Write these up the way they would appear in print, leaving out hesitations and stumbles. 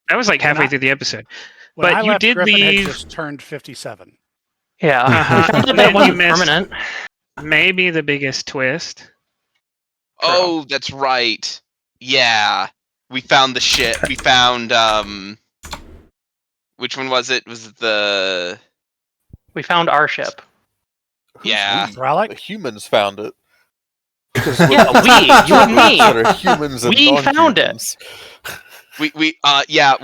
That was like halfway through the episode. When But I you left, did Griffin leave. had just turned 57. Yeah. Uh-huh. We found And that then you wasn't missed permanent. maybe the biggest twist. Oh, that's right. Yeah. We found the ship. We found which one was it? Was it the We found our ship. Yeah. Thralic? The humans found it. Yeah, we, you and me. That are humans and We found it. non-humans. We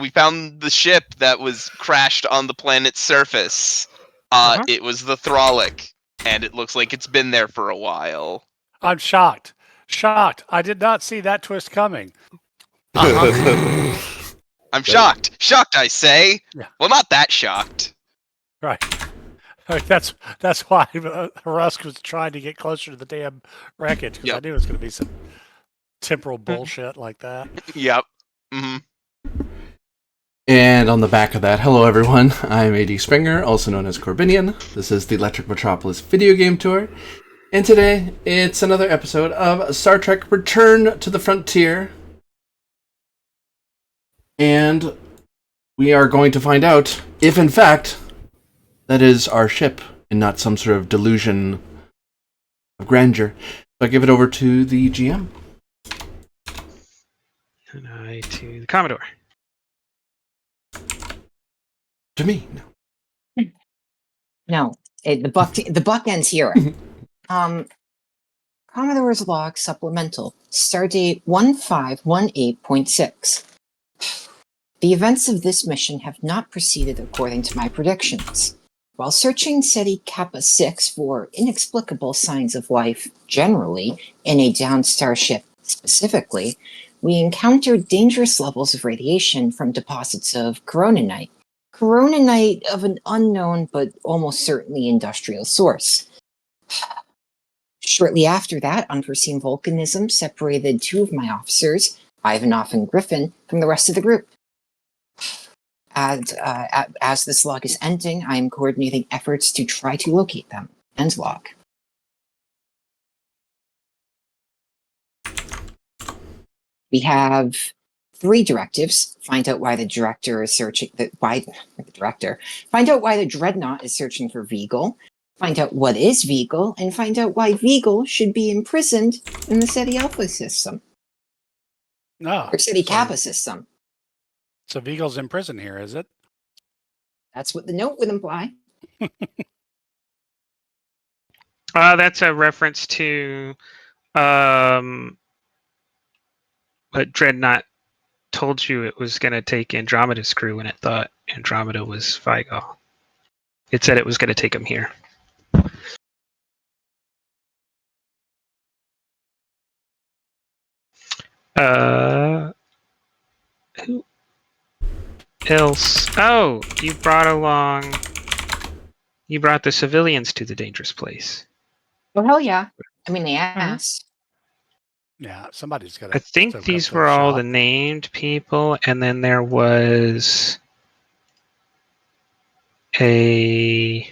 found the ship that was crashed on the planet's surface. It was the Thralic, and it looks like it's been there for a while. I'm shocked. Shocked. I did not see that twist coming. Uh-huh. I'm shocked. Shocked, I say. Yeah. Well, not that shocked. Right. That's why Rusk was trying to get closer to the damn wreckage, because I knew it was going to be some temporal bullshit like that. Yep. Mm-hmm. And on the back of that, hello everyone, I'm AD Springer, also known as Corbinian. This is the Electric Metropolis video game tour. And today, it's another episode of Star Trek Return to the Frontier. And we are going to find out if, in fact, that is our ship and not some sort of delusion of grandeur. So I give it over to the GM. And I to the Commodore. To me. No, the buck ends here. Commodore's log supplemental, stardate 1518.6. The events of this mission have not proceeded according to my predictions. While searching SETI Kappa 6 for inexplicable signs of life generally, in a downed starship specifically, we encountered dangerous levels of radiation from deposits of coronanite. Coronanite of an unknown but almost certainly industrial source. Shortly after that, unforeseen volcanism separated two of my officers, Ivanov and Griffin, from the rest of the group. As this log is ending, I am coordinating efforts to try to locate them. End log. We have 3 directives. Find out why the director is searching. Find out why the dreadnought is searching for Vigal. Find out what is Vigal, and find out why Vigal should be imprisoned in the SETI Alpha system. No. Or SETI Kappa system. So Vigal's in prison here, is it? That's what the note would imply. That's a reference to what Dreadnought told you it was going to take Andromeda's crew when it thought Andromeda was Vigal. It said it was going to take him here. Who else? Oh, you brought the civilians to the dangerous place. Oh, hell yeah. I mean, they asked. Yeah, somebody's got to. I think these were all the named people, and then there was a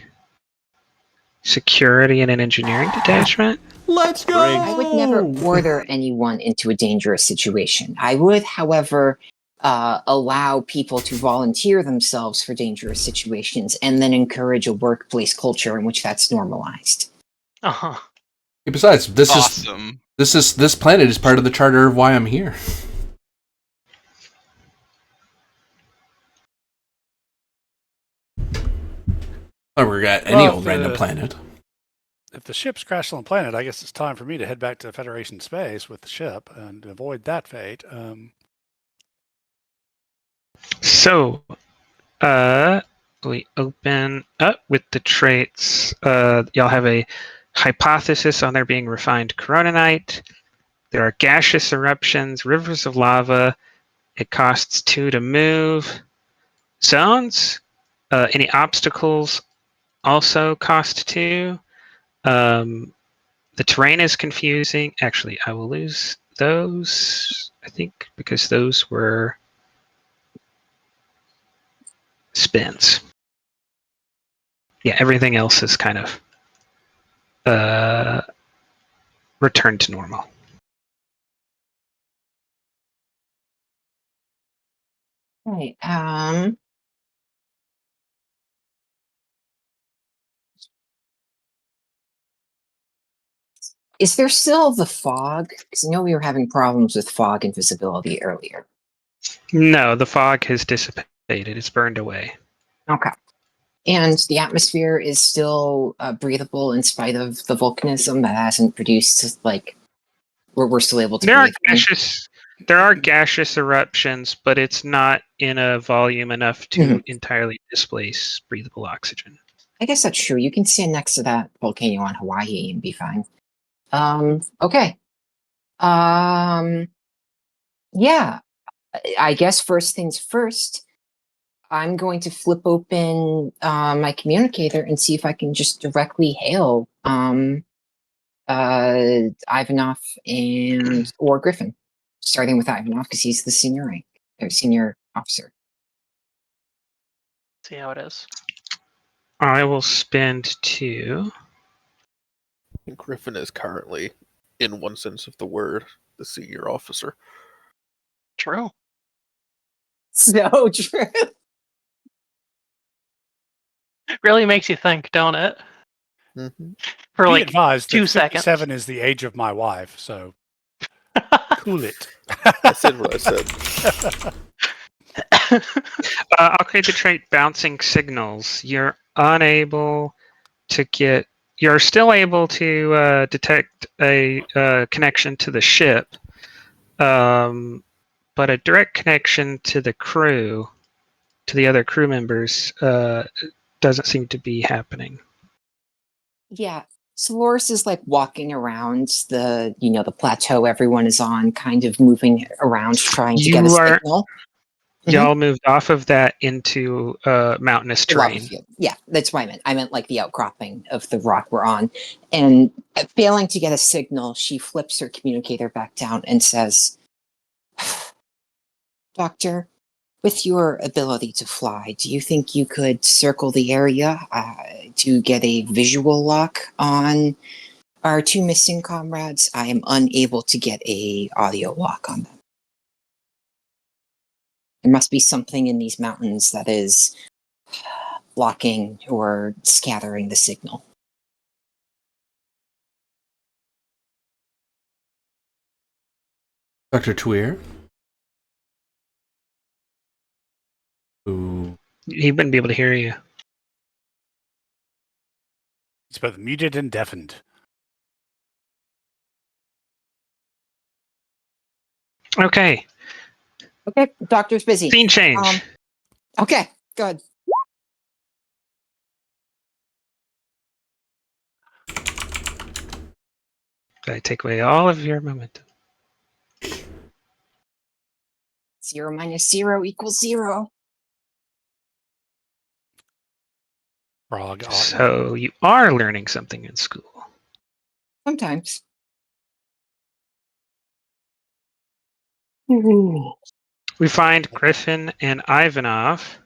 security and an engineering detachment. Let's go! I would never order anyone into a dangerous situation. I would, however, allow people to volunteer themselves for dangerous situations and then encourage a workplace culture in which that's normalized. Uh-huh. Besides, this Awesome. This planet is part of the charter of why I'm here. Or we're at any old random planet. If the ship's crashed on the planet, I guess it's time for me to head back to Federation space with the ship and avoid that fate. So, we open up with the traits. Y'all have a hypothesis on there being refined coronanite. There are gaseous eruptions, rivers of lava. It costs 2 to move. Zones. Any obstacles also cost 2. The terrain is confusing. Actually, I will lose those, I think, because those were spins. Yeah, everything else is kind of returned to normal. Okay. Is there still the fog? Because I know we were having problems with fog and visibility earlier. No, the fog has dissipated. It's burned away. Okay. And the atmosphere is still breathable in spite of the volcanism that hasn't produced, like, we're still able to There are breathe. gaseous eruptions, but it's not in a volume enough to entirely displace breathable oxygen. I guess that's true. You can stand next to that volcano on Hawaii and be fine. Okay. Yeah. I guess first things first, I'm going to flip open my communicator and see if I can just directly hail Ivanov and or Griffin, starting with Ivanov because he's the senior rank or senior officer. See how it is. I will spend 2. Griffin is currently, in one sense of the word, the senior officer. True. So true. Really makes you think, don't it? Mm-hmm. For Be like advised 2 that seconds. 57 is the age of my wife, so cool it. I said what I said. I'll create the trait bouncing signals. You're unable to get. You're still able to detect a connection to the ship, but a direct connection to the crew, to the other crew members, doesn't seem to be happening. Yeah. Solaris is like walking around the plateau everyone is on, kind of moving around trying to get a signal. Y'all moved off of that into mountainous The lava terrain. field. Yeah, that's what I meant. I meant like the outcropping of the rock we're on. And failing to get a signal, she flips her communicator back down and says, Doctor, with your ability to fly, do you think you could circle the area to get a visual lock on our 2 missing comrades? I am unable to get a audio lock on them. There must be something in these mountains that is blocking or scattering the signal. Dr. Tweer? Ooh. He wouldn't be able to hear you. It's both muted and deafened. Okay. Okay, doctor's busy. Scene change. Okay, good. I take away all of your momentum. 0 minus 0 equals 0. Frog. So you are learning something in school. Sometimes. Ooh. We find Griffin and Ivanov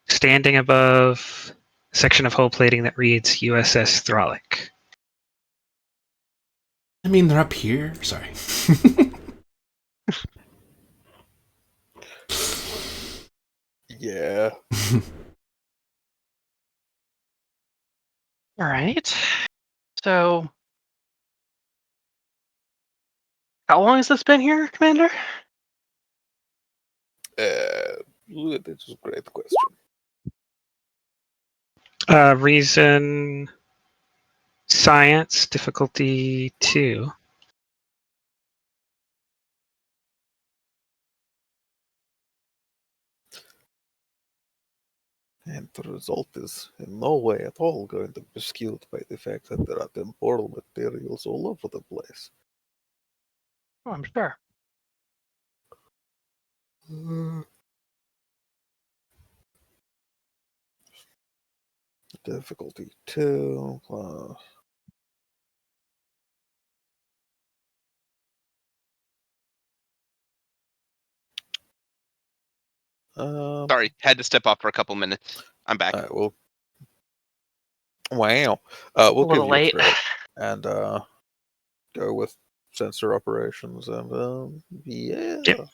standing above a section of hull plating that reads USS Thralic. I mean, they're up here. Sorry. Yeah. All right. So, how long has this been here, Commander? That's a great question. Reason science difficulty 2. And the result is in no way at all going to be skewed by the fact that there are temporal materials all over the place. Oh, I'm sure. Difficulty 2. Sorry, had to step off for a couple minutes. I'm back. All right, well, wow. A We'll give little you late. a threat and go with sensor operations and yeah. Yep.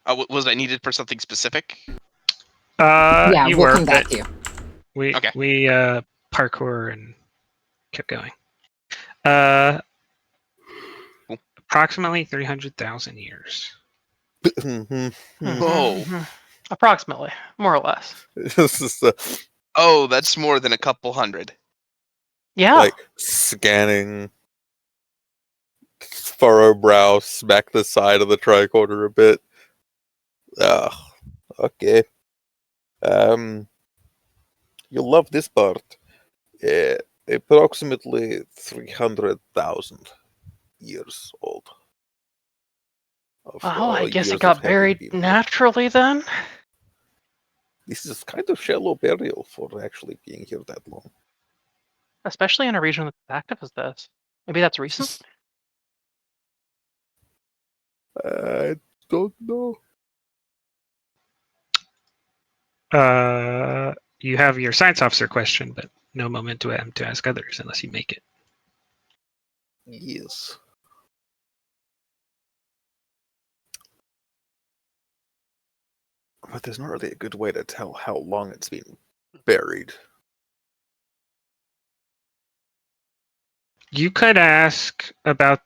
Was I needed for something specific? Yeah, You we'll were, come back but to you. we Okay. parkour and kept going. Cool. Approximately 300,000 years. Whoa. Approximately, more or less. This is Oh, that's more than a couple hundred. Yeah. like scanning furrow brows back the side of the tricorder a bit. Okay. You'll love this part. Approximately 300,000 years old. Of, Oh, I guess years it of got having buried been here. naturally then. This is kind of shallow burial for actually being here that long. Especially in a region that's as active as this. Maybe that's recent? I don't know. You have your science officer question, but no moment to ask others unless you make it. Yes. But there's not really a good way to tell how long it's been buried. You could ask about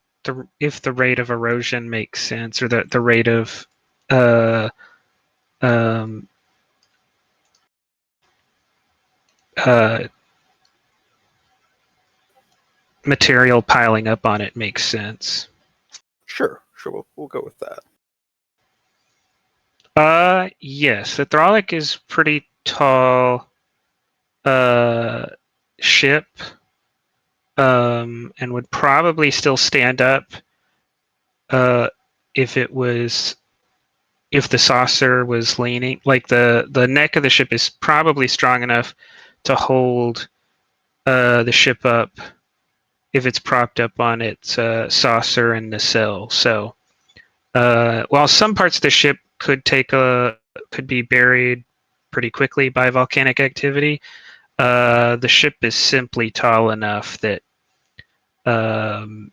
if the rate of erosion makes sense, or the rate of um, material piling up on it makes sense. Sure, we'll go with that. Yes, the Thralic is pretty tall ship, and would probably still stand up if the saucer was leaning. Like the neck of the ship is probably strong enough to hold the ship up if it's propped up on its saucer and nacelle. So while some parts of the ship could be buried pretty quickly by volcanic activity, the ship is simply tall enough that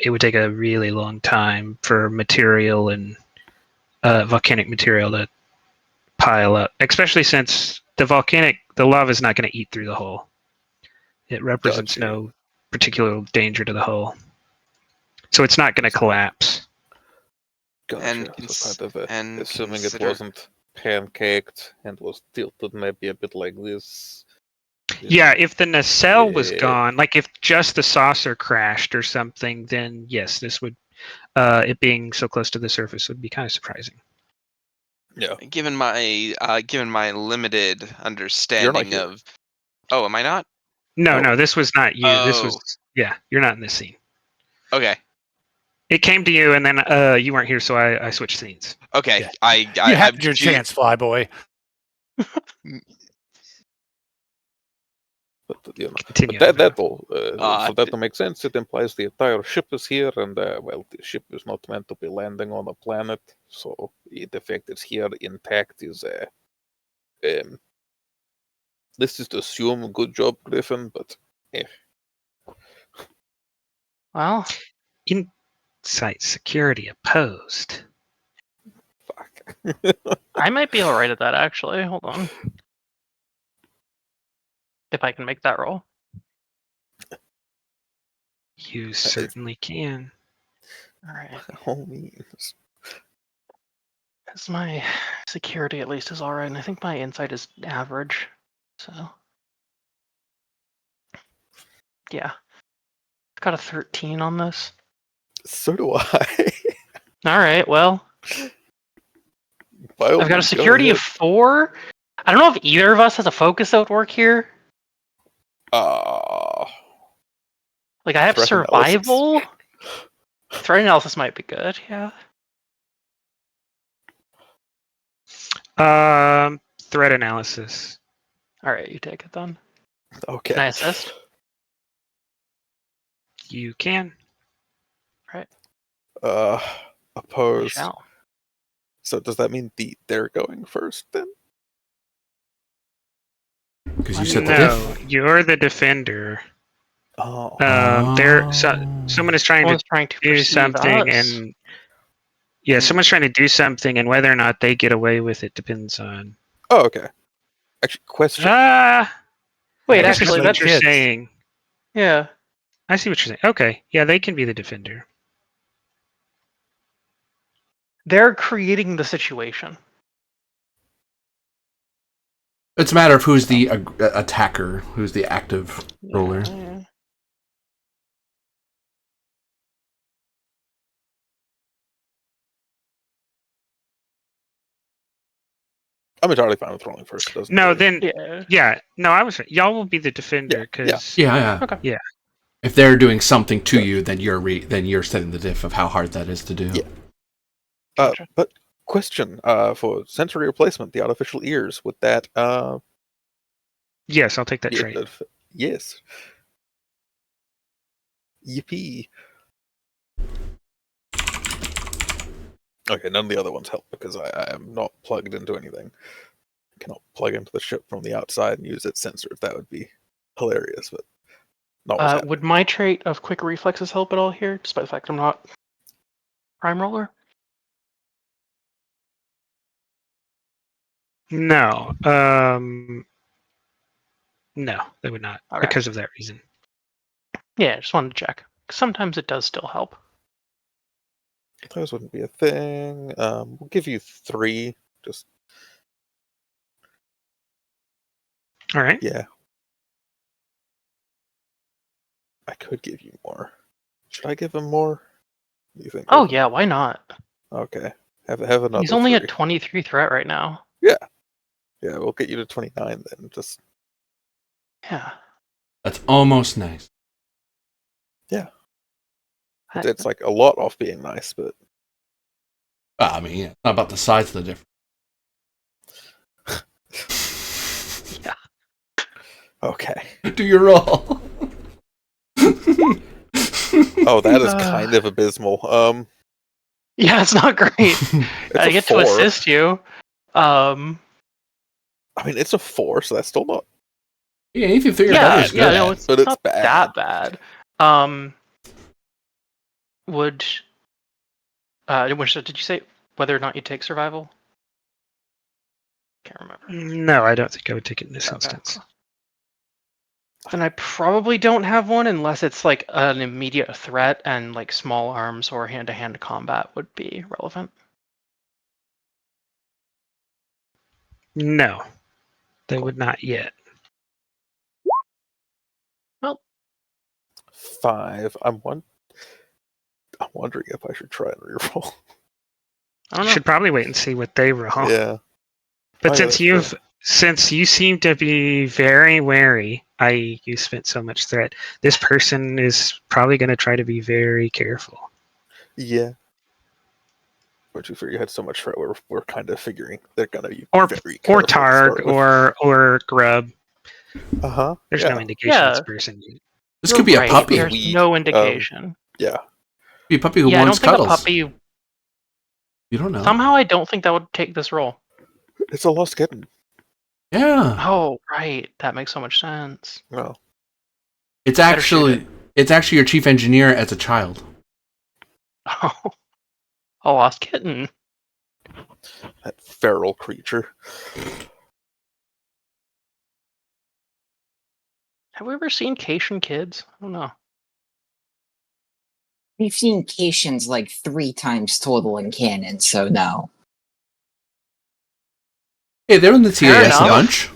it would take a really long time for material and volcanic material to pile up, especially since the lava is not going to eat through the hull. It represents Gotcha. no particular danger to the hull, so it's not going to collapse. Gotcha. And So kind of and assuming it consider- wasn't pancaked and was tilted maybe a bit like this. Yeah, if the nacelle was Yeah. gone, like if just the saucer crashed or something, then yes, this would, it being so close to the surface would be kind of surprising. Yeah. Given my limited understanding here. of, oh, am I not? No, this was not you. This Oh. was, yeah, you're not in this scene. Okay. It came to you, and then you weren't here, so I switched scenes. Okay. Yeah. I You had I'm your chance, Flyboy. But Continue. that all Ah, for that to make sense, it implies the entire ship is here, and well, the ship is not meant to be landing on a planet, so the fact it's here intact is this is to assume good job, Griffin, but Well, Site security opposed. fuck. I might be alright at that actually. Hold on. If I can make that roll. You certainly can. Alright. By all means. Because my security at least is alright, and I think my insight is average. So yeah. I've got a 13 on this. So do I. Alright, well. By all I've got a means, go security of ahead. 4. I don't know if either of us has a focus outwork here. Like I have Threat survival. Threat analysis might be good, yeah. Threat analysis. Alright, you take it then. Okay. Can I assist? You can. I Opposed. shall. So does that mean they're going first then? Because you said the No, diff. you're the defender. Oh. Someone is trying to Someone's trying to do perceive something, us. and Yeah, someone's trying to do something, and whether or not they get away with it depends on. Oh, okay. Actually, question. Wait, I guess I actually, see what that's you're saying. yeah. I see what you're saying. Okay, yeah, they can be the defender. They're creating the situation. It's a matter of who's the attacker, who's the active roller. Yeah. I'm entirely fine with rolling first. It doesn't No, really- then Yeah. yeah, no, I was y'all will be the defender because Yeah. Okay. Yeah. If they're doing something to you, then you're setting the diff of how hard that is to do. Yeah. Gotcha. But question, for sensory replacement, the artificial ears, would that yes, I'll take that be trait. yes. Yippee. Okay, none of the other ones help because I am not plugged into anything. I cannot plug into the ship from the outside and use its sensors. That would be hilarious, but not what's happening. Would my trait of quick reflexes help at all here, despite the fact I'm not prime roller? No, no, they would not Okay. because of that reason. Yeah, just wanted to check. Sometimes it does still help. Those wouldn't be a thing. We'll give you 3. Just All right. yeah. I could give you more. Should I give him more? What do you think? Oh yeah, why not? Okay. Have another. He's only 3. at 23 threat right now. Yeah, we'll get you to 29 then. Just Yeah. That's almost nice. it's like a lot off being nice, but I mean, yeah, it's not about the size of the difference. Yeah. okay. Do your roll. Oh, that is kind of abysmal. Yeah, it's not great. It's I a get 4. to assist you. I mean, it's a 4, so that's still not. Yeah, if you figure Yeah, that is yeah, good. no, it's but it's not bad. that bad. Did you say whether or not you take survival? Can't remember. No, I don't think I would take it in this Okay, instance. cool. Then I probably don't have one unless it's like an immediate threat and like small arms or hand-to-hand combat would be relevant. No, they would not yet. Well, 5. I'm wondering if I should try and reroll. I don't You know. should probably wait and see what they roll. Yeah. But Oh, yeah, since you seem to be very wary, i.e., you spent so much threat, this person is probably going to try to be very careful. Yeah. But you figure you had so much threat, we're kind of figuring they're gonna be Or very careful to Targ start with. or Grub. Uh-huh. There's yeah. no indication Yeah. this person. This could be a Right, puppy. There's We, no indication. Yeah. Be a puppy who Yeah, I wants don't think cuddles. a puppy. You don't know. Somehow, I don't think that would take this role. It's a lost kitten. Yeah, Oh, right. That makes so much sense. No. it's better shoot actually your chief engineer as a child. Oh, a lost kitten. That feral creature. Have we ever seen Cation kids? I don't know. We've seen Cations like 3 times total in canon, so no. Hey, they're in the Fair TAS a enough. bunch.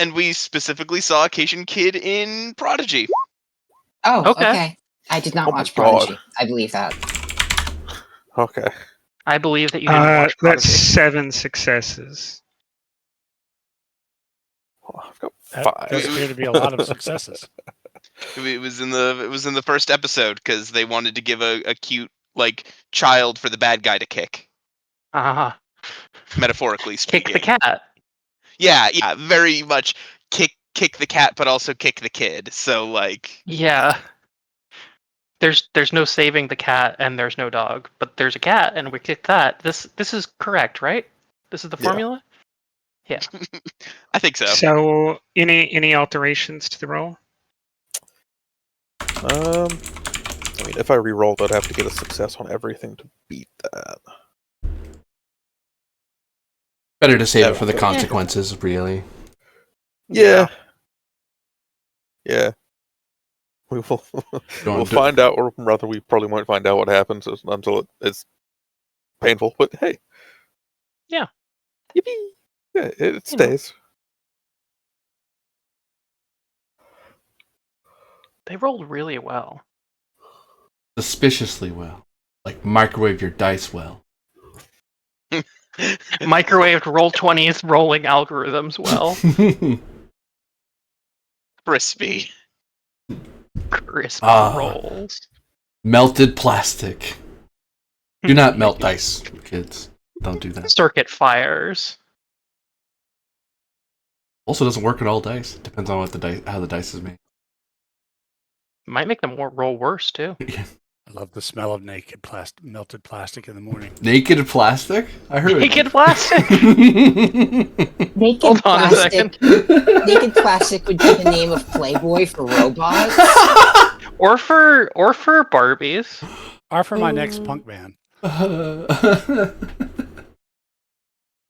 And we specifically saw Cation Kid in Prodigy. Oh, Okay. okay. I did not Oh my watch God. Prodigy. I believe that. Okay. I believe that you didn't watch That's Prodigy. 7 successes. Oh, I've got That 5. does appear to be a lot of successes. It was in the first episode because they wanted to give a cute like child for the bad guy to kick, Ah, metaphorically speaking. kick the cat. Yeah, very much kick the cat, but also kick the kid. So like, Yeah. There's no saving the cat and there's no dog, but there's a cat and we kick that. This is correct, right? This is the Yeah. formula? I think so. So any alterations to the roll? I mean, if I re-rolled, I'd have to get a success on everything to beat that. Better to save Yeah, it for the but- consequences, really. Yeah. Yeah. We will. Go on, We'll do- find out, or rather, we probably won't find out what happens until it's painful. But hey. Yeah. Yippee! Yeah, it You know. stays. They rolled really well. Suspiciously well. Like microwave your dice well. Microwaved Roll20's rolling algorithms well. Crispy. Crispy Ah. rolls. Melted plastic. Do not melt dice, kids. Don't do that. Circuit fires. Also doesn't work on all dice. Depends on what the dice, how the dice is made. Might make them roll worse too. I love the smell of melted plastic in the morning. Naked plastic? I heard Naked plastic. Naked Hold on a plastic. second. Naked plastic would be the name of Playboy for robots. Or for Barbies. Or for my next punk band.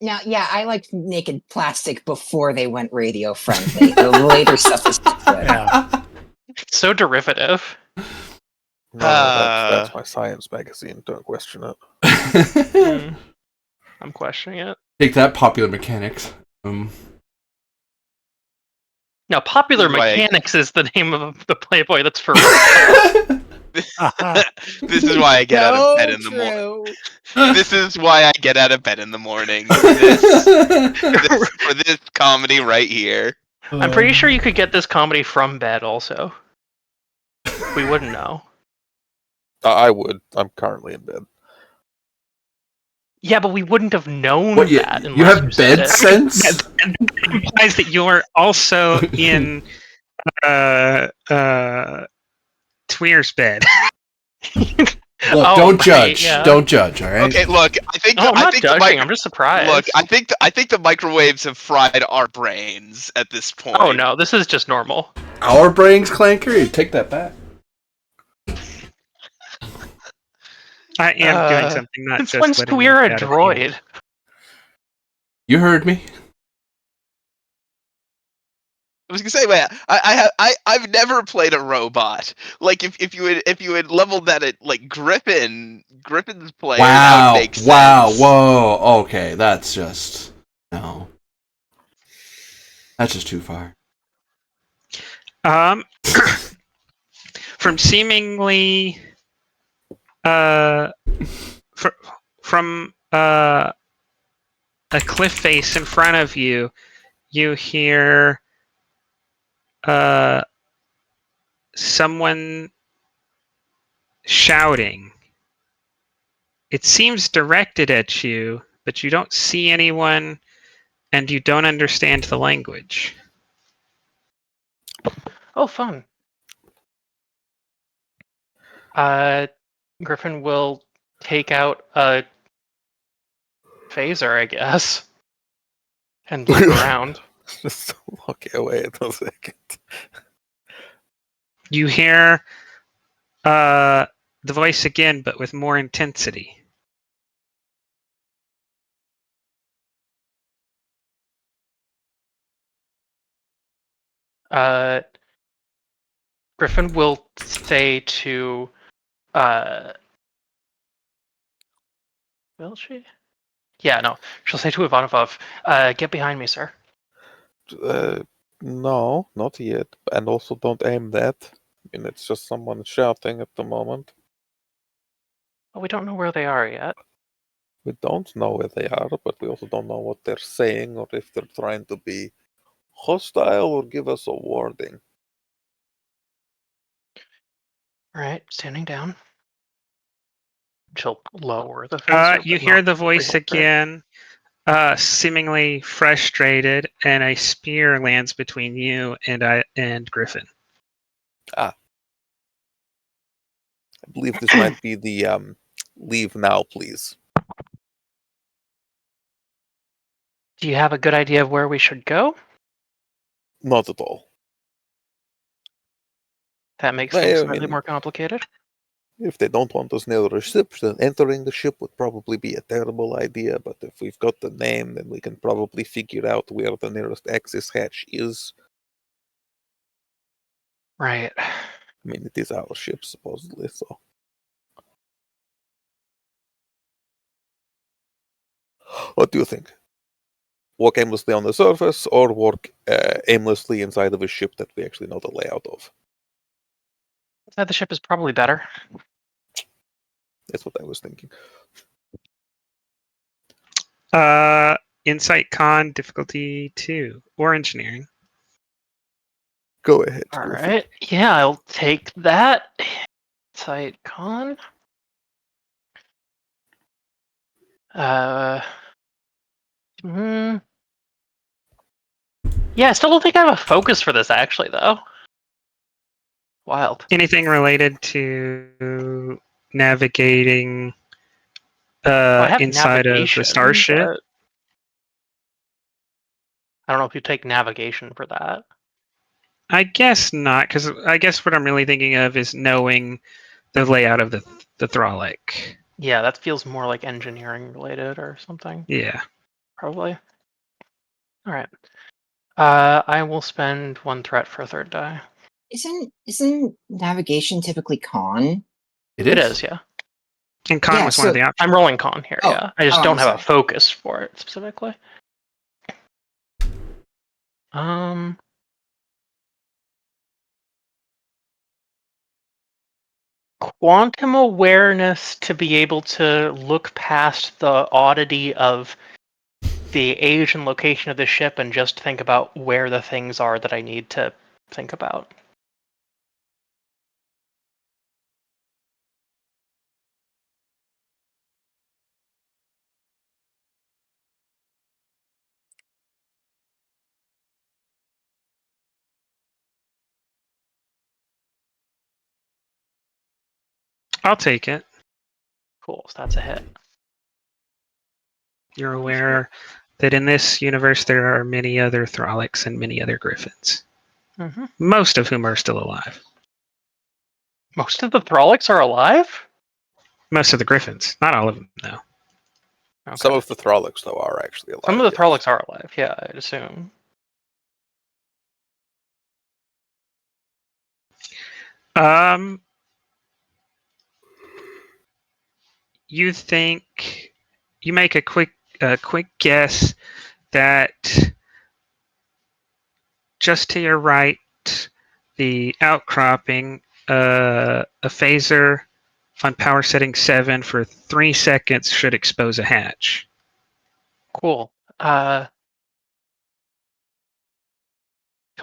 Now, yeah, I liked Naked Plastic before they went radio friendly. The later stuff is good. Yeah. So derivative. No, that's my science magazine. Don't question it. I'm questioning it. Take that, Popular Mechanics. Now, Popular Right. Mechanics is the name of the Playboy that's for This is why I get out of bed in the morning. This is why I get out of bed in the morning. For this comedy right here. I'm pretty sure you could get this comedy from bed also. We wouldn't know. I would. I'm currently in bed. Yeah, but we wouldn't have known What, you that. you unless have said bed it. sense? That implies that you're also in Tweer's bed. Look, Oh, don't right, judge. yeah. Don't judge, alright? Okay, look, I think No, I'm I not think judging. the I'm just surprised. look, I think the microwaves have fried our brains at this point. Oh no, this is just normal. Our brains, Clanker? Take that back. I am doing something, not Since just when's letting Tweer you a out of droid? hand. You heard me. I was gonna say, man, I've never played a robot. Like if you had leveled that at like Griffin's player, that Wow. would make sense. Wow. Whoa. Okay, that's just... No. That's just too far. From seemingly from a cliff face in front of you, you hear someone shouting. It seems directed at you, but you don't see anyone and you don't understand the language. Oh, fun. Griffin will take out a phaser, I guess, and look around. Just walk away in a second. You hear the voice again, but with more intensity. Griffin will say to, will she? Yeah, no. She'll say to Ivanov, get behind me, sir. No, not yet. And also don't aim that. I mean, it's just someone shouting at the moment. Well, we don't know where they are yet. We don't know where they are, but we also don't know what they're saying or if they're trying to be hostile or give us a warning. Alright, standing down. She'll lower the phaser. You but hear not the voice rehold it. again, seemingly frustrated, and a spear lands between you and Griffin. I believe this might be the leave now, please. Do you have a good idea of where we should go? Not at all. That makes Well, things I slightly mean- more complicated. If they don't want us near the ship, then entering the ship would probably be a terrible idea. But if we've got the name, then we can probably figure out where the nearest access hatch is. Right. I mean, it is our ship, supposedly, so. What do you think? Walk aimlessly on the surface, or walk aimlessly inside of a ship that we actually know the layout of? Inside the ship is probably better. That's what I was thinking. Insight con difficulty 2 or engineering. Go ahead. All Goofy. right. Yeah, I'll take that. Insight con. Hmm. Yeah, I still don't think I have a focus for this actually, though. Wild. Anything related to navigating I have inside of navigation, the starship? but I don't know if you take navigation for that. I guess not, because I guess what I'm really thinking of is knowing the layout of the Thralic. Yeah, that feels more like engineering related or something, Yeah. probably. All right. I will spend 1 threat for a 3rd die. Isn't navigation typically con? It is, yeah. And con Yeah, was one of so- the options. I'm rolling con here, Oh, yeah. I just oh, don't I'm have a sorry. focus for it specifically. Quantum awareness to be able to look past the oddity of the age and location of the ship and just think about where the things are that I need to think about. I'll take it. Cool, so that's a hit. You're aware that in this universe there are many other Thralics and many other Griffins, Mm-hmm. most of whom are still alive. Most of the Thralics are alive? Most of the Griffins, not all of them, though. Okay. Some of the Thralics, though, are actually alive. Some of the yes. Thralics are alive, yeah, I'd assume. You think you make a quick guess that just to your right, the outcropping, a phaser on power setting 7 for 3 seconds should expose a hatch. Cool. She'll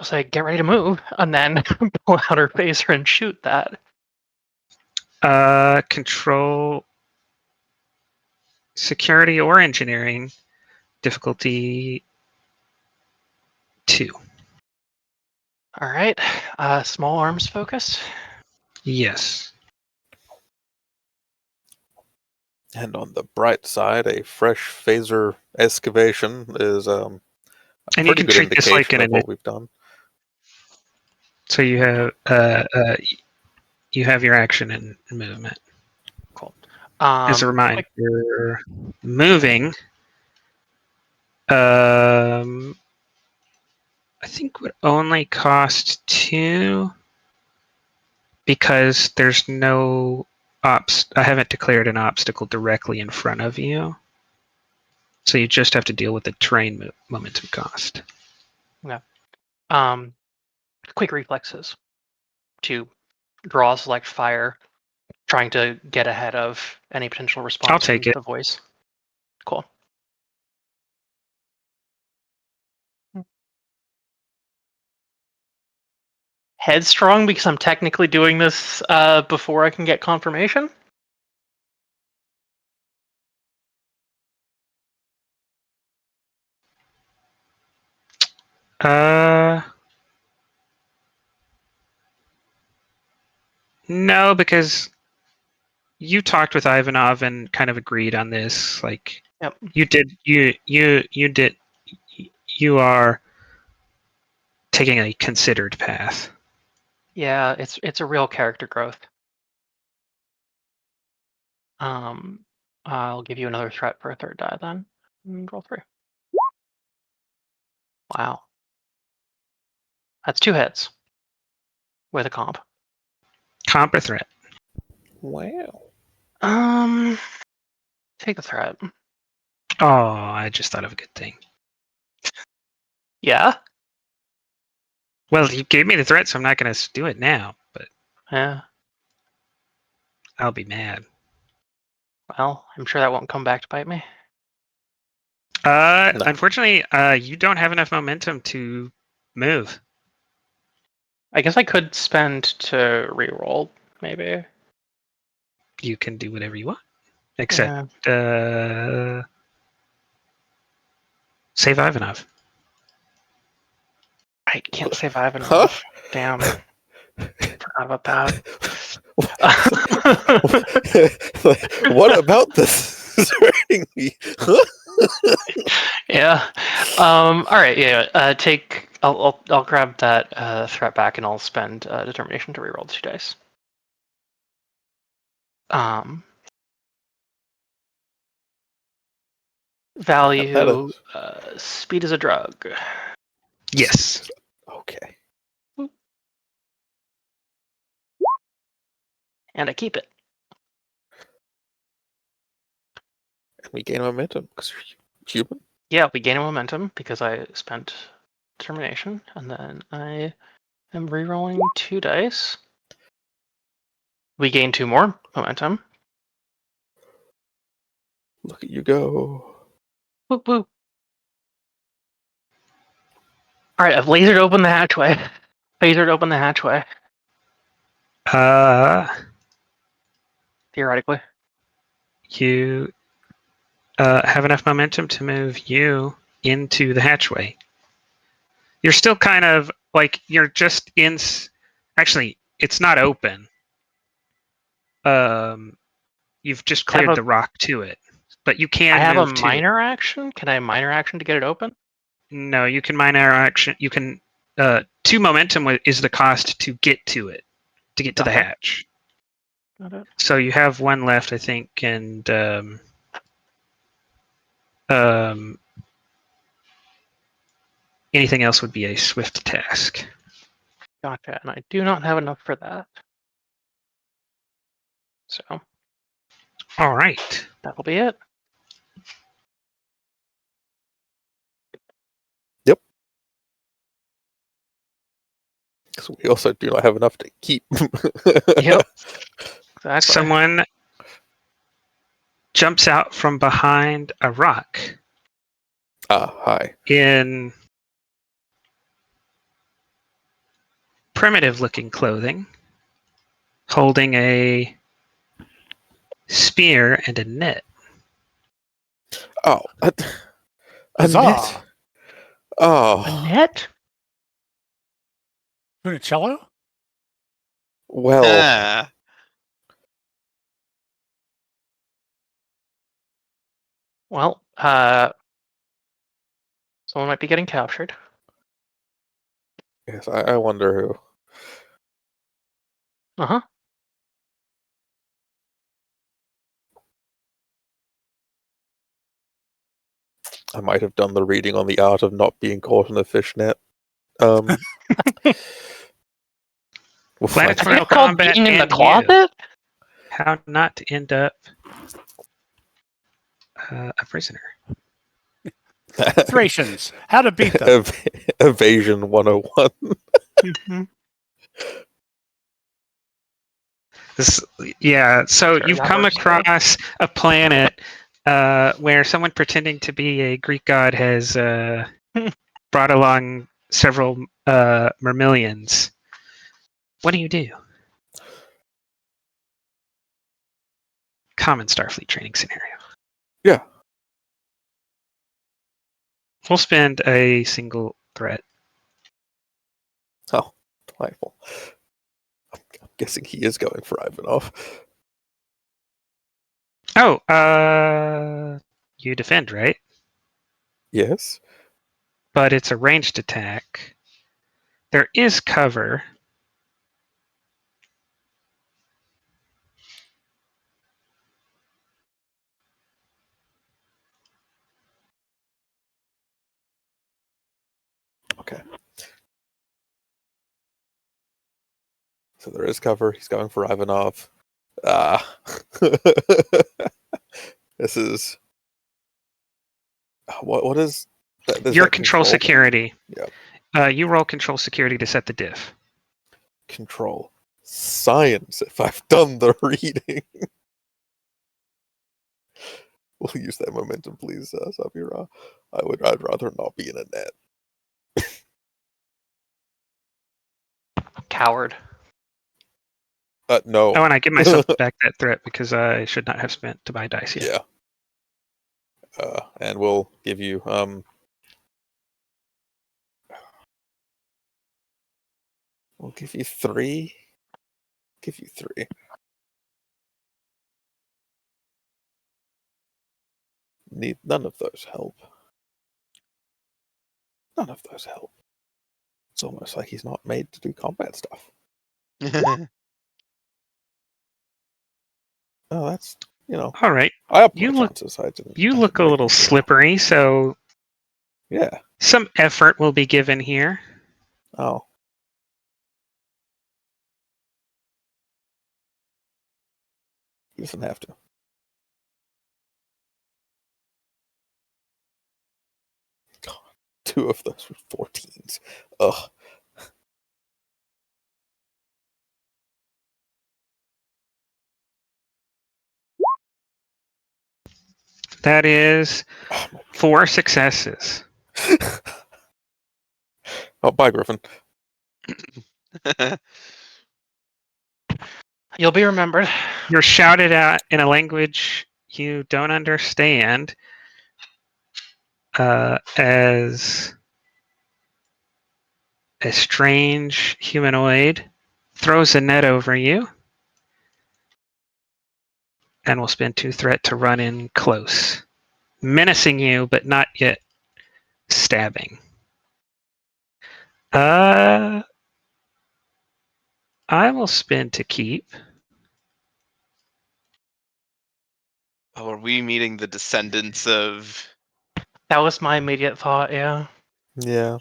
say, get ready to move, and then pull out her phaser and shoot that. Control, security, or engineering difficulty 2. All right. Small arms focus. Yes. And on the bright side, a fresh phaser excavation is a And you pretty can good treat this like indication an of what we've done. So you have your action and movement. Cool. As a reminder, moving, I think would only cost 2 because there's no I haven't declared an obstacle directly in front of you. So you just have to deal with the terrain momentum cost. Quick reflexes to draw, select, fire, trying to get ahead of any potential response I'll take from it. the voice. Cool. Headstrong because I'm technically doing this before I can get confirmation. No, because you talked with Ivanov and kind of agreed on this. Like, Yep. you are taking a considered path. Yeah, it's a real character growth. I'll give you another threat for a third die then. And roll 3. Wow. That's 2 hits with a comp. Comp or threat? Wow. Take the threat. Oh, I just thought of a good thing. Yeah? Well, you gave me the threat, so I'm not going to do it now, but Yeah. I'll be mad. Well, I'm sure that won't come back to bite me. No. Unfortunately, you don't have enough momentum to move. I guess I could spend to reroll, maybe. You can do whatever you want, except Yeah. save Ivanov. I can't save Ivan Huh? enough. Damn. Forgot about that. What about this is hurting me? Huh? Yeah. All right. Yeah. Take. I'll grab that threat back, and I'll spend determination to reroll 2 dice. Value. Speed is a drug. Yes. Okay. And I keep it. And we gain momentum because you're human. Yeah, we gain a momentum because I spent determination, and then I am rerolling 2 dice. We gain 2 more momentum. Look at you go. Whoop whoop. All right, I've lasered open the hatchway. Theoretically. You have enough momentum to move you into the hatchway. You're still kind of like you're just in. Actually, it's not open. You've just cleared the rock to it, but you can. I have a move to minor action. Can I minor action to get it open? No, you can minor action. You can 2 momentum is the cost to get to it, to get to the Got it. hatch. Got it. So you have 1 left, I think, and anything else would be a swift task. Gotcha. And I do not have enough for that. So All right. that'll be it. Yep. Because we also do not have enough to keep. Yep. Exactly. Someone jumps out from behind a rock Hi. in primitive-looking clothing, holding a spear and a net. Oh, a Huzzah! net. Oh, A net? Funicello? well. Ah. Well, someone might be getting captured. Yes, I wonder who. Uh-huh. I might have done the reading on the art of not being caught in a fishnet. We'll find Planetary It's called combat being in the and you. closet? How not to end up a prisoner. Thracians. How to beat them. Evasion 101. Mm-hmm. So Sure, you've that come works, too. across a planet where someone pretending to be a Greek god has brought along several Mermillions. What do you do? Common Starfleet training scenario. Yeah. We'll spend a single threat. Oh, delightful. I'm guessing he is going for Ivanov. Oh, you defend, right? Yes. But it's a ranged attack. There is cover. Okay. So there is cover. He's going for Ivanov. This is what is that? Your control thing? security. Yeah. You roll control security to set the diff. Control science. If I've done the reading, we'll use that momentum, please, Sapira. I'd rather not be in a net. Coward. No. Oh, and I give myself back that threat because I should not have spent to buy dice yet. Yeah. And we'll give you we'll give you 3. Give you 3. None of those help. None of those help. It's almost like he's not made to do combat stuff. Oh, that's All right. I upped You my look- chances. I didn't. You I look didn't a make little them 0. slippery, so Yeah. some effort will be given here. Oh. He doesn't have to. God, 2 of those were 14s. Ugh. That is Oh, 4 successes. oh, bye, Griffin. You'll be remembered. You're shouted at in a language you don't understand as a strange humanoid throws a net over you and will spend 2 threat to run in close, menacing you but not yet stabbing. I will spend to keep. Oh, are we meeting the descendants of? That was my immediate thought, yeah. Yeah.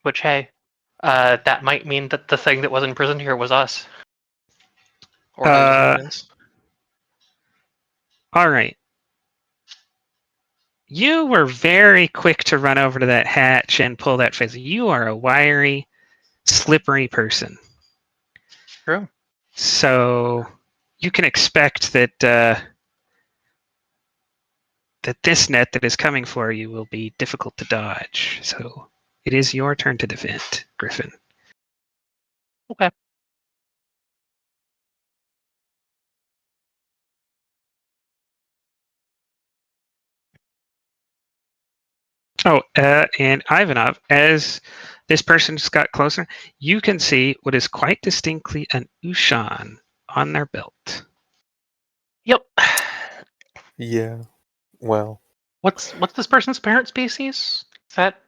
Which, hey, that might mean that the thing that was imprisoned here was us. Or whoever it is. All right. You were very quick to run over to that hatch and pull that face. You are a wiry, slippery person. True. So you can expect that that this net that is coming for you will be difficult to dodge. So it is your turn to defend, Griffin. Okay. Oh, and Ivanov, as this person just got closer, you can see what is quite distinctly an Ushan on their belt. Yep. Yeah. Well. What's this person's parent species? Is that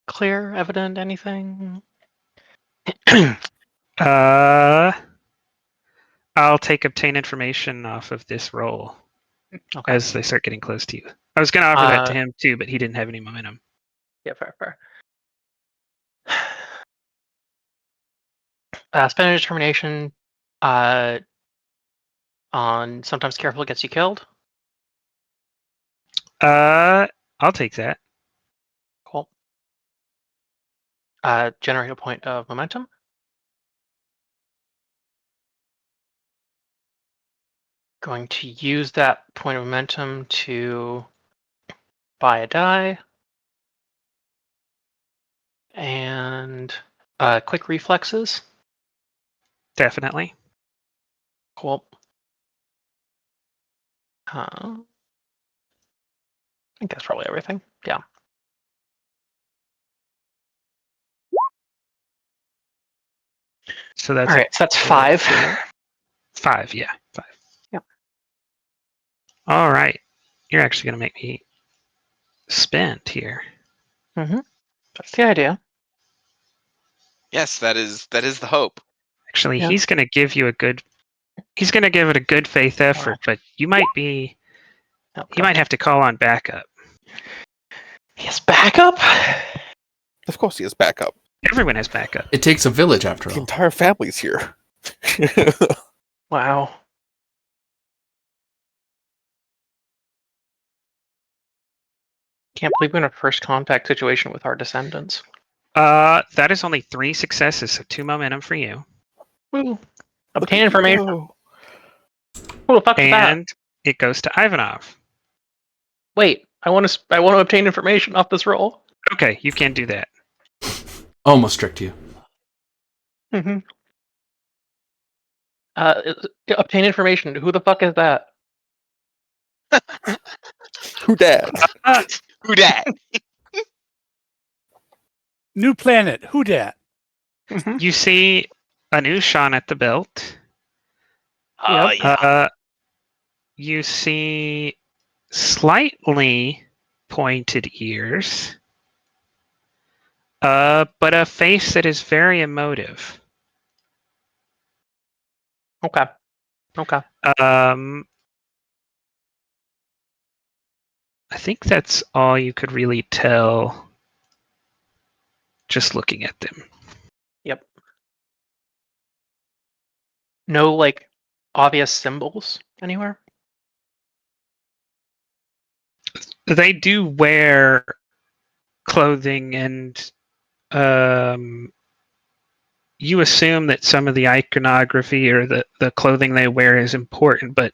clear, evident, anything? I'll take obtain information off of this roll Okay. as they start getting close to you. I was going to offer that to him too, but he didn't have any momentum. Yeah, fair. Spend a determination on sometimes careful gets you killed. I'll take that. Cool. Generate a point of momentum. Going to use that point of momentum to buy a die. And quick reflexes. Definitely. Cool. I think that's probably everything. Yeah. So that's All right. So that's 5. 5, yeah. 5. Yep. All right. You're actually going to make me spend here. Mm-hmm. That's the idea. Yes, that is the hope. Actually, Yeah. he's going to give you a good. He's going to give it a good faith effort, but you might be Okay. He might have to call on backup. He has backup? Of course he has backup. Everyone has backup. It takes a village, after The all. entire family's here. Wow. Can't believe we're in a first contact situation with our descendants. That is only 3 successes, so 2 momentum for you. Woo. Obtain information. Oh. Who the fuck is that? And it goes to Ivanov. Wait, I want to obtain information off this roll. Okay, you can do that. Almost tricked you. Mm-hmm. Obtain information. Who the fuck is that? Who dad? Who dat? New planet. Who dat? Mm-hmm. You see Anushan at the belt. Oh, yeah. You see slightly pointed ears, but a face that is very emotive. Okay. I think that's all you could really tell just looking at them. Yep. No, like, obvious symbols anywhere? They do wear clothing, and you assume that some of the iconography or the clothing they wear is important, but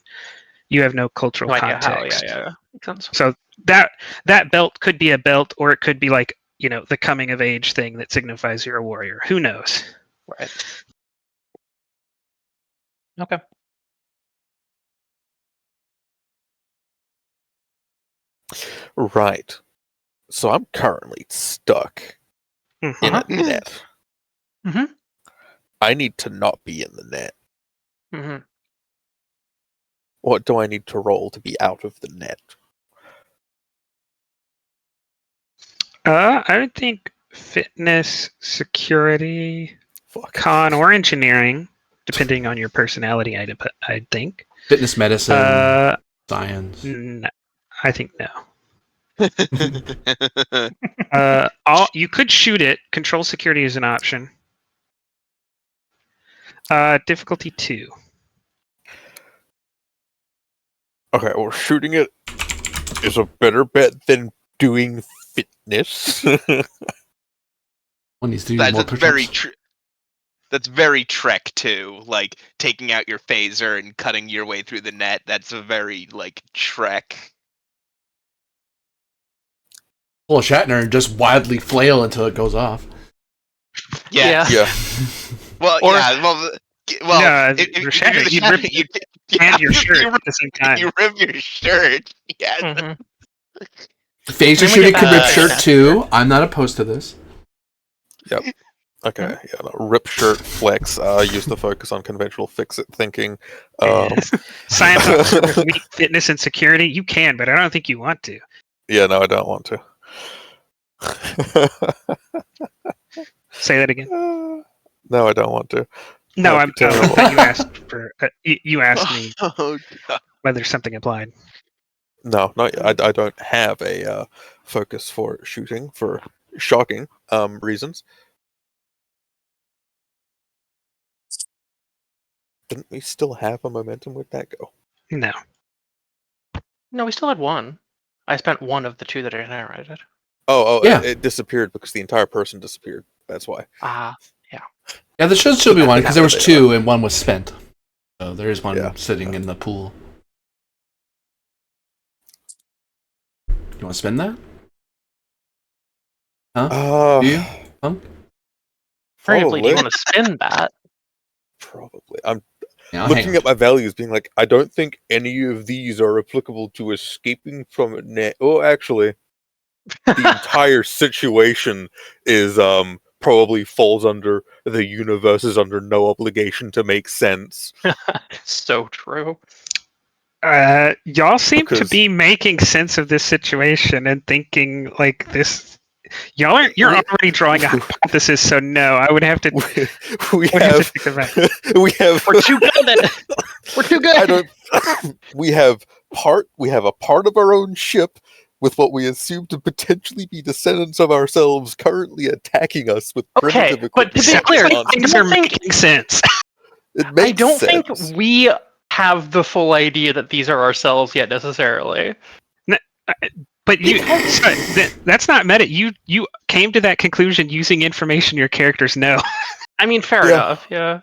you have no cultural No idea how. context. Yeah. Makes sense. So that belt could be a belt, or it could be like, the coming of age thing that signifies you're a warrior. Who knows? Right. Okay. Right. So I'm currently stuck in Mhm. a net. Mhm. I need to not be in the net. Mm-hmm. What do I need to roll to be out of the net? I would think fitness, security, Fuck. con, or engineering, depending on your personality. I'd think. Fitness, medicine, Uh, science. no, I think no. You could shoot it. Control security is an option. Difficulty 2. Okay, well, shooting it is a better bet than doing fitness. One needs to do That's more very push-ups. that's very Trek too. Like taking out your phaser and cutting your way through the net. That's a very like Trek. Pull a Shatner and just wildly flail until it goes off. Yeah. Yeah. Well, Or- yeah. Well, No, if your you shatter, do the you'd shatter, rip you and your shirt you, at the same time. you rip your shirt. Yeah. Mm-hmm. Phaser Then we shooting get could rip back to shirt that. too. I'm not opposed to this. Okay, yeah, no, rip shirt, flex, use the focus on conventional fix-it thinking. Science officer with weak fitness and security. You can, but I don't think you want to. Yeah, no, I don't want to. Say that again. No, I don't want to. No, That'd be terrible. you asked for. You asked me Oh, God. whether something applied. No, not yet. I don't have a focus for shooting for shocking reasons. Didn't we still have a momentum? Where'd that go? No. No, we still had one. I spent one of the 2 that I narrated. Oh, Yeah. it disappeared because the entire person disappeared. That's why. Ah. Yeah, there should still be one because there was They 2 and one was spent. So there is one Yeah. sitting in the pool. You want to spend that? Huh? Do you? Punk? Arguably, do Probably. you want to spin that? Probably. I'm Yeah, I'll hang looking on. at my values, being like, I don't think any of these are applicable to escaping from a net. Oh, actually, the entire situation is probably falls under the universe is under no obligation to make sense. So true. Y'all seem to Because- be making sense of this situation and thinking like this. You're already drawing a hypothesis, so no, I would have to. we would have to have think about it. we have We're too good at it. We're too good. I don't we have have a part of our own ship with what we assume to potentially be descendants of ourselves currently attacking us with Okay, primitive but to be equipment. clear, on- Things are making sense. it makes I don't sense. think we have the full idea that these are ourselves yet necessarily. But that's not meta. You came to that conclusion using information your characters know. I mean, fair Yeah. enough. Yeah.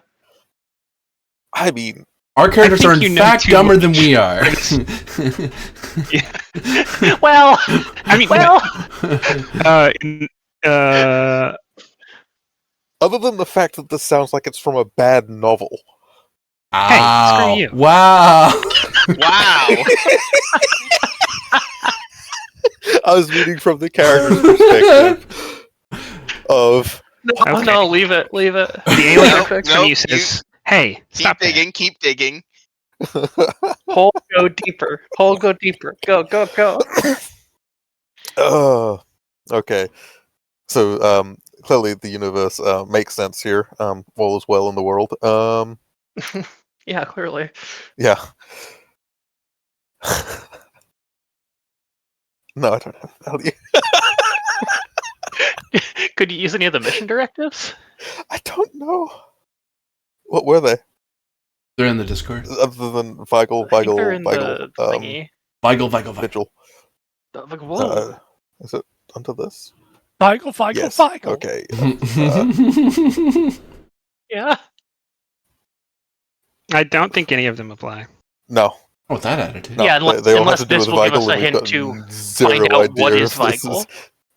I mean, Our characters think are in you know fact too dumber than much. we are. Well, I mean, well. other than the fact that this sounds like it's from a bad novel. Hey, screw Ow. you. Wow. Wow. I was reading from the character's perspective of No, Okay. no, leave it. Leave it. The alien Nope, looks when nope, you says, "Hey, Keep stop that." digging. Keep digging. Hole go deeper. Hole go deeper. Go, go, go. Okay. So clearly the universe makes sense here. All is well in the world. Yeah, clearly. Yeah. No, I don't have value. Could you use any of the mission directives? I don't know. What were they? They're in the Discord. Other than Vigil, I think they're in the Vigil, thingy. Vigil. Vigil. Like, whoa. Is it under this? Feigl. Yes. Okay. Yeah. I don't think any of them apply. No. Oh, with that attitude. No, Yeah, they all have unless to do this with will give us Vigil, a and we've hint got to zero find out idea what is if this Vigil.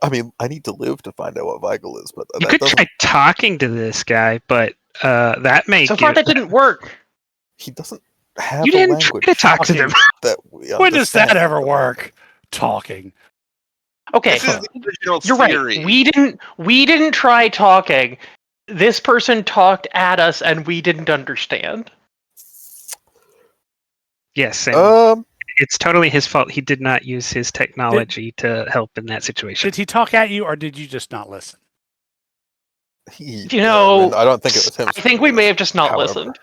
I mean, I need to live to find out what Vigil is, but You that could doesn't. try talking to this guy, but that may So far, give- that didn't work. He doesn't have You a didn't try language to talk to them. that we When does that understand. ever work? Talking. Okay, This is the original you're theory. right. We didn't try talking. This person talked at us, and we didn't understand. Yes, and Um, it's totally his fault. He did not use his technology to help in that situation. Did he talk at you, or did you just not listen? You know, I don't think it was him. I think we may have just not However. listened.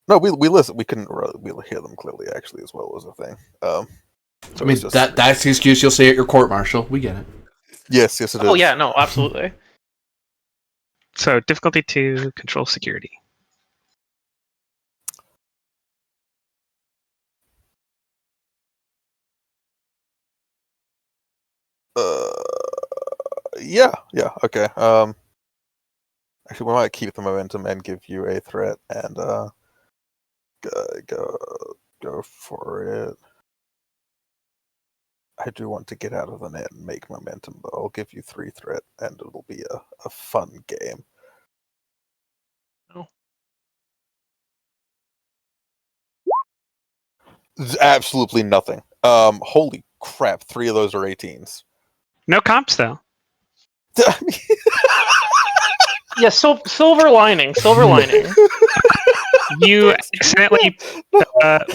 No, we listen. We couldn't really hear them clearly, actually, as well was the thing. So I mean, it's just, that's the excuse you'll say at your court martial. We get it. yes, it is. Oh yeah, no, absolutely. So difficulty 2, control security. Yeah, okay. Actually, we might keep the momentum and give you a threat, and go for it. I do want to get out of the net and make momentum, but I'll give you 3 threat, and it'll be a fun game. Oh. Absolutely nothing. Holy crap! 3 of those are 18s. No comps though. Yeah, silver lining. Silver lining. You accidentally,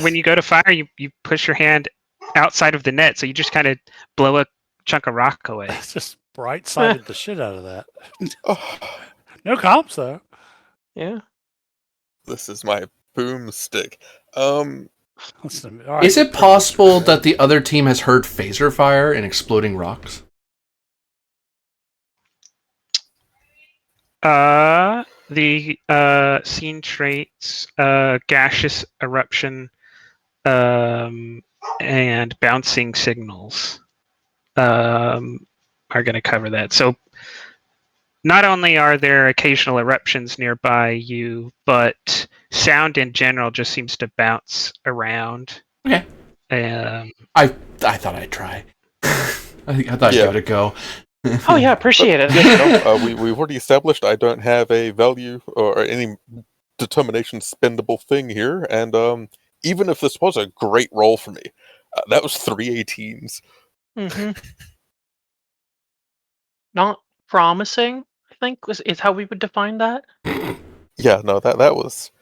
when you go to fire, you push your hand outside of the net, so you just kind of blow a chunk of rock away. It's just bright-sided the shit out of that. No comps, though. Yeah. This is my boomstick. Listen, all right. Is it possible that the other team has heard phaser fire and exploding rocks? The scene traits, gaseous eruption, and bouncing signals are going to cover that. So not only are there occasional eruptions nearby you, but sound in general just seems to bounce around. Okay. I thought I'd try. I thought I'd give it a go. Oh yeah, appreciate it. Yes, no, we've already established I don't have a value or any determination spendable thing here, and even if this was a great roll for me, that was 3 18s. Mm-hmm. Not promising, I think, is how we would define that. Yeah, no, that was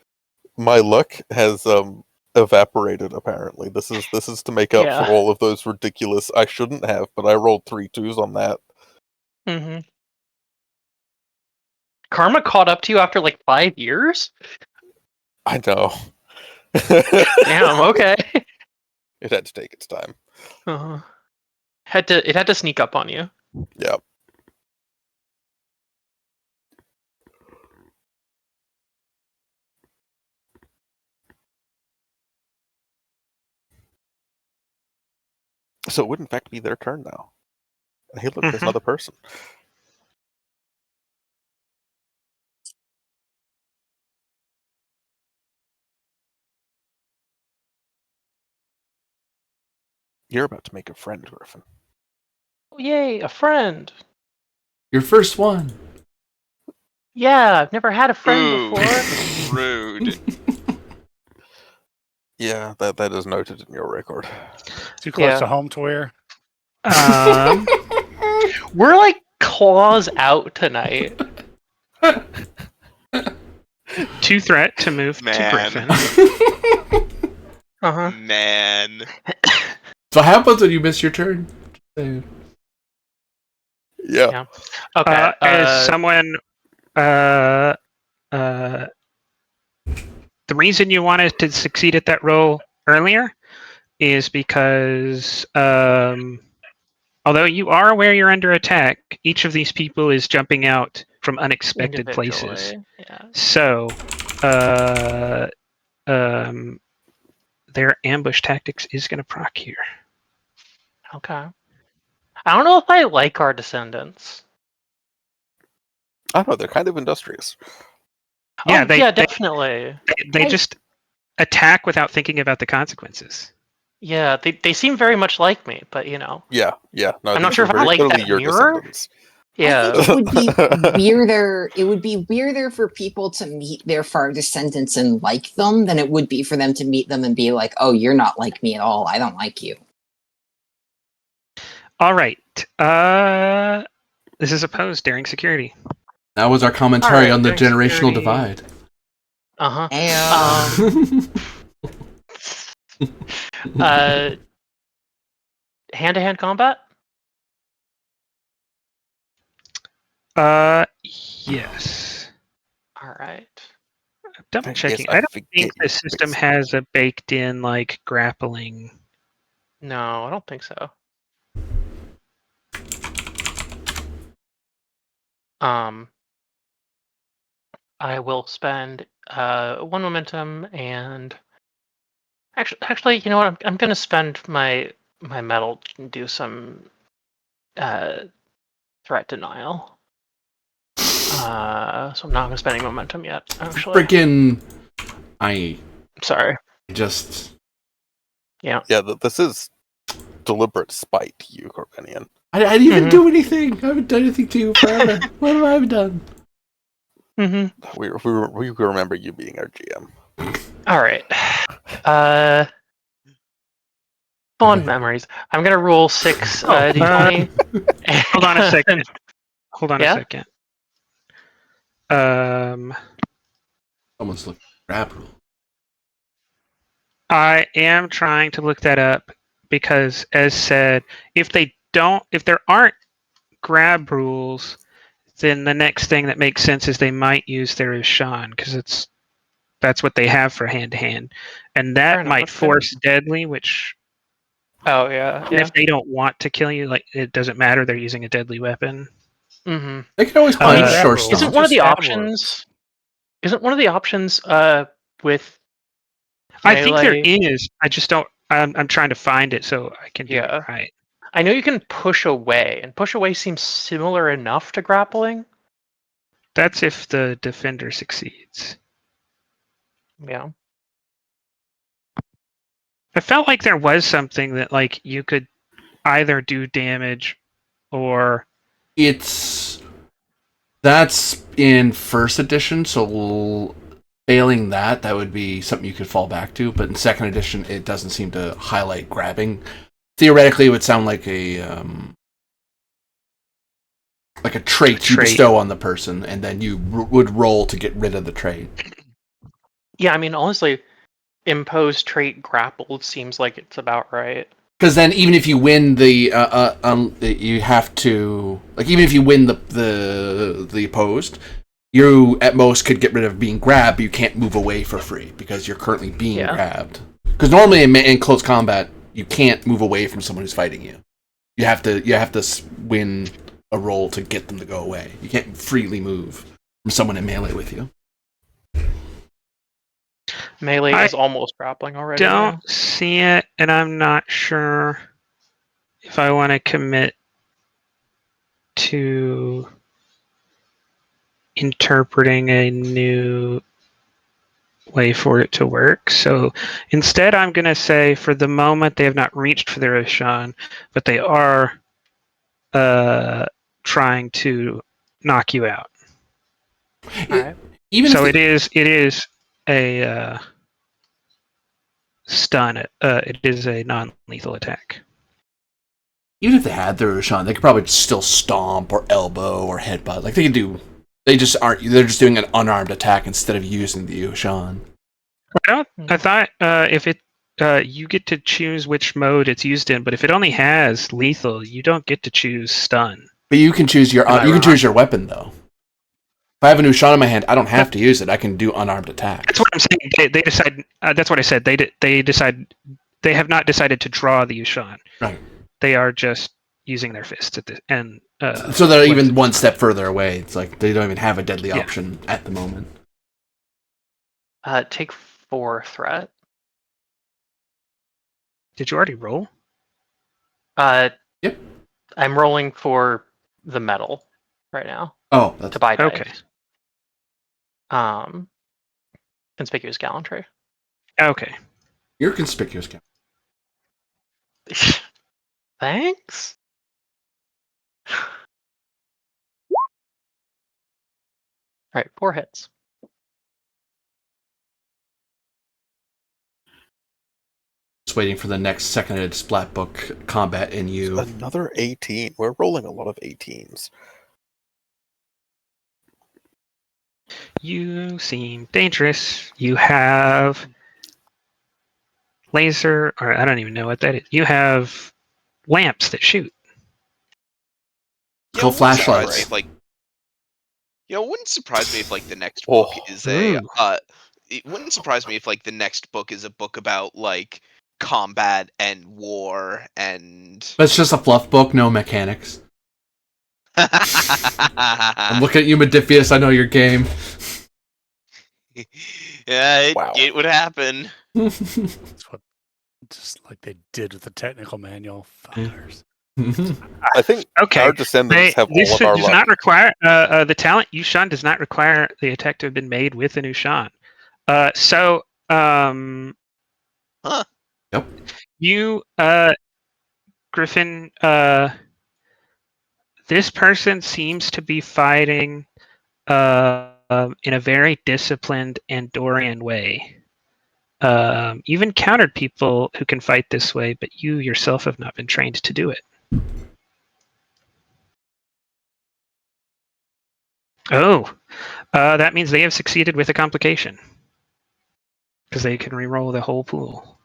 my luck has evaporated. Apparently, this is to make up Yeah. for all of those ridiculous I shouldn't have, but I rolled 3 2s on that. Mm-hmm. Karma caught up to you after like 5 years? I know. Damn, okay. It had to take its time. Uh-huh. It had to sneak up on you. Yep. So it would in fact be their turn now. And hey, look, there's another person. You're about to make a friend, Griffin. Oh, yay, a friend. Your first one. Yeah, I've never had a friend Ooh, before. rude. Yeah, that is noted in your record. Too close Yeah. to home to wear. We're like claws out tonight. 2 threat to move to Man. Griffin. Uh-huh. Man. So what happens when you miss your turn? Yeah. Yeah. Okay. As someone, the reason you wanted to succeed at that roll earlier is because, although you are aware you're under attack, each of these people is jumping out from unexpected places. individually, yeah. So, their ambush tactics is going to proc here. Okay. I don't know if I like our descendants. I don't know, they're kind of industrious. Yeah, Oh, yeah, definitely. They just attack without thinking about the consequences. Yeah, they seem very much like me, but Yeah. No, I'm not these sure are if I very like clearly that your mirror. descendants. Yeah. I think it would be weirder. It would be weirder for people to meet their far descendants and like them than it would be for them to meet them and be like, "Oh, you're not like me at all. I don't like you." All right. This is opposed daring security. That was our commentary Alright, on the during generational security- divide. Uh-huh. And Hand-to-hand combat? Yes. All right. Double Yes, checking. I I don't forget think your the system face. has a baked-in like grappling. No, I don't think so. I will spend 1 momentum and actually, you know what? I'm gonna spend my metal and do some threat denial. So I'm not gonna spend any momentum yet. Actually, Freaking, I sorry. just Yeah, this is deliberate spite to you, Corbinian. I didn't even do anything. I haven't done anything to you forever. What have I done? Mm-hmm. We remember you being our GM. All right. Fond memories. I'm gonna roll 6 d20. Hold on a second. Hold on Yeah? a second. Someone's looking grab rule. I am trying to look that up because, as said, if there aren't grab rules, then the next thing that makes sense is they might use their Ishan because that's what they have for hand to hand, and Fair that enough, might that's fair. force deadly, which Oh yeah. if they don't want to kill you, like it doesn't matter. They're using a deadly weapon. Mm-hmm. They can always punch grab or rules. stomp. Isn't one of the Just stab options? Isn't one of the options with? I think there melee? is. I just don't. I'm trying to find it so I can do Yeah. it right. I know you can push away, and push away seems similar enough to grappling. That's if the defender succeeds. Yeah. I felt like there was something that like you could either do damage or That's in first edition, so failing that would be something you could fall back to. But in second edition, it doesn't seem to highlight grabbing. Theoretically, it would sound like a trait you bestow on the person, and then you would roll to get rid of the trait. Yeah, I mean, honestly, imposed trait grappled seems like it's about right. Because then, even if you win you have to even if you win the opposed, you at most could get rid of being grabbed, but you can't move away for free because you're currently being grabbed. Because normally in close combat, you can't move away from someone who's fighting you. You have to win a roll to get them to go away. You can't freely move from someone in melee with you. Melee I is almost grappling already. Don't see it, and I'm not sure if I want to commit to interpreting a new way for it to work. So instead, I'm going to say for the moment they have not reached for their Ushan, but they are trying to knock you out. All right. Even So if it is a stun. It is a non-lethal attack. even if they had their Ushan, they could probably still stomp or elbow or headbutt. Like they can do. They just aren't. They're just doing an unarmed attack instead of using the Ushan. I thought if it you get to choose which mode it's used in, but if it only has lethal, you don't get to choose stun. But you can choose your Am I you can wrong? choose your weapon though. If I have a Ushan in my hand, I don't have to use it. I can do unarmed attacks. That's what I'm saying. They decide. That's what I said. They decide. They have not decided to draw the Ushan. Right. They are just using their fists at the and. So they're even weapons. one step further away. It's like they don't even have a deadly Yeah. option at the moment. Take 4 threat. Did you already roll? Yep. I'm rolling for the metal right now Oh, that's to buy dice. Okay. Conspicuous gallantry. Okay. you're conspicuous. Cap. Thanks. All right, 4 hits. Just waiting for the next seconded splat book combat in you. Another 18. We're rolling a lot of 18s. You seem dangerous. You have laser, or I don't even know what that is. You have lamps that shoot. You Called know, it wouldn't surprise flashlights. me if, like, it wouldn't surprise me if like the next Oh. book is a Ooh. it wouldn't surprise me if like the next book is a book about like combat and war and But it's just a fluff book, no mechanics. I'm looking at you, Modiphius. I know your game. yeah, Wow. it would happen. That's what, just like they did with the technical manual. Fuckers. I think Okay. our descendants have This all of our does luck. not require the talent Ushan does not require the attack to have been made with an Ushan. Huh. Yep. You Griffin, this person seems to be fighting in a very disciplined Andorian way. You've encountered people who can fight this way, but you yourself have not been trained to do it. Oh, that means they have succeeded with a complication. Because they can re-roll the whole pool.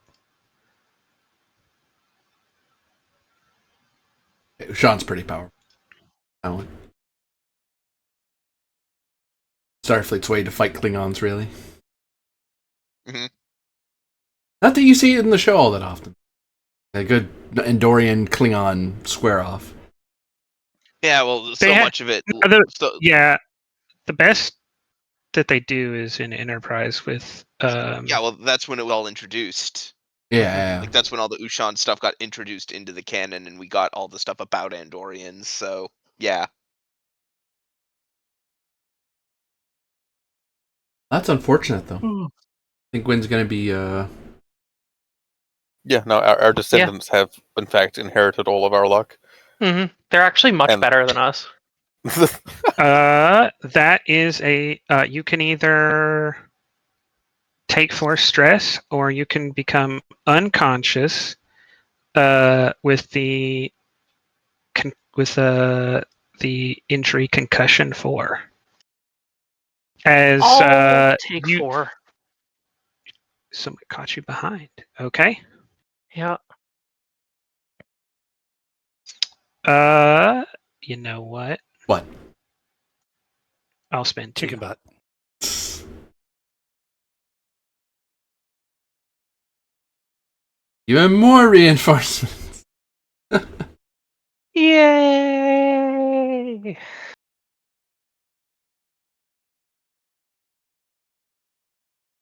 Sean's pretty powerful. Talent. Starfleet's way to fight Klingons, really. Mhm. Not that you see it in the show all that often. A good Andorian Klingon square off. Yeah, well, so They ha- much of it. Yeah, the best that they do is in Enterprise with. Yeah, well, that's when it was all introduced. Yeah. Like that's when all the Ushan stuff got introduced into the canon, and we got all the stuff about Andorians. So yeah. That's unfortunate, though. I think Gwen's going to be. Yeah, no, our descendants have, in fact, inherited all of our luck. Mm-hmm. They're actually much And- better than us. That is a. You can either take force stress, or you can become unconscious with the injury concussion 4. As I'll take you, 4. someone caught you behind. Okay. Yeah. You know what? What? I'll spend 2. Chicken butt. Even more reinforcements. Yay!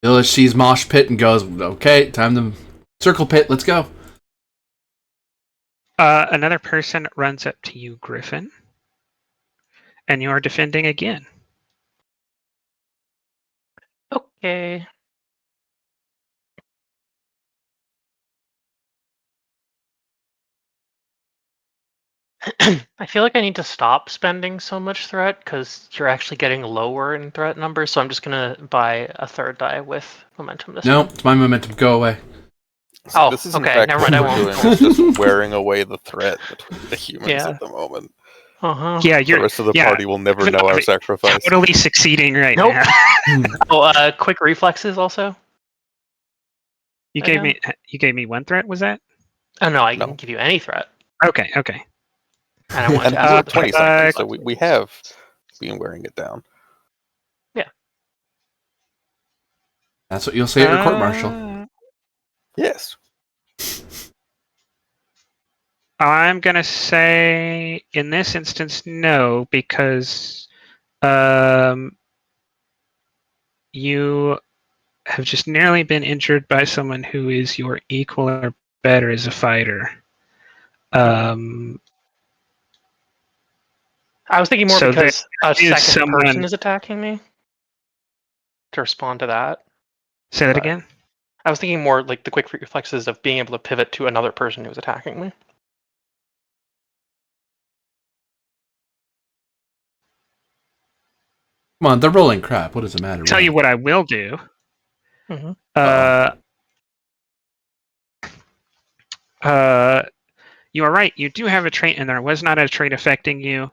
Village sees Mosh Pit and goes, okay, time to circle pit, let's go. Another person runs up to you, Griffin, and you are defending again. Okay. I feel like I need to stop spending so much threat because you're actually getting lower in threat numbers. So I'm just gonna buy a third die with momentum this No, time. it's my momentum. Go away. So Oh, this is in okay, fact never what mind, I we're won't. doing is just wearing away the threat between the humans Yeah. at the moment. Yeah, The you're rest of the party will never know our sacrifice. totally succeeding right Nope. now. Oh, quick reflexes also. You gave me one threat. Was that? Oh no, I No. can give you any threat, Okay. and I want And to we're ask at for 20 the something, so reflexes. we have been wearing it down. That's what you'll say at your court martial. Yes. I'm gonna say in this instance no, because you have just nearly been injured by someone who is your equal or better as a fighter. I was thinking more So because a is second person someone- is attacking me. To respond to that, Say that But- again. I was thinking more like the quick reflexes of being able to pivot to another person who's attacking me. Come on, they're rolling crap. What does it matter? Tell you what I will do. Mhm. You are right. You do have a trait, and there was not a trait affecting you.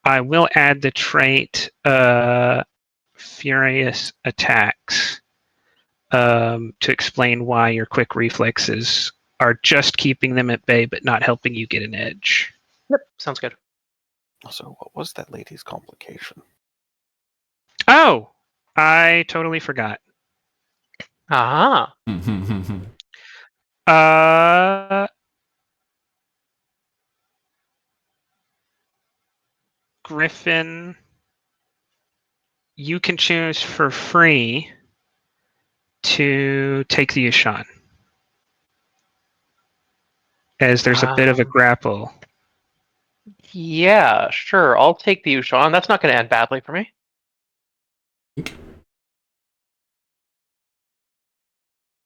I will add the trait Furious Attacks to explain why your quick reflexes are just keeping them at bay, but not helping you get an edge. Yep, sounds good. So what was that lady's complication? Oh, I totally forgot. Aha. Griffin, you can choose for free to take the Yushan, as there's a bit of a grapple. Yeah, sure. I'll take the Ushan. That's not going to end badly for me.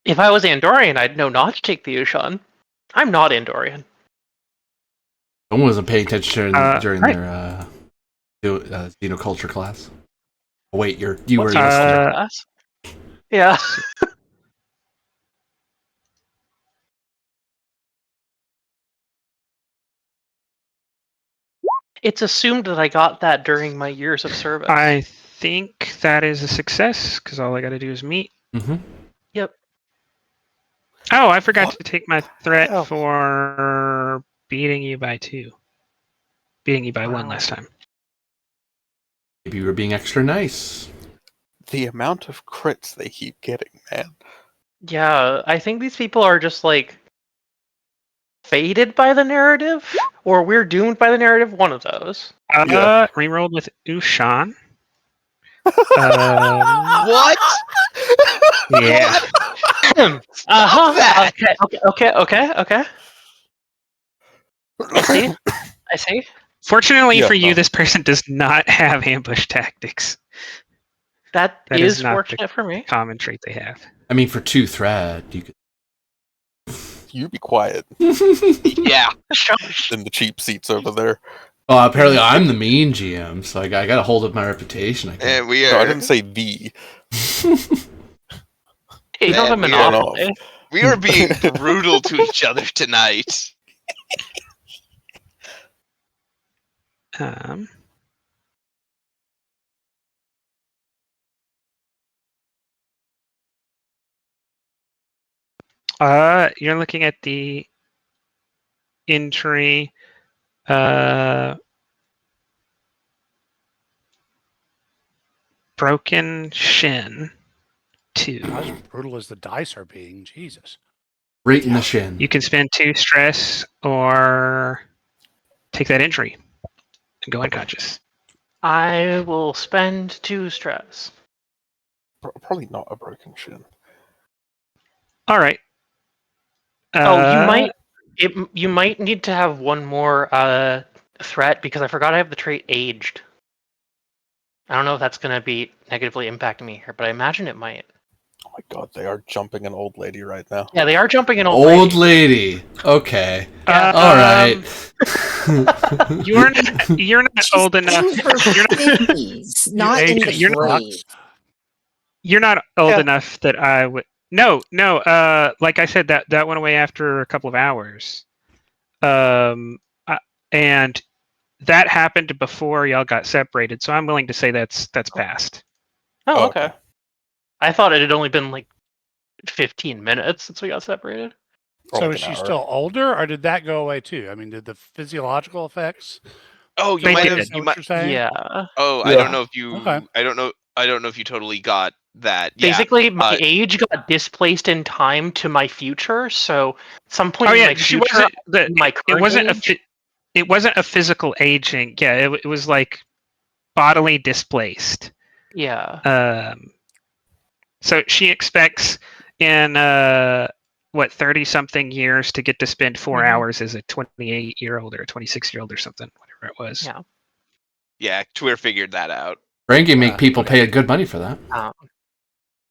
If I was Andorian, I'd know not to take the Ushan. I'm not Andorian. Someone wasn't paying attention during right. their xenoculture class. Oh, wait, you were What's in your culture this. class? Yeah. It's assumed that I got that during my years of service. I think that is a success, because all I got to do is meet. Mm-hmm. Yep. Oh, I forgot What to take my threat hell? for beating you by 2. Beating you by 1 Wow. last time. Maybe you were being extra nice. The amount of crits they keep getting, man. Yeah, I think these people are just like fated by the narrative, or we're doomed by the narrative. One of those. Yeah. Rerolled with Ushan. What? Yeah. that. Okay. I see. Fortunately Yeah, for you, no. this person does not have ambush tactics. That That is is not fortunate for me. Common trait they have. I mean, for 2 threat, you could. You be quiet Yeah. in the cheap seats over there. Well, apparently I'm the mean GM, so I gotta hold up my reputation. I And can't. we No, I are didn't say the. You don't have Man, we are- monopoly. we are being brutal to each other tonight. Um, you're looking at the injury. Broken shin 2. Not as brutal as the dice are being. Jesus. Right in the shin. You can spend 2 stress or take that injury and go unconscious. I will spend 2 stress. Probably not a broken shin. All right. You might need to have one more threat because I forgot I have the trait aged. I don't know if that's going to be negatively impacting me here, but I imagine it might. Oh my god, they are jumping an old lady right now. Yeah, they are jumping an Old lady. Okay. Yeah. All right. You're not She's old enough. in her You're not, 50s, not in the you're not- grave. you're not old Yeah. enough that I would. No. Like I said, that went away after a couple of hours. And that happened before y'all got separated, so I'm willing to say that's past. Oh, Oh, okay. okay. I thought it had only been like 15 minutes since we got separated. For So like is an she hour. still older, or did that go away too? I mean, did the physiological effects? Oh, you They might did. have. Is that You what might. you're saying? Yeah. Oh, I Yeah. don't know if you. Okay. I don't know. I don't know if you totally got that. Yeah. Basically, my uh, age got displaced in time to my future. So, some point Oh in yeah, my she future, wasn't. my It current wasn't age, it wasn't a physical aging. Yeah, it was like bodily displaced. yeah. So she expects in 30 something years to get to spend 4 Mhm. hours as a 28-year-old or a 26-year-old or something, whatever it was. Yeah. yeah. Twitter figured that out. Brain game make people Okay. pay good money for that.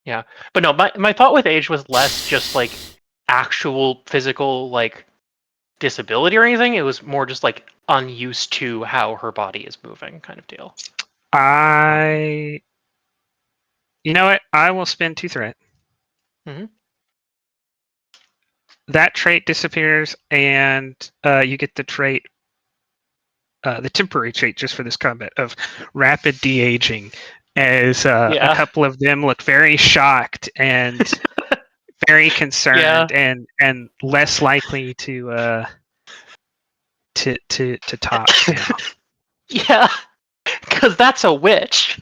Yeah. But no, my thought with age was less just like actual physical like disability or anything. It was more just like unused to how her body is moving kind of deal. You know what? I will spend 2 threat. Mhm. That trait disappears, and you get the trait, the temporary trait, just for this combat of rapid de-aging. As a Yeah. couple of them look very shocked and very concerned, and less likely to talk. Yeah. Because that's a witch.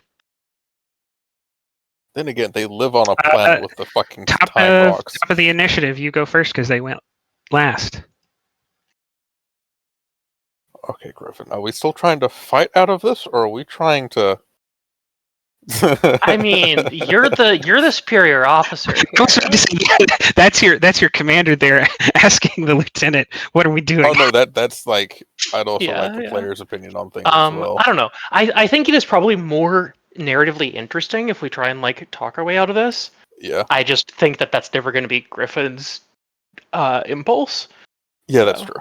Then again, they live on a planet with the fucking Top time of rocks. top of the initiative, you go first because they went last. Okay, Griffin. Are we still trying to fight out of this, or are we trying to? I mean, you're the superior officer I was here. about to say, yeah, that's your commander there asking the lieutenant, "What are we doing?" Oh no, that's like I'd also Yeah, like the yeah. player's opinion on things as well. I don't know. I think it is probably more narratively interesting if we try and like talk our way out of this. Yeah, I just think that that's never going to be Griffin's impulse. yeah, that's So. true.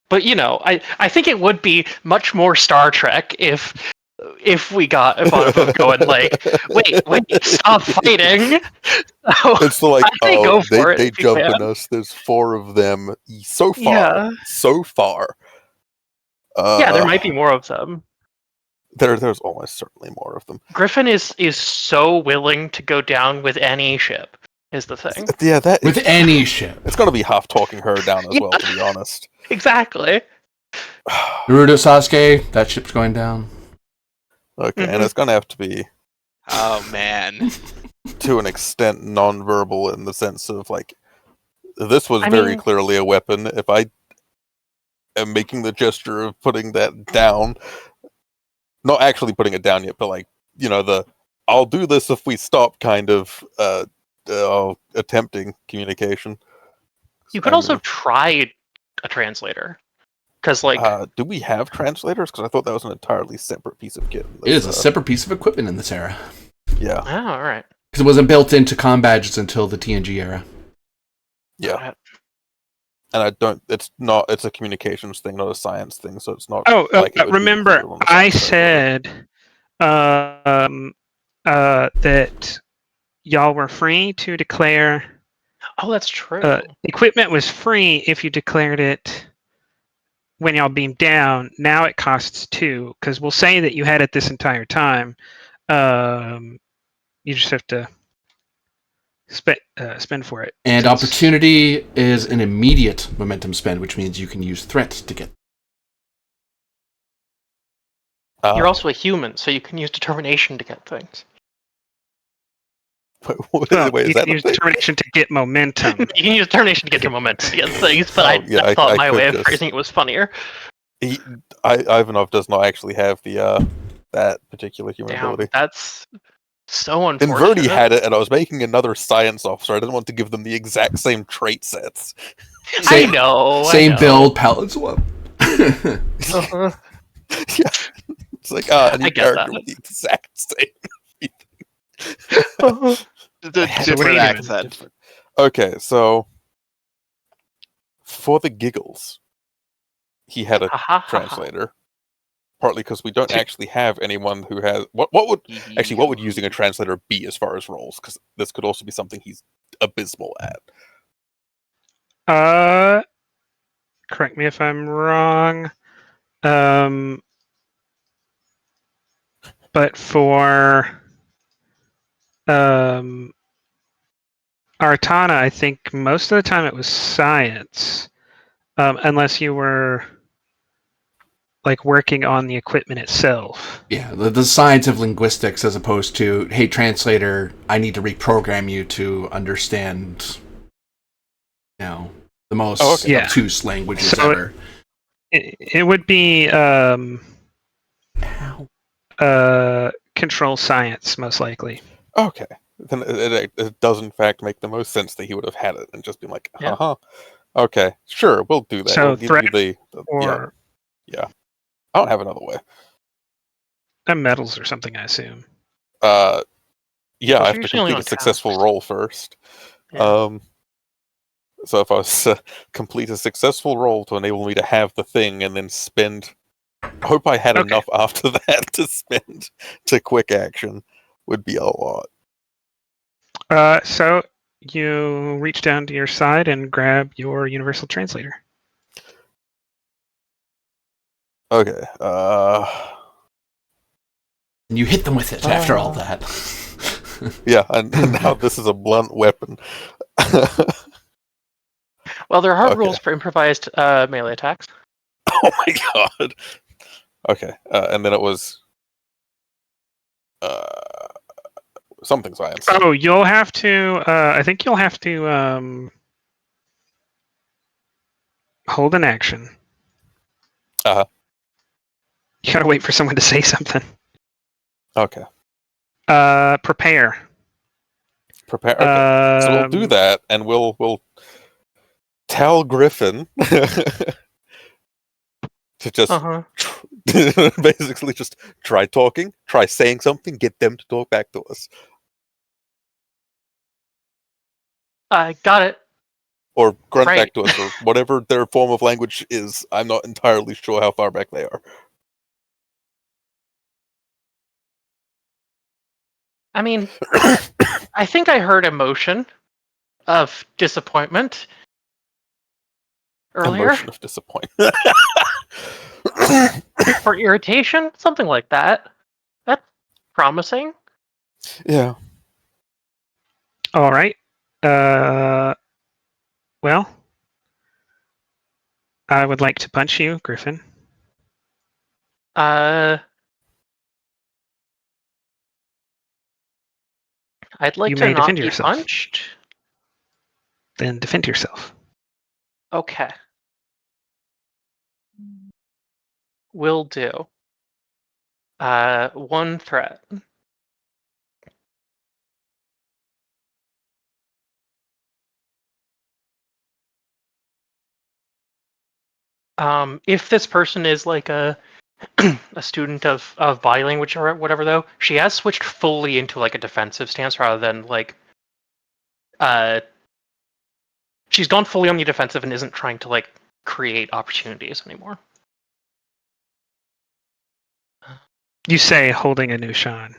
But you know, I think it would be much more Star Trek if we got Ivanov going like, wait, stop fighting. So, It's like, I say go for it they if you jumping can. us. There's 4 of them so far. Yeah. So far. Yeah, there might be more of them. There's almost certainly more of them. Griffin is so willing to go down with any ship. Is the thing. Yeah, that With any ship. it's gonna be half talking her down as well, to be honest. Exactly. Naruto Sasuke, that ship's going down. Okay, and it's gonna have to be Oh man. to an extent non-verbal in the sense of like this was I very mean- clearly a weapon. If I am making the gesture of putting that down, not actually putting it down yet, but like, you know, the I'll do this if we stop kind of attempting communication. You could also try a translator. Because, like, do we have translators? Because I thought that was an entirely separate piece of kit. It is a separate piece of equipment in this era. Yeah. oh, all right. Because it wasn't built into comm badges until the TNG era. Yeah. And I don't. It's not. It's a communications thing, not a science thing. So it's not. Oh, like it would be remember, included on the I science side, said that y'all were free to declare. Oh, that's true. Equipment was free if you declared it when y'all beamed down. Now it costs 2 because we'll say that you had it this entire time. You just have to spend for it. And Since- opportunity is an immediate momentum spend, which means you can use threat to get. You're also a human, so you can use determination to get things. Well, Wait, you is that can a use thing? determination to get momentum. You can use determination to get to momentum to get things, but Oh, yeah, I thought I my could way of just- phrasing it was funnier. Ivanov does not actually have the that particular human Damn, ability. that's so And unfortunate. Verdi had it, and I was making another science officer. I didn't want to give them the exact same trait sets. I know. Same I know. build, palette swap. Uh-huh. Yeah, it's like a new I get character that. with the exact same. Uh-huh. The I had So what are different you doing? accent. different- Okay, so for the giggles, he had a Ha, ha, ha, ha. translator. Partly because we don't T- actually have anyone who has what would actually what would using a translator be as far as roles? Because this could also be something he's abysmal at. Correct me if I'm wrong. But for Artana, I think most of the time it was science, unless you were like working on the equipment itself. Yeah, the science of linguistics as opposed to, hey, translator, I need to reprogram you to understand, the most Oh, okay. Yeah. obtuse languages So ever. It would be control science, most likely. Okay, then it does in fact make the most sense that he would have had it and just been like, Yeah. okay, sure, we'll do that. So We'll give you threat the Or I don't have another way. metals or something, I assume. Yeah, Those I are have to usually only complete a on successful tasks. roll first. Yeah. So if I was complete a successful roll to enable me to have the thing, and then spend, I hope I had Okay. enough after that to spend to quick action, would be a lot. So you reach down to your side and grab your universal translator. Okay. And you hit them with it after all that. Yeah, and now this is a blunt weapon. Well, there are Okay. rules for improvised melee attacks. Oh my god. Okay, and then it was something science. Oh, you'll have to. I think you'll have to hold an action. Uh-huh. You gotta wait for someone to say something. Okay. Prepare. Prepare. Okay. So we'll do that, and we'll tell Griffin to just Uh-huh. basically just try talking, try saying something, get them to talk back to us, I got it. or grunt Right. back to us, or whatever their form of language is. I'm not entirely sure how far back they are. I mean, I think I heard emotion of disappointment earlier. Emotion of disappointment. Or irritation, something like that. That's promising. Yeah. All right. Well, I would like to punch you, Griffin. I'd like You to may not defend be yourself. punched. Then defend yourself. Okay. Will do. One threat. If this person is like a a student of body language or whatever, though, she has switched fully into like a defensive stance rather than like she's gone fully on the defensive and isn't trying to like create opportunities anymore. You say holding a new Sean.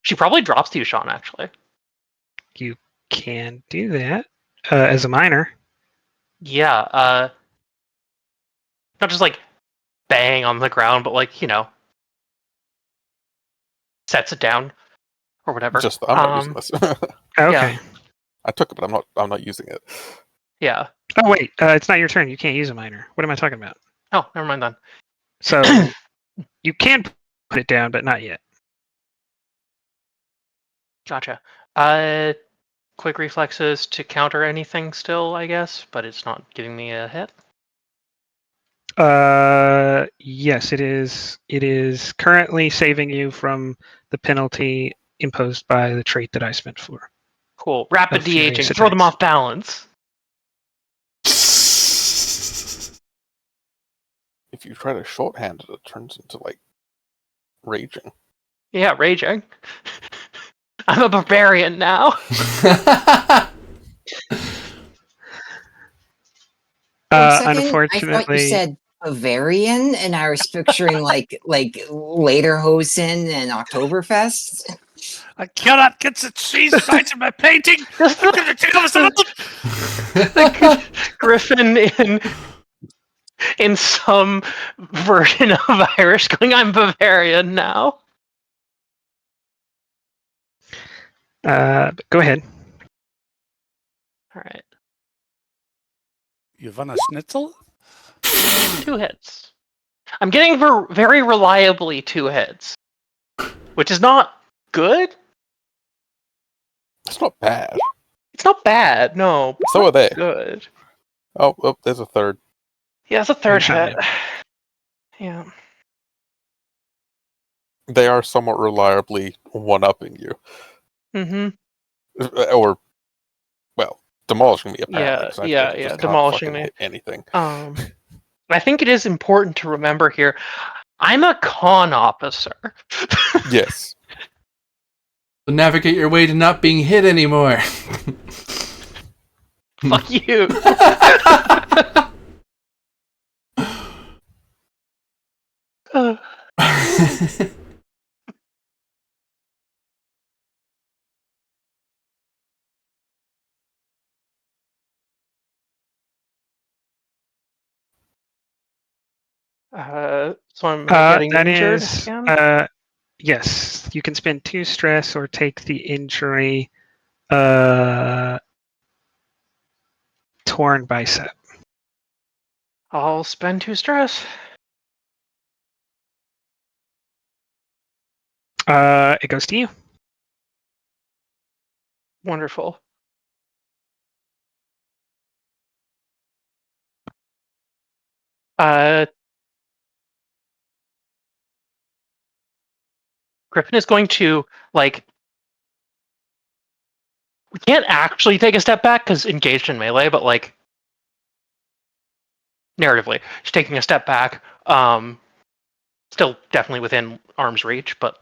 She probably drops to you, Sean, actually. You can do that as a minor. Yeah, not just like bang on the ground, but like, sets it down or whatever. Just I'm not using this. Okay. Yeah. I took it, but I'm not using it. Yeah. Oh wait, it's not your turn. You can't use a minor. What am I talking about? Oh, never mind then. So you can put it down, but not yet. Gotcha. Quick reflexes to counter anything still, I guess, but it's not giving me a hit. Yes, it is. It is currently saving you from the penalty imposed by the trait that I spent for. Cool. Rapid Of furious de-aging. Throw them attacks. off balance. If you try to shorthand it, it turns into like raging. Yeah, raging. I'm a barbarian now. For a second, I thought Unfortunately, you said Bavarian, and I was picturing like Lederhosen and Oktoberfest. I cannot get the cheese sites in my painting. I'm gonna take over some of them. Griffin in some version of Irish going, I'm Bavarian now. go ahead. All right. You want a schnitzel? 2 hits. I'm getting very reliably 2 hits, which is not good. It's not bad. It's not bad, no. But So are they. good. Oh, there's a third. Yeah, it's a 3rd Shot hit. Yeah. They are somewhat reliably one-upping you. Mm-hmm. Or, well, demolishing me, apparently. 'cause I yeah, just cannot demolishing fucking me. hit anything. I think it is important to remember here, I'm a con officer. Yes. So navigate your way to not being hit anymore. Fuck you. So I'm getting That injured is, again? yes, you can spend 2 stress or take the injury. Torn bicep. I'll spend 2 stress. It goes to you. Wonderful. Griffin is going to, like, we can't actually take a step back because engaged in melee, but, like, narratively, she's taking a step back. Still definitely within arm's reach, but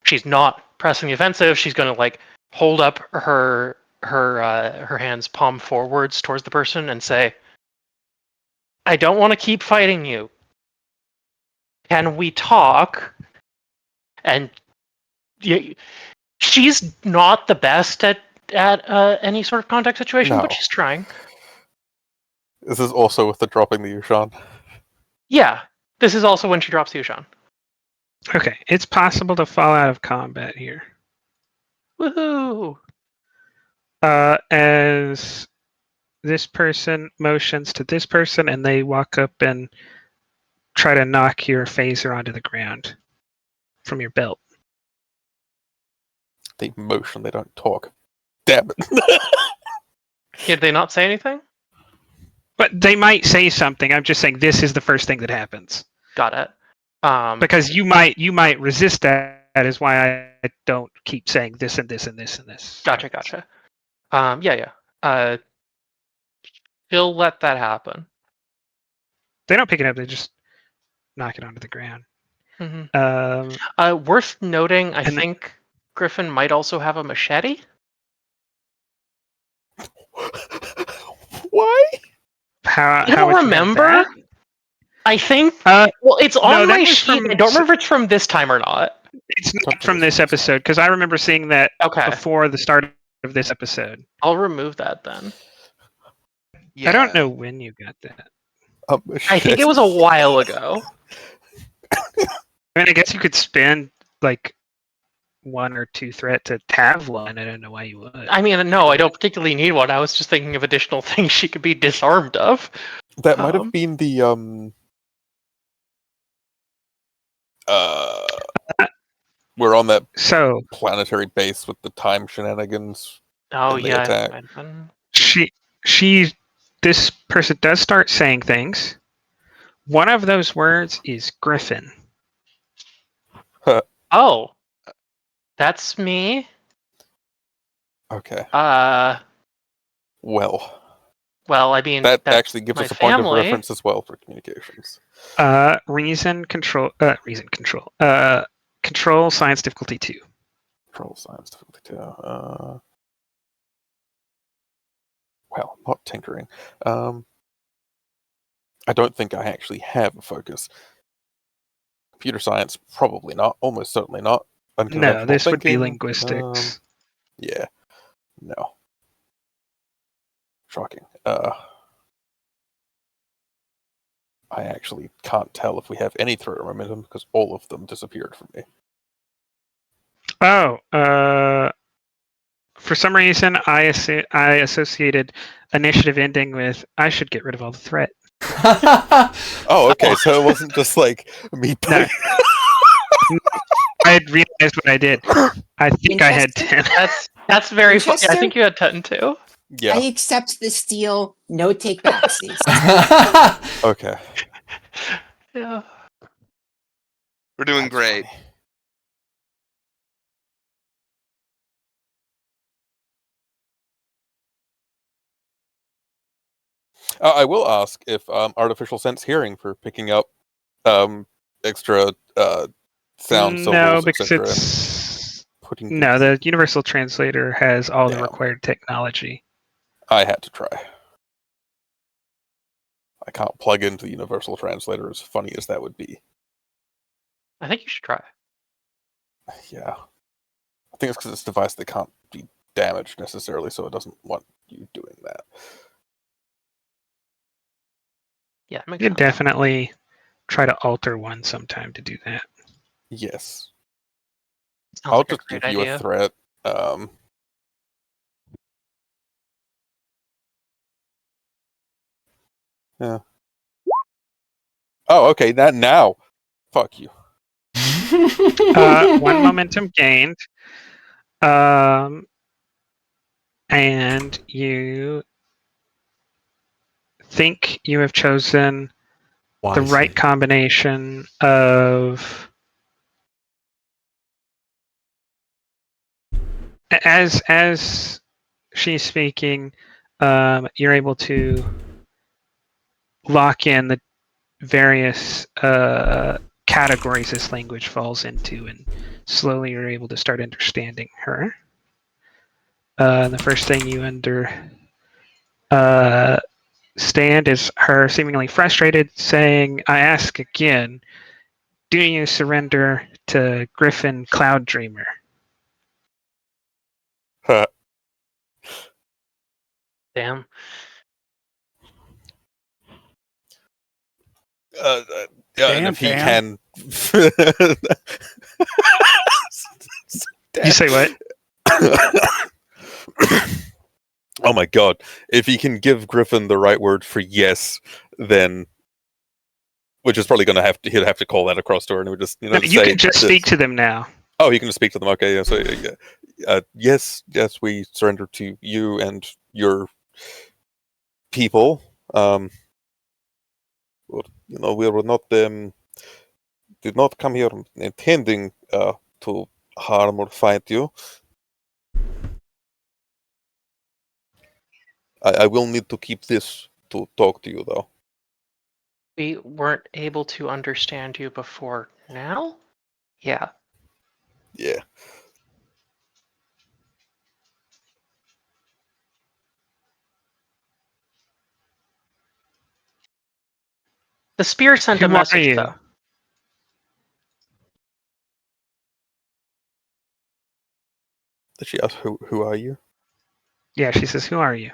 she's not pressing the offensive. She's going to, like, hold up her hands palm forwards towards the person and say, I don't want to keep fighting you. Can we talk? And she's not the best at any sort of contact situation, No. but she's trying. This is also with the dropping the Yushan. Yeah, this is also when she drops the Yushan. Okay, it's possible to fall out of combat here. Woohoo! As this person motions to this person and they walk up and try to knock your phaser onto the ground from your belt. They motion, they don't talk. Damn it. Did they not say anything? But they might say something. I'm just saying this is the first thing that happens. Got it. Because you might resist that. That is why I don't keep saying this and this and this and this. Gotcha. Yeah. She'll let that happen. They don't pick it up. They just knock it onto the ground. Mm-hmm. Worth noting, I think Griffin might also have a machete. Why? How? I don't remember. I think. Well, it's on my sheet. I don't remember if it's from this time or not. It's not from this episode because I remember seeing that Okay. before the start of this episode. I'll remove that then. Yeah. I don't know when you got that. I think it was a while ago. I mean, I guess you could spend like 1 or 2 threat to have one. I don't know why you would. I mean, no, I don't particularly need one. I was just thinking of additional things she could be disarmed of. That might have been the We're on that So planetary base with the time shenanigans. Oh And they yeah, attack. might have been. this person does start saying things. One of those words is Griffin. Oh, that's me. Okay. Well, Well, I mean, that that's actually gives my us a point of family. reference as well for communications. Control science difficulty 2. Control science difficulty 2. Well, not tinkering. I don't think I actually have a focus. Computer science, probably not. Almost certainly not. No, Unconventional this would be thinking, linguistics. Yeah. No. Shocking. I actually can't tell if we have any threat or momentum because all of them disappeared from me. Oh, for some reason, I associated initiative ending with I should get rid of all the threat. Oh, okay. So it wasn't just like me. No. I realized what I did. I think I had Winchester? 10. That's very funny. I Winchester? think you had 10 too. Yeah. I accept this deal. No take backsies. Okay. Yeah. We're doing That's great. funny. I will ask if artificial sense hearing for picking up extra sound No, syllables, because etc. it's Putting no. The universal translator has all the Damn. required technology. I had to try. I can't plug into the universal translator, as funny as that would be. I think you should try. Yeah. I think it's because it's a device that can't be damaged necessarily, so it doesn't want you doing that. Yeah, it makes You could sense. definitely try to alter one sometime to do that. Yes. Sounds I'll like a just great give you idea. a threat. Yeah. Oh, okay. Now. Fuck you. One momentum gained. And you think you have chosen the right combination of as she's speaking, you're able to lock in the various categories this language falls into, and slowly you're able to start understanding her. The first thing you stand is her seemingly frustrated, saying, "I ask again, do you surrender to Griffin Cloud Dreamer?" Damn. Yeah, Damn, and if he fam. can. You say what? Oh my god. If he can give Griffin the right word for yes, then which is probably gonna he'll have to call that across to her and we just You say can just this. speak to them now. Oh, you can just speak to them. Okay, yeah. So yes, we surrender to you and your people. We were not did not come here intending to harm or fight you. I will need to keep this to talk to you, though. We weren't able to understand you before now? Yeah. Yeah. The spear sent a Who are message, you? though. Did she ask who are you? Yeah, she says, "Who are you?"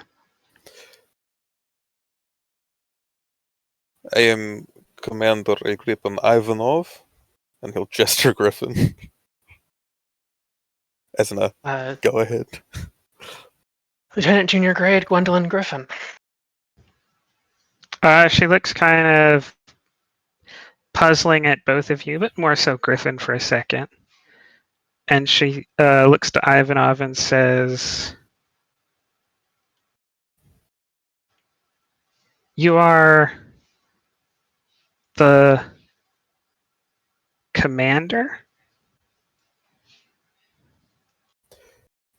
I am Commander Griffin Ivanov, and he'll gesture Griffin. As in a go ahead. Lieutenant Junior Grade Gwendolyn Griffin. She looks kind of puzzling at both of you, but more so Griffin for a second. And she looks to Ivanov and says, "You are the commander?"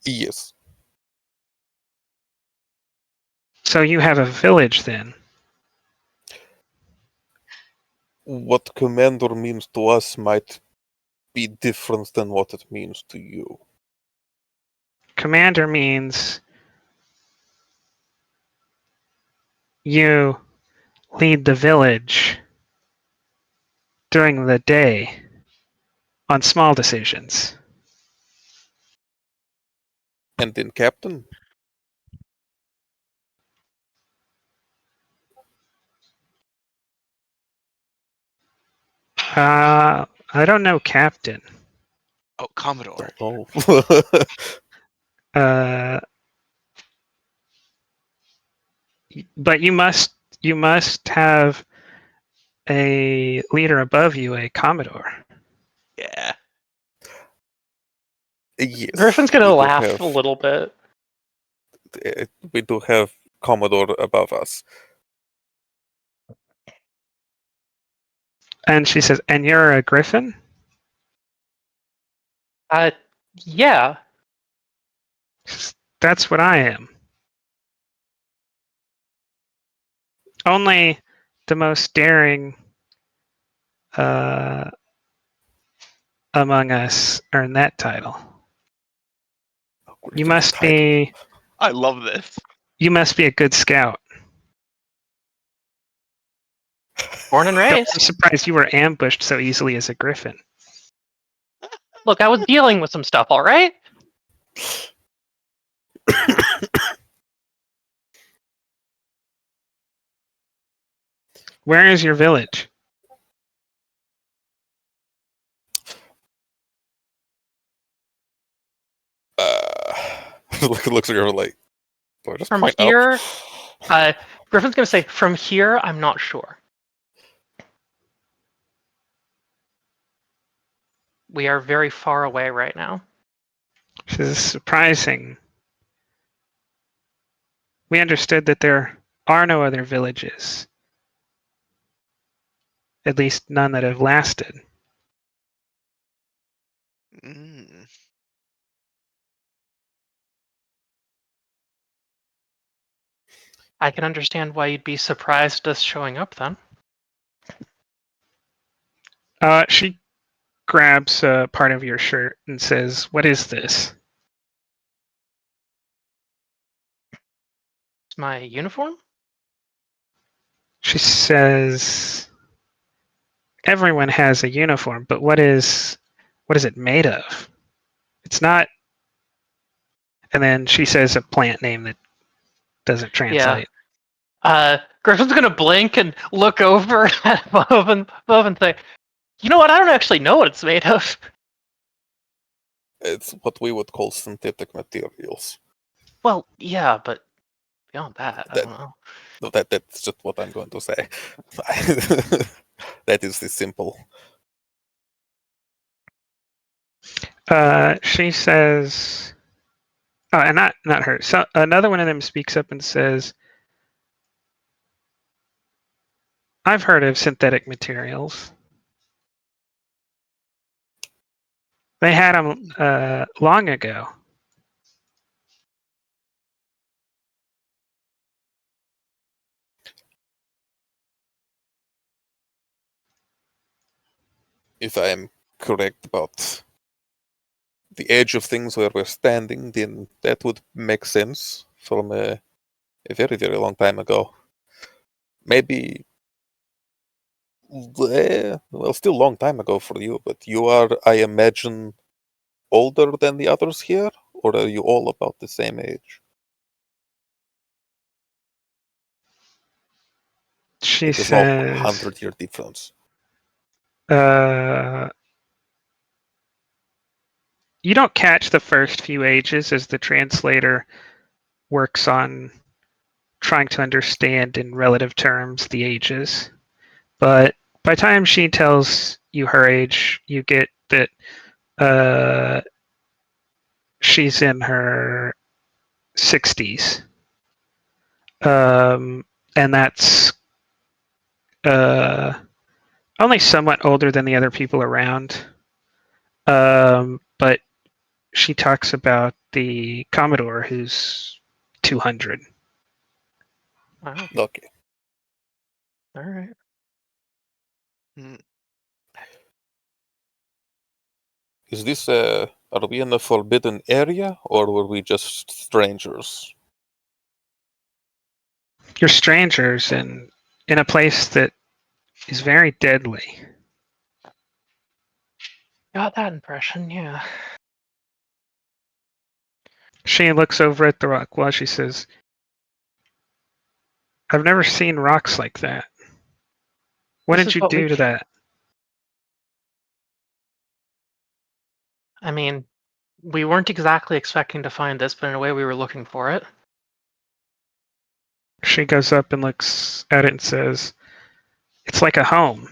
Yes. So you have a village then? What commander means to us might be different than what it means to you. Commander means you lead the village during the day on small decisions. And then captain? I don't know, Captain. Oh, Commodore. Oh. Uh, but you must have a leader above you, a commodore. Yeah. Yes. Griffin's gonna we do laugh have- a little bit. We do have Commodore above us. And she says, "And you're a griffin?" Yeah. "That's what I am. Only the most daring among us earn that title. You must be I love this. a good scout." Born and I'm raised. surprised you were ambushed so easily as a griffin. Look, I was dealing with some stuff, all right? Where is your village? Looks at her like, do I just From point here, up? Griffin's gonna say, from here, I'm not sure. We are very far away right now. This is surprising. We understood that there are no other villages. At least none that have lasted. Mm. I can understand why you'd be surprised us showing up then. She grabs part of your shirt and says, "What is this?" It's my uniform? She says, "Everyone has a uniform, but what is it made of? It's not." And then she says a plant name that doesn't translate. Griffin's gonna blink and look over at Bove and say, "You know what? I don't actually know what it's made of." It's what we would call synthetic materials. Well, yeah, but beyond that, I That- don't know. No, that's just what I'm going to say. That is the simple. She says, "Oh, and not her." So another one of them speaks up and says, "I've heard of synthetic materials. They had them long ago." If I am correct about the edge of things where we're standing, then that would make sense from a very, very long time ago. Maybe, well, still a long time ago for you, but you are, I imagine, older than the others here? Or are you all about the same age? She There's no says, 100-year difference. "You don't catch the first few ages as the translator works on trying to understand in relative terms the ages. But by the time she tells you her age, you get that she's in her 60s. And that's only somewhat older than the other people around. But she talks about the Commodore who's 200. Wow. Okay. All right. Is this are we in a forbidden area or were we just strangers? You're strangers in a place that is very deadly. Got that impression, yeah. She looks over at the rock while she says, I've never seen rocks like that. What This did is you what we do to that? I mean, we weren't exactly expecting to find this, but in a way we were looking for it. She goes up and looks at it and says, it's like a home.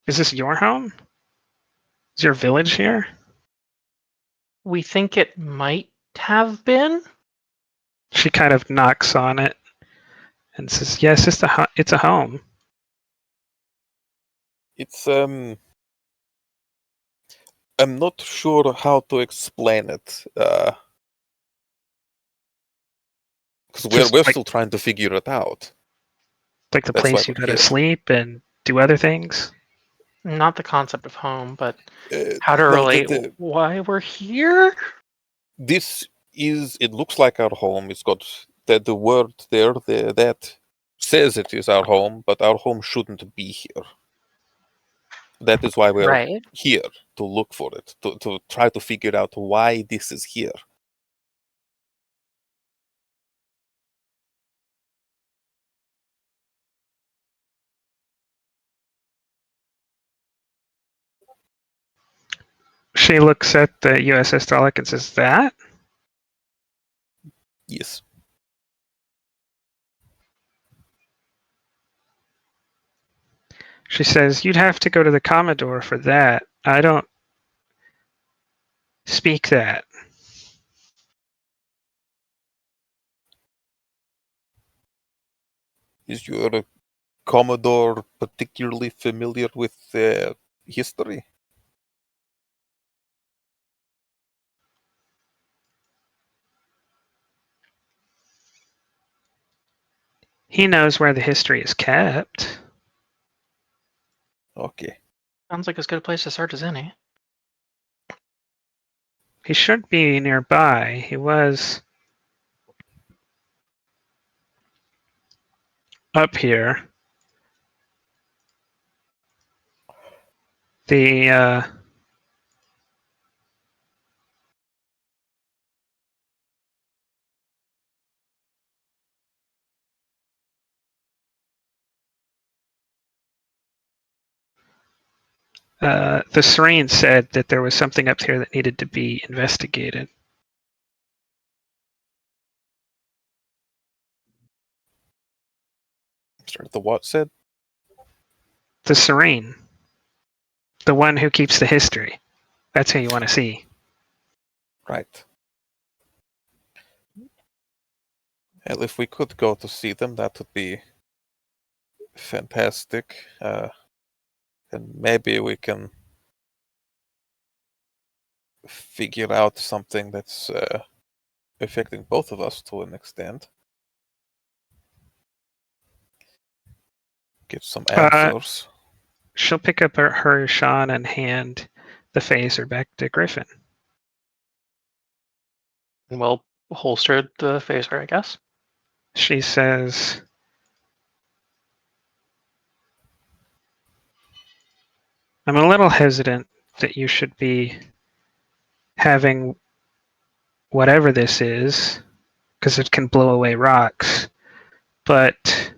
Is this your home? Is your village here? We think it might have been. She kind of knocks on it and says, yes, it's a home. It's I'm not sure how to explain it. Because Just we're like, still trying to figure it out. like the That's why place you we're go to here. sleep and do other things. Not the concept of home, but Uh, how to no, relate why we're here? this is. It looks like our home. It's got the word there that says it is our home, but our home shouldn't be here. That is why we're Right. here to look for it, to try to figure out why this is here. She looks at the USS Dalek and says, that? Yes. She says, you'd have to go to the Commodore for that. I don't speak that. Is your Commodore particularly familiar with history? He knows where the history is kept. Okay. Sounds like as good a place to start as any. He should be nearby. He was up here. The the Serene said that there was something up here that needed to be investigated. Sorry, the what said? The Serene, the one who keeps the history. That's who you want to see. Right. Well, if we could go to see them, that would be fantastic. And maybe we can figure out something that's affecting both of us to an extent. Get some answers. She'll pick up her Sean and hand the phaser back to Griffin. And we'll holster the phaser, I guess. She says, I'm a little hesitant that you should be having whatever this is, because it can blow away rocks, but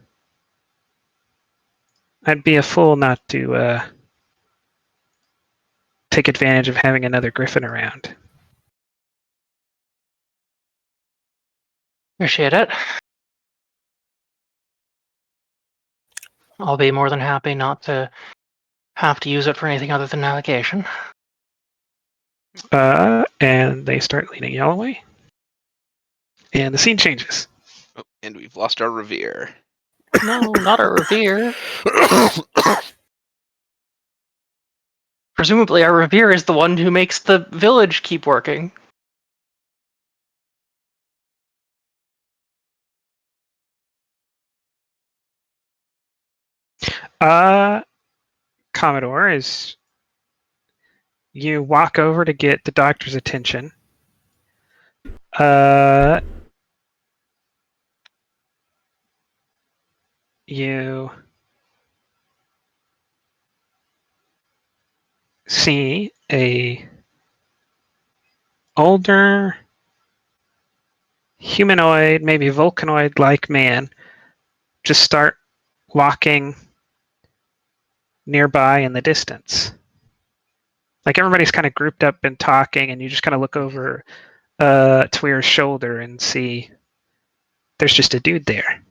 I'd be a fool not to take advantage of having another Griffin around. Appreciate it. I'll be more than happy not to have to use it for anything other than navigation. And they start leading y'all away. And the scene changes. Oh, and we've lost our revere. No, not a revere. Presumably, our revere is the one who makes the village keep working. Commodore, as you walk over to get the doctor's attention, you see a older humanoid, maybe Vulcanoid-like man just start walking nearby in the distance. Like everybody's kind of grouped up and talking, and you just kind of look over Tweer's shoulder and see there's just a dude there.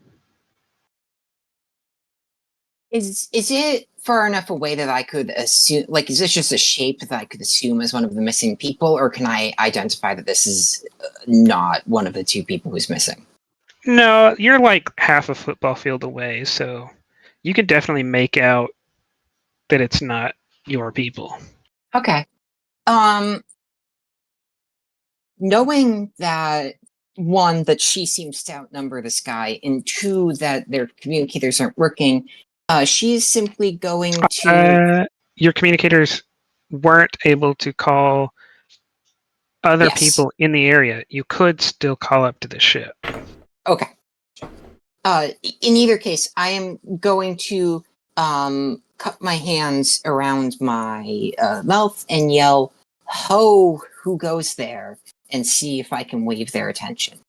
Is it far enough away that I could assume? Like, is this just a shape that I could assume as one of the missing people, or can I identify that this is not one of the two people who's missing? No, you're like half a football field away, so you can definitely make out that it's not your people. Okay. Knowing that, one, that she seems to outnumber this guy, and two, that their communicators aren't working, she's simply going to. Your communicators weren't able to call other Yes. people in the area. You could still call up to the ship. Okay. In either case, I am going to cup my hands around my mouth and yell, "Ho, who goes there?" and see if I can wave their attention.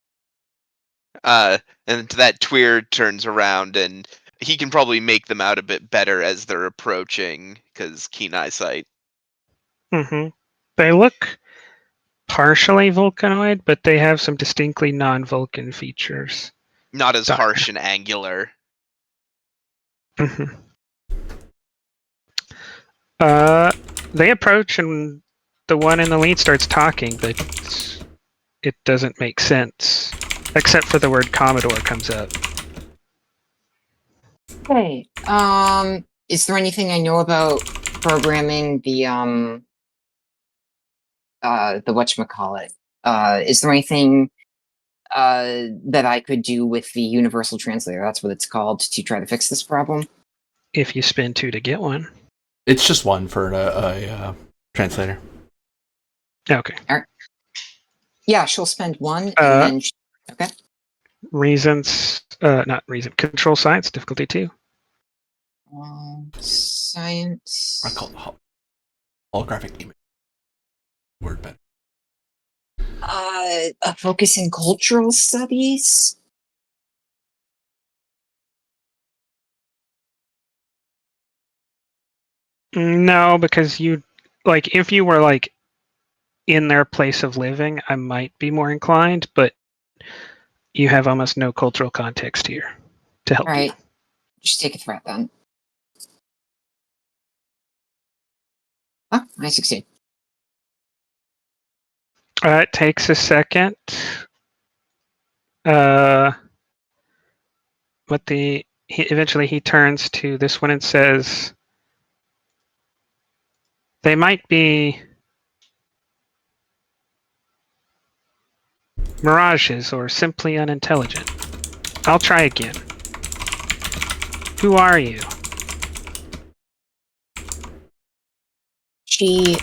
And to that, Tweer turns around, and he can probably make them out a bit better as they're approaching, because keen eyesight. Mm-hmm. They look partially Vulcanoid, but they have some distinctly non-Vulcan features. Not as Doctor. harsh and angular. Mm-hmm. They approach, and the one in the lead starts talking, but it doesn't make sense, except for the word Commodore comes up. Hey, is there anything I know about programming the whatchamacallit? Is there anything that I could do with the universal translator? That's what it's called, to try to fix this problem. If you spend 2 to get one. It's just one for a translator. Okay. Yeah, she'll spend one, and then okay. Reasons, not reason. Control science difficulty 2. Science. I call it holographic image. Word better. A focus in cultural studies. No, because you, like, if you were like in their place of living, I might be more inclined, but you have almost no cultural context here to help All right, you. just take a threat then. Oh, I succeed. It takes a second. Eventually he turns to this one and says, "They might be mirages or simply unintelligent. I'll try again. Who are you?" She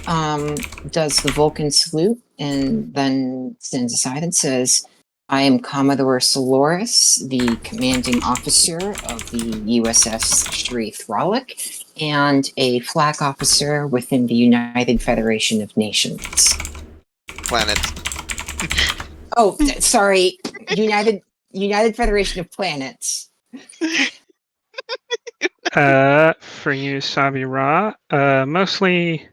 does the Vulcan salute and then stands aside and says, "I am Commodore Solaris, the commanding officer of the USS Sharif Frolic, and a flak officer within the United Federation of Nations." Planets. Oh, sorry, United Federation of Planets. For you, Sabi Ra, mostly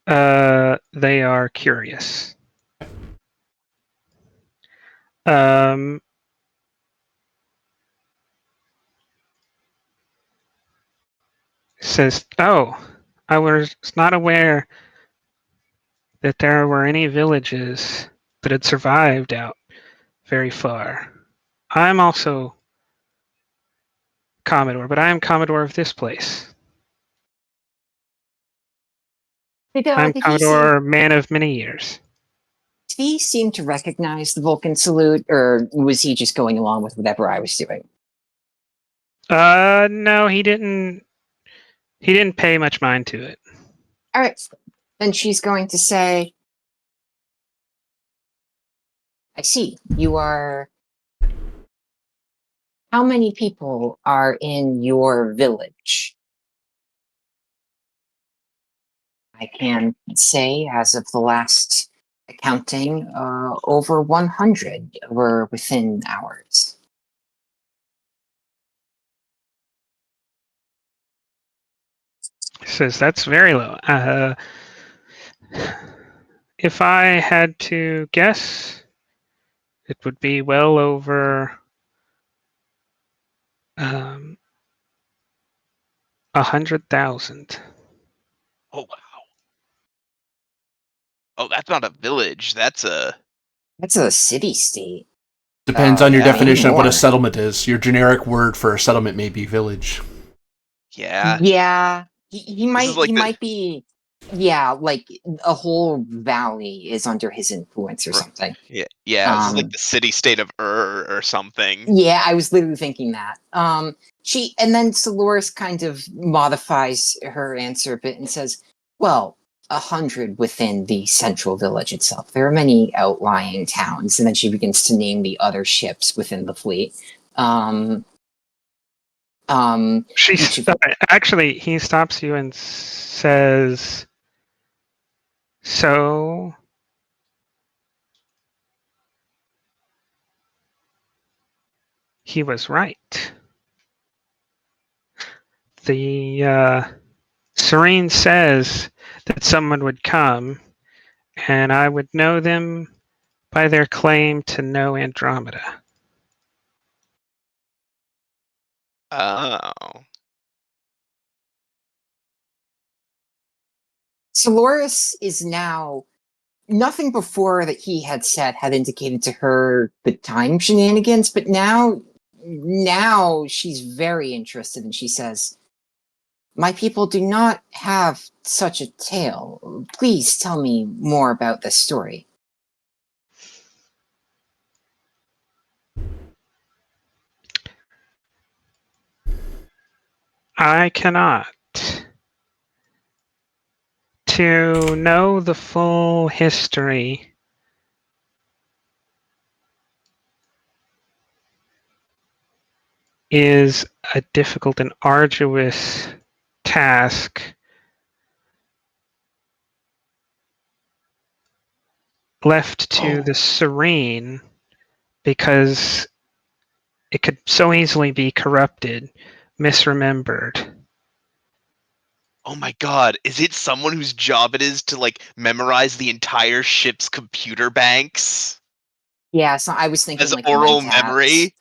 they are curious. Says, "Oh, I was not aware that there were any villages that had survived out very far. I'm also Commodore, but I am Commodore of this place. I'm Did Commodore, man of many years. he seem to recognize the Vulcan salute, or was he just going along with whatever I was doing? No, he didn't. He didn't pay much mind to it. All right. Then she's going to say, I see. You are. How many people are in your village? I can say, as of the last accounting, over 100 were within hours. Says that's very low. If I had to guess, it would be well over 100,000. Oh wow. Oh, that's not a village. That's a. That's a city-state. Depends on your yeah. definition of what a More. settlement is. Your generic word for a settlement may be village. Yeah. Yeah, he This might is like he the. might be. Yeah, like a whole valley is under his influence or Right. something. Yeah. This is like the city-state of or something. Yeah, I was literally thinking that. She and then Soloris kind of modifies her answer a bit and says, "Well, 100 within the central village itself. There are many outlying towns." And then she begins to name the other ships within the fleet. Each of Actually, he stops you and says, "So he was right. The Serene says that someone would come, and I would know them by their claim to know Andromeda." Oh. Soloris is now nothing before that he had said had indicated to her the time shenanigans, but now she's very interested and she says, "My people do not have such a tale. Please tell me more about this story." I cannot. To know the full history is a difficult and arduous task left to the Serene, because it could so easily be corrupted, misremembered. Oh my god, is it someone whose job it is to like memorize the entire ship's computer banks Yeah, so I was thinking as like oral mentats. memory?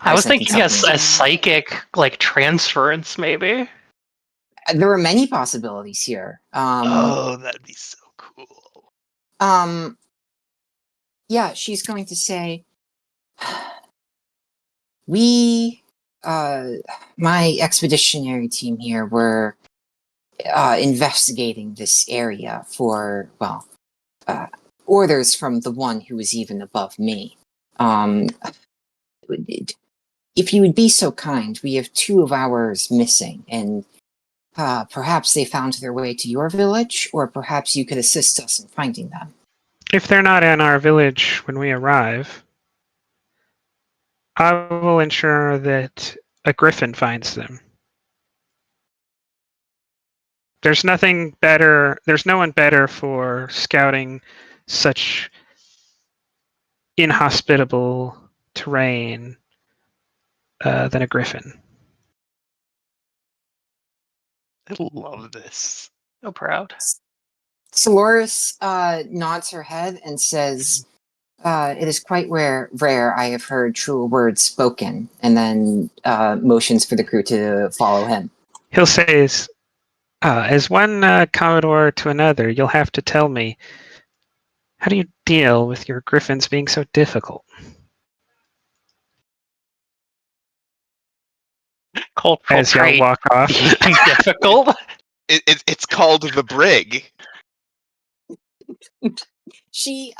I was thinking as something. a psychic like transference, maybe. There are many possibilities here. Oh, that'd be so cool. Yeah, she's going to say, "We, my expeditionary team here, were investigating this area for, well, orders from the one who was even above me. Um, if you would be so kind, we have 2 of ours missing, and perhaps they found their way to your village, or perhaps you could assist us in finding them." If they're not in our village when we arrive, I will ensure that a griffin finds them. There's nothing better, there's no one better for scouting such inhospitable terrain than a griffin. I love this. So proud. Soloris nods her head and says, "It is quite rare I have heard truer words spoken," and then motions for the crew to follow him. He'll say, As one Commodore to another, you'll have to tell me, how do you deal with your griffins being so difficult? Cultural As y'all trait walk off. being difficult. It's called the brig. She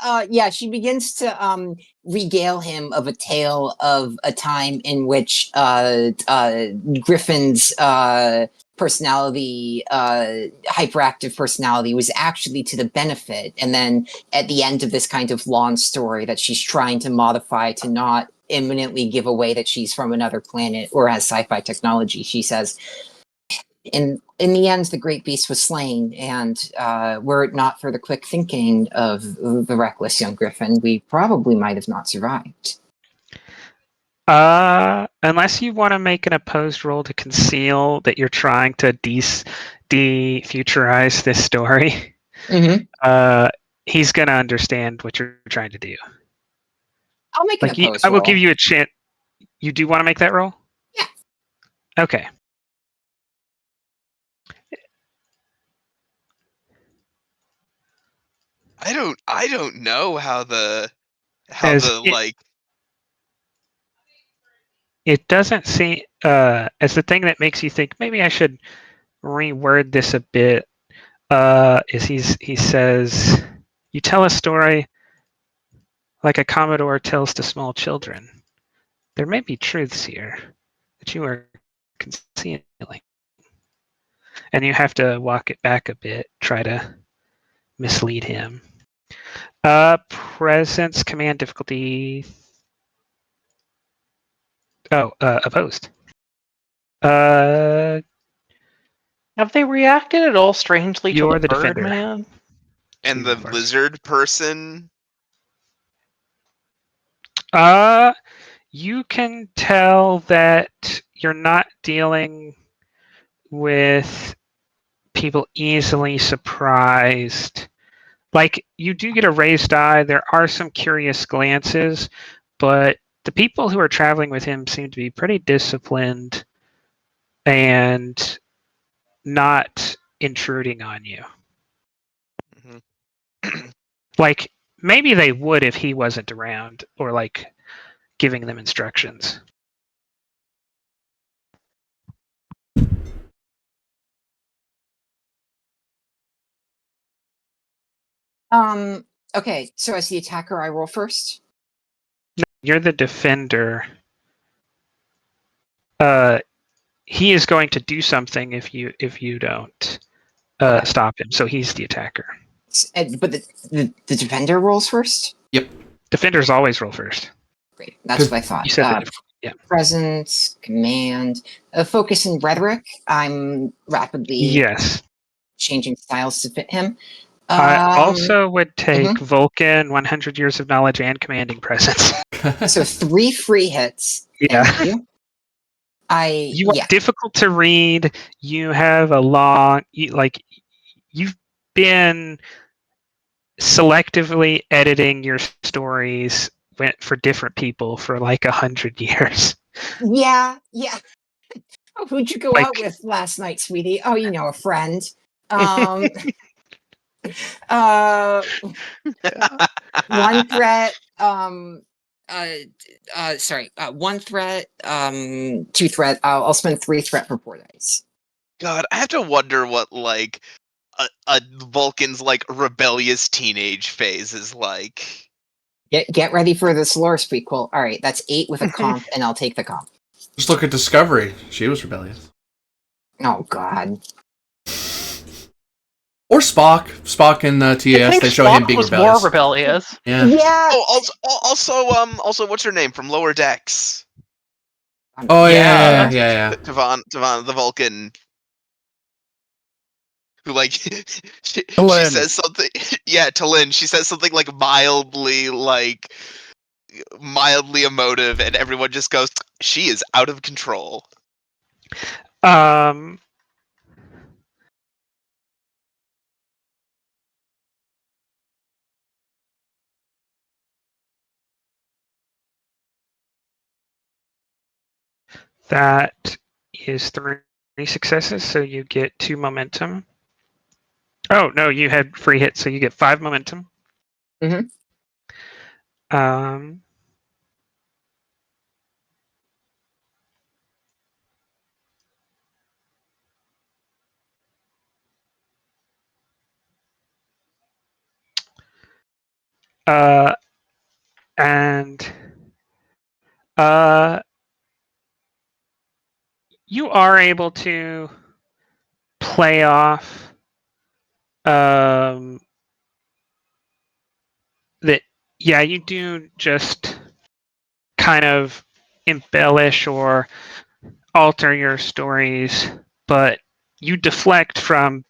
she begins to regale him of a tale of a time in which Griffin's personality, hyperactive personality, was actually to the benefit, and then at the end of this kind of long story that she's trying to modify to not imminently give away that she's from another planet or has sci-fi technology, she says, in the end, the great beast was slain, and were it not for the quick thinking of the reckless young Griffin, we probably might have not survived. Unless you want to make an opposed roll to conceal that you're trying to defuturize this story, he's gonna understand what you're trying to do. I'll make an opposed I will roll. give you a chance. You do want to make that roll? Yeah. Okay. I don't know how the like. It doesn't seem as the thing that makes you think maybe I should reword this a bit. Is he says, you tell a story like a Commodore tells to small children. There may be truths here that you are concealing. And you have to walk it back a bit, try to mislead him. Presence, command difficulty. Opposed. Have they reacted at all strangely to You're the the bird defender. man? And the lizard person. You can tell that you're not dealing with people easily surprised. Like, you do get a raised eye. There are some curious glances, but the people who are traveling with him seem to be pretty disciplined and not intruding on you. Mm-hmm. Like, maybe they would if he wasn't around or, like, giving them instructions. Okay, so as the attacker, I roll first. No, you're the defender. He is going to do something if you don't stop him. So he's the attacker. But the defender rolls first? Yep. Defenders always roll first. Great, that's what I thought. You said that. Yeah. Presence, command, focus, and rhetoric. I'm rapidly Yes. changing styles to fit him. I also would take Vulcan, 100 years of knowledge, and commanding presence. So 3 free hits. Yeah. Thank you. You are difficult to read. You have a long, you've been selectively editing your stories for different people for like 100 years. Yeah. Oh, who'd you go out with last night, sweetie? Oh, a friend. One threat. One threat. 2 threat. I'll spend 3 threat for 4 days. God, I have to wonder what like a Vulcan's like rebellious teenage phase is like. Get ready for the Solaris prequel. All right, that's 8 with a comp, and I'll take the comp. Just look at Discovery. She was rebellious. Oh God. Or Spock. Spock in TAS, they show him being was rebellious. more rebellious. Yeah. Also, what's her name from Lower Decks? Oh yeah. Tavon, the Vulcan. Who like she says something? Yeah, Talin. She says something like mildly emotive, and everyone just goes, "She is out of control." That is 3 successes, so you get 2 momentum. Oh no, you had free hit, so you get 5 momentum. Mhm. Um, and you are able to play off that. Yeah, you do just kind of embellish or alter your stories, but you deflect from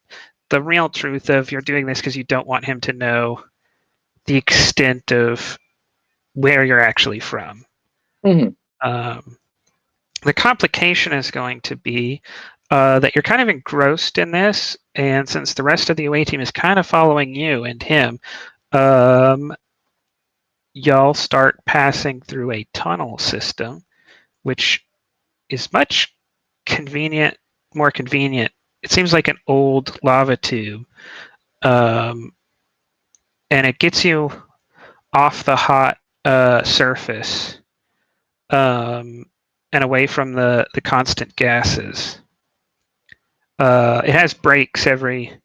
the real truth of you're doing this because you don't want him to know the extent of where you're actually from. Mhm. The complication is going to be that you're kind of engrossed in this, and since the rest of the away team is kind of following you and him, y'all start passing through a tunnel system, which is much more convenient. It seems like an old lava tube, and it gets you off the hot surface and away from the constant gases. It has breaks every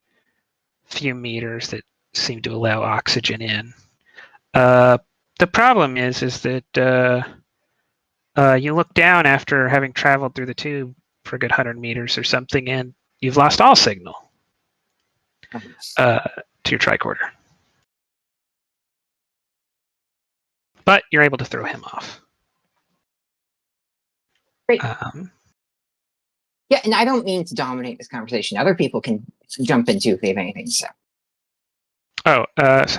few meters that seem to allow oxygen in. The problem is that you look down after having traveled through the tube for a good 100 meters or something, and you've lost all signal to your tricorder. But you're able to throw him off. Great. Yeah, and I don't mean to dominate this conversation. Other people can jump in too if they have anything to say. So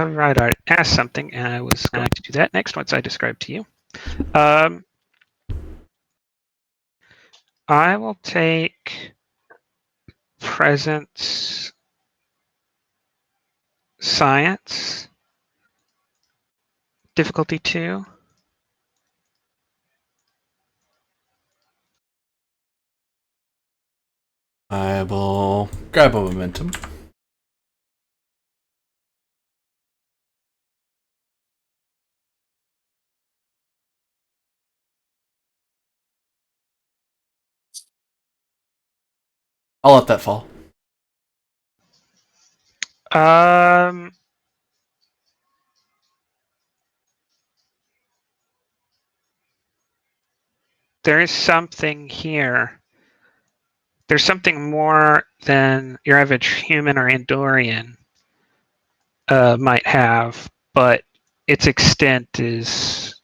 right, I asked something, and I was going to do that next once I described to you. I will take presence science, difficulty 2. I will grab a momentum. I'll let that fall. There is something here. There's something more than your average human or Andorian might have, but its extent is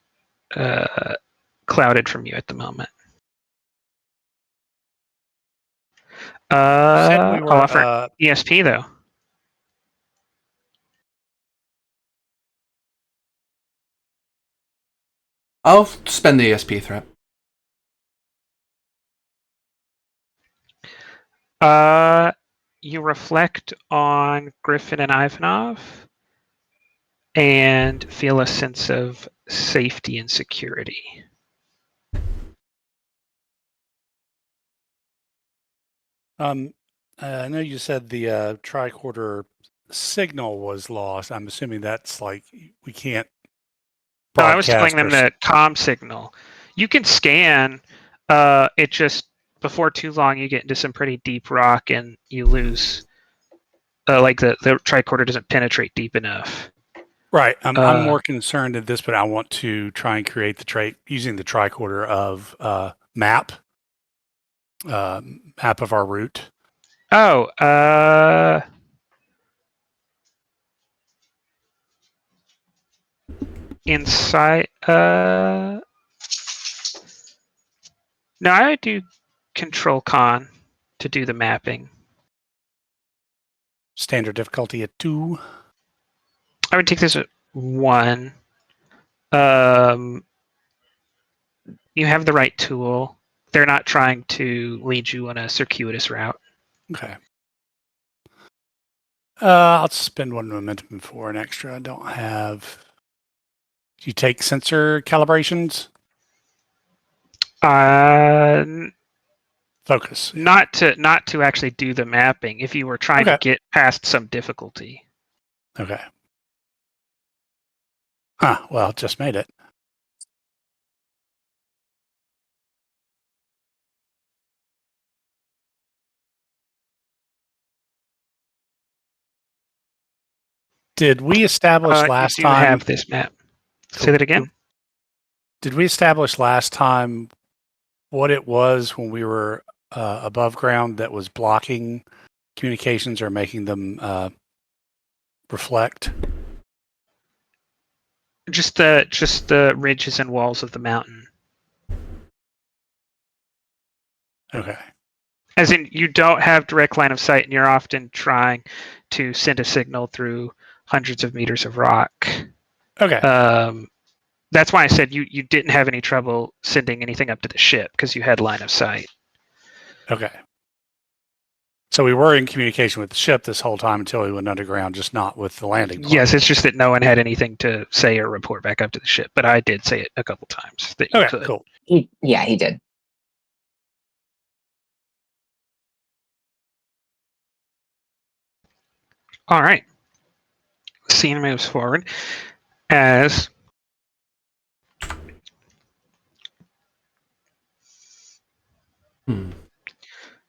clouded from you at the moment. Said we I'll were offer ESP though. I'll spend the ESP threat. You reflect on Griffin and Ivanov and feel a sense of safety and security. I know you said the tricorder signal was lost. I'm assuming that's like we can't. No, I was telling them our- the comm signal. You can scan. It just before too long you get into some pretty deep rock and you lose. Like the tricorder doesn't penetrate deep enough. Right. I'm more concerned at this, but I want to try and create the using the tricorder of map of our route. Oh, inside. No, I would do Control Con to do the mapping. Standard difficulty at 2. I would take this at 1. You have the right tool. They're not trying to lead you on a circuitous route. Okay. I'll spend 1 momentum for an extra. I don't have. Do you take sensor calibrations? Focus. Not to actually do the mapping. If you were trying to get past some difficulty. Okay. Well, just made it. Did we establish last you do time? have this map. Say that again. Did we establish last time what it was when we were above ground that was blocking communications or making them reflect? Just the ridges and walls of the mountain. Okay. As in, you don't have direct line of sight, and you're often trying to send a signal through hundreds of meters of rock. Okay. That's why I said you didn't have any trouble sending anything up to the ship because you had line of sight. Okay. So we were in communication with the ship this whole time until we went underground, just not with the landing part. Yes, it's just that no one had anything to say or report back up to the ship, but I did say it a couple times that you could. Cool. He did. All right. Scene moves forward as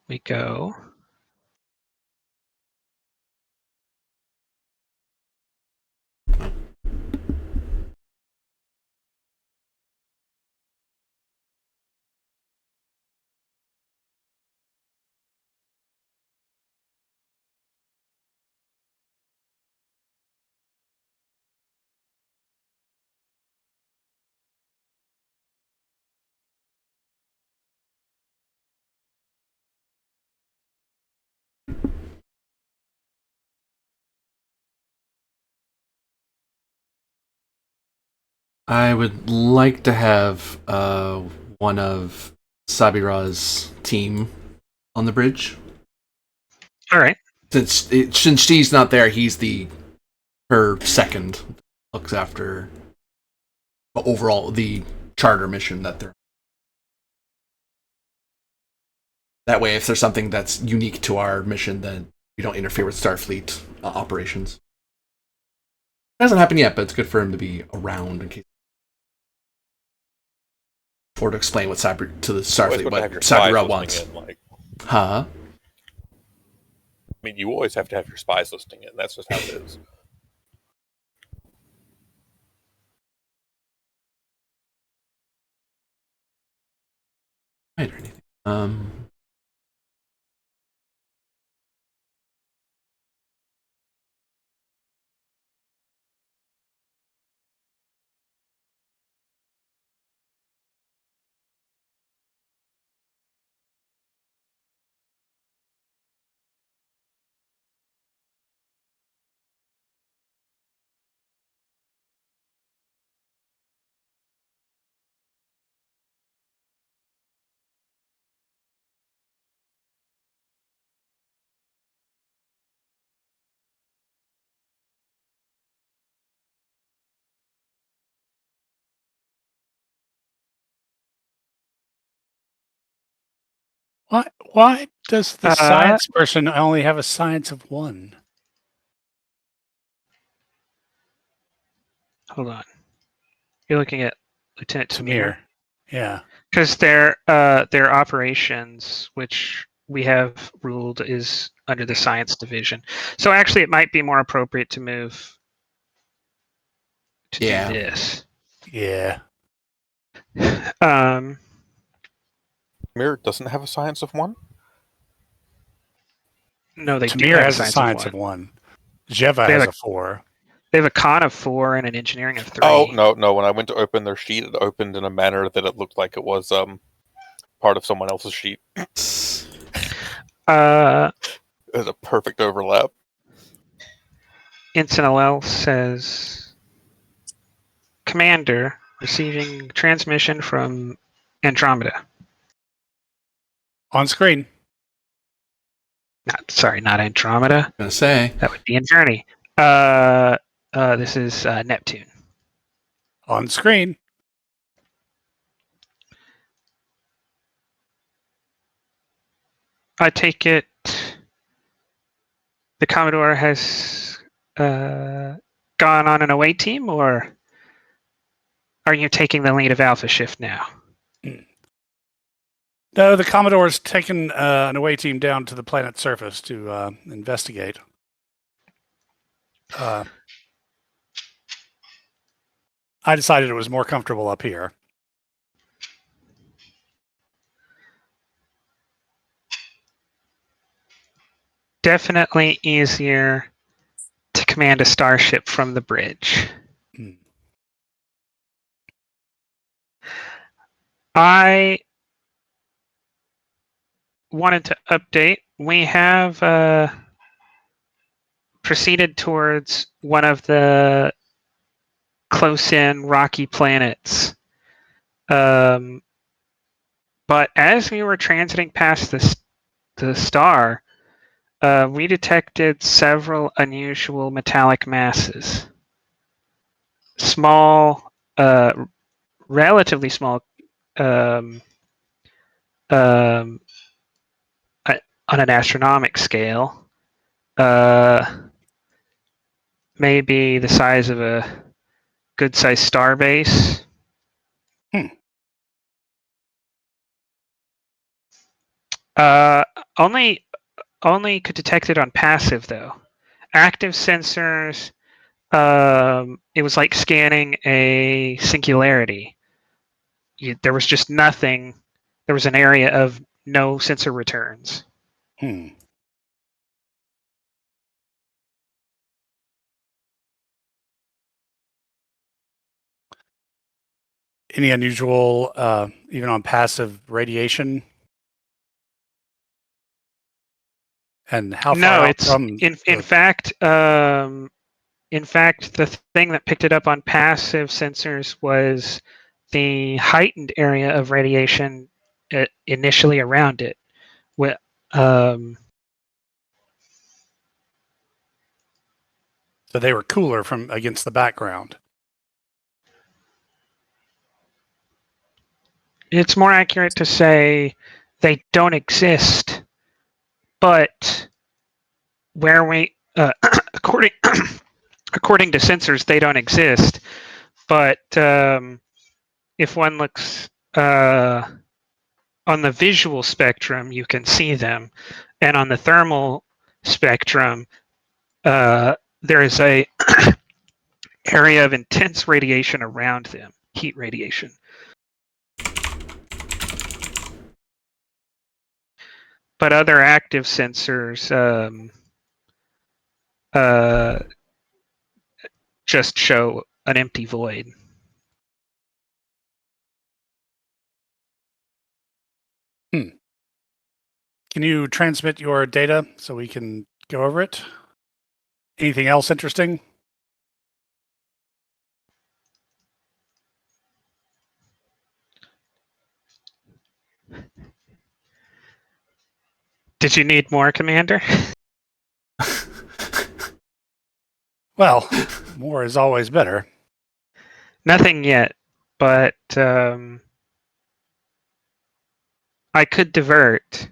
we go. I would like to have one of Sabira's team on the bridge. All right. Since she's not there, he's her second, looks after overall the charter mission that they're. That way, if there's something that's unique to our mission, then we don't interfere with Starfleet operations. It hasn't happened yet, but it's good for him to be around in case. For to explain what to the Starfleet what Sabira wants. Huh? I mean, you always have to have your spies listening in. That's just how it is. Or anything. Why does the science person only have a science of 1? Hold on. You're looking at Lieutenant Tamir. Yeah. Because their operations, which we have ruled is under the science division. So actually, it might be more appropriate to move to do this. Yeah. Mir doesn't have a science of 1? No, they do Tamir have has a science of 1. Jeva has a 4. They have a con of 4 and an engineering of 3. Oh, no. When I went to open their sheet, it opened in a manner that it looked like it was part of someone else's sheet. It was a perfect overlap. Ensign LL says, Commander, receiving transmission from Andromeda. On screen. Not Andromeda. I'm gonna say that would be in Journey. This is Neptune. On screen. I take it the Commodore has gone on an away team, or are you taking the lead of Alpha Shift now? No, the Commodore's taken an away team down to the planet's surface to investigate. I decided it was more comfortable up here. Definitely easier to command a starship from the bridge. Hmm. I wanted to update. We have proceeded towards one of the close-in rocky planets. But as we were transiting past the star, we detected several unusual metallic masses. Small, relatively small, um, um, on an astronomic scale. Maybe the size of a good-sized star base. Hmm. Uh, only could detect it on passive though. Active sensors, it was like scanning a singularity. There was just nothing. There was an area of no sensor returns. Hmm. Any unusual, even on passive radiation? And how far No, out it's from in the, fact the thing that picked it up on passive sensors was the heightened area of radiation initially around it. Um, so they were cooler from against the background? it's more accurate to say they don't exist, but where we according according to sensors they don't exist. But if one looks on the visual spectrum, you can see them, and on the thermal spectrum, there is a area of intense radiation around them, heat radiation. But other active sensors just show an empty void. Can you transmit your data so we can go over it? Anything else interesting? Did you need more, Commander? Well, more is always better. Nothing yet, but I could divert.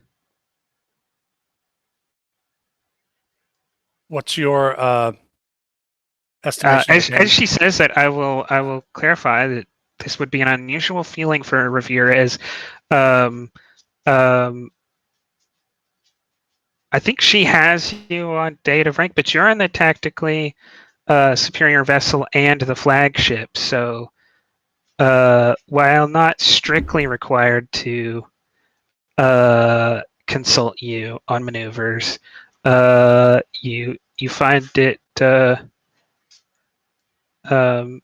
What's your estimation? As she says that, I will clarify that this would be an unusual feeling for a reviewer, as um, um, I think she has you on data rank, but you're on the tactically superior vessel and the flagship. So while not strictly required to consult you on maneuvers, you find it um,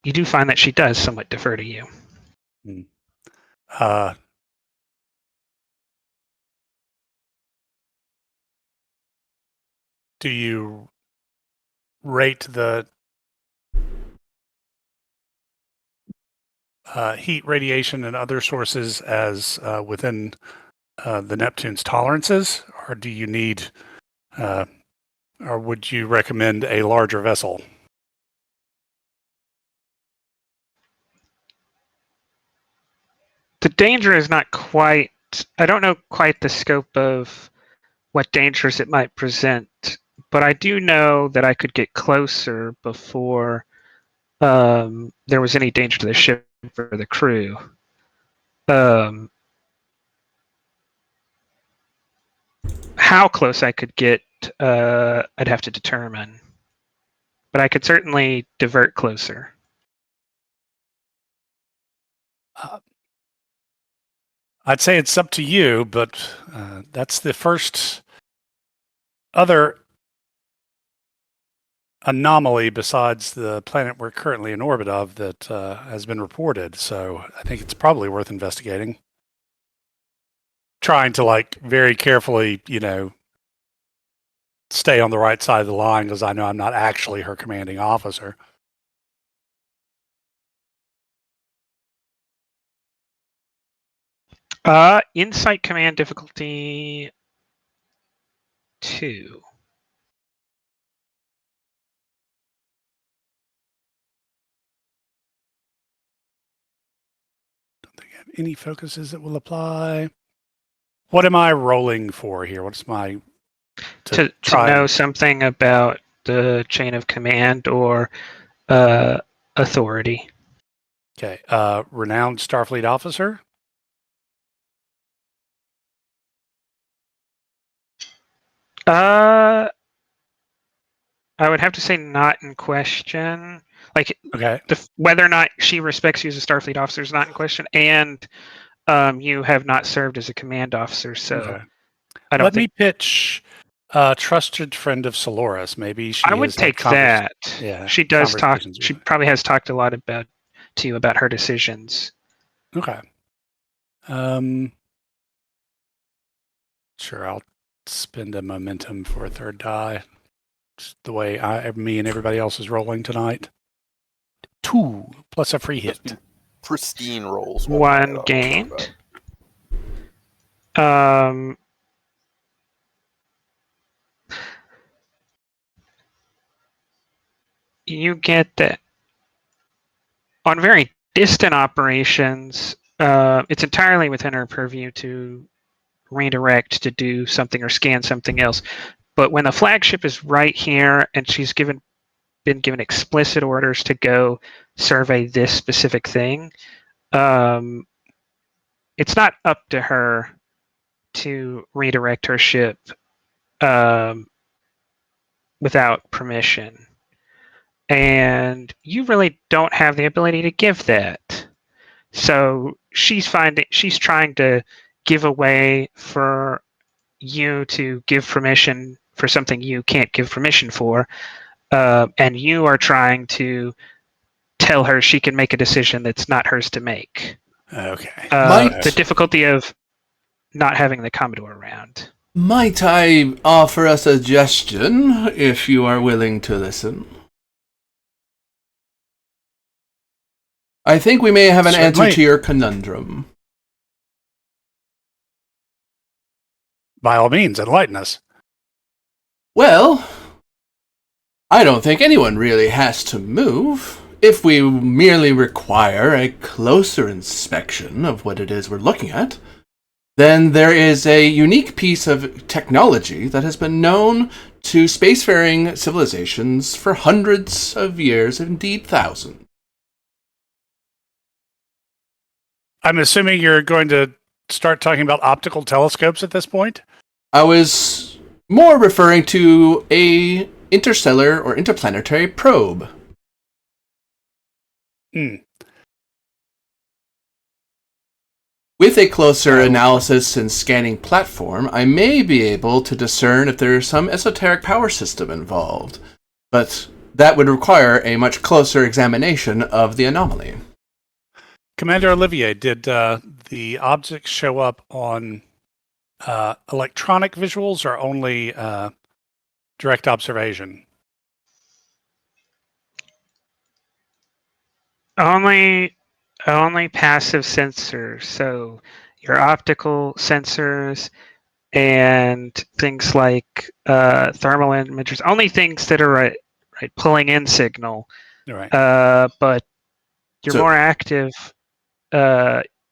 you do find that she does somewhat defer to you. Uh, do you rate the heat radiation and other sources as within the Neptune's tolerances, or do you need, or would you recommend a larger vessel? The danger is not quite. I don't know quite the scope of what dangers it might present, but I do know that I could get closer before there was any danger to the ship or the crew. How close I could get, I'd have to determine. But I could certainly divert closer. I'd say it's up to you, but that's the first other anomaly besides the planet we're currently in orbit of that has been reported. So I think it's probably worth investigating. Trying to like very carefully, stay on the right side of the line because I know I'm not actually her commanding officer. Insight command difficulty 2. Don't think I have any focuses that will apply. What am I rolling for here? What's my To know something about the chain of command or authority. Okay. Renowned Starfleet officer? I would have to say not in question. Like, Okay. Whether or not she respects you as a Starfleet officer is not in question, and you have not served as a command officer, so Okay. I don't Let think. me pitch trusted friend of Solaris. Maybe she I would has had take that. Yeah, She does talk. conversations with She her. probably has talked a lot to you about her decisions. Okay. Sure, I'll spend a momentum for a third die. Just the way me and everybody else is rolling tonight. 2 plus a free hit. Pristine rolls. 1 gained. You get that on very distant operations, it's entirely within her purview to redirect to do something or scan something else. But when the flagship is right here and she's been given explicit orders to go survey this specific thing, it's not up to her to redirect her ship without permission. And you really don't have the ability to give that. So she's trying to give away for you to give permission for something you can't give permission for, and you are trying to tell her she can make a decision that's not hers to make. Okay. The difficulty of not having the Commodore around. Might I offer a suggestion, if you are willing to listen? I think we may have an answer to your conundrum. By all means, enlighten us. Well, I don't think anyone really has to move. If we merely require a closer inspection of what it is we're looking at, then there is a unique piece of technology that has been known to spacefaring civilizations for hundreds of years, indeed thousands. I'm assuming you're going to start talking about optical telescopes at this point? I was more referring to a interstellar or interplanetary probe. With a closer analysis and scanning platform, I may be able to discern if there is some esoteric power system involved, but that would require a much closer examination of the anomaly. Commander Olivier, did the objects show up on electronic visuals or only direct observation? Only passive sensors. So your optical sensors and things like thermal imagers. Only things that are right pulling in signal. Right. But your more active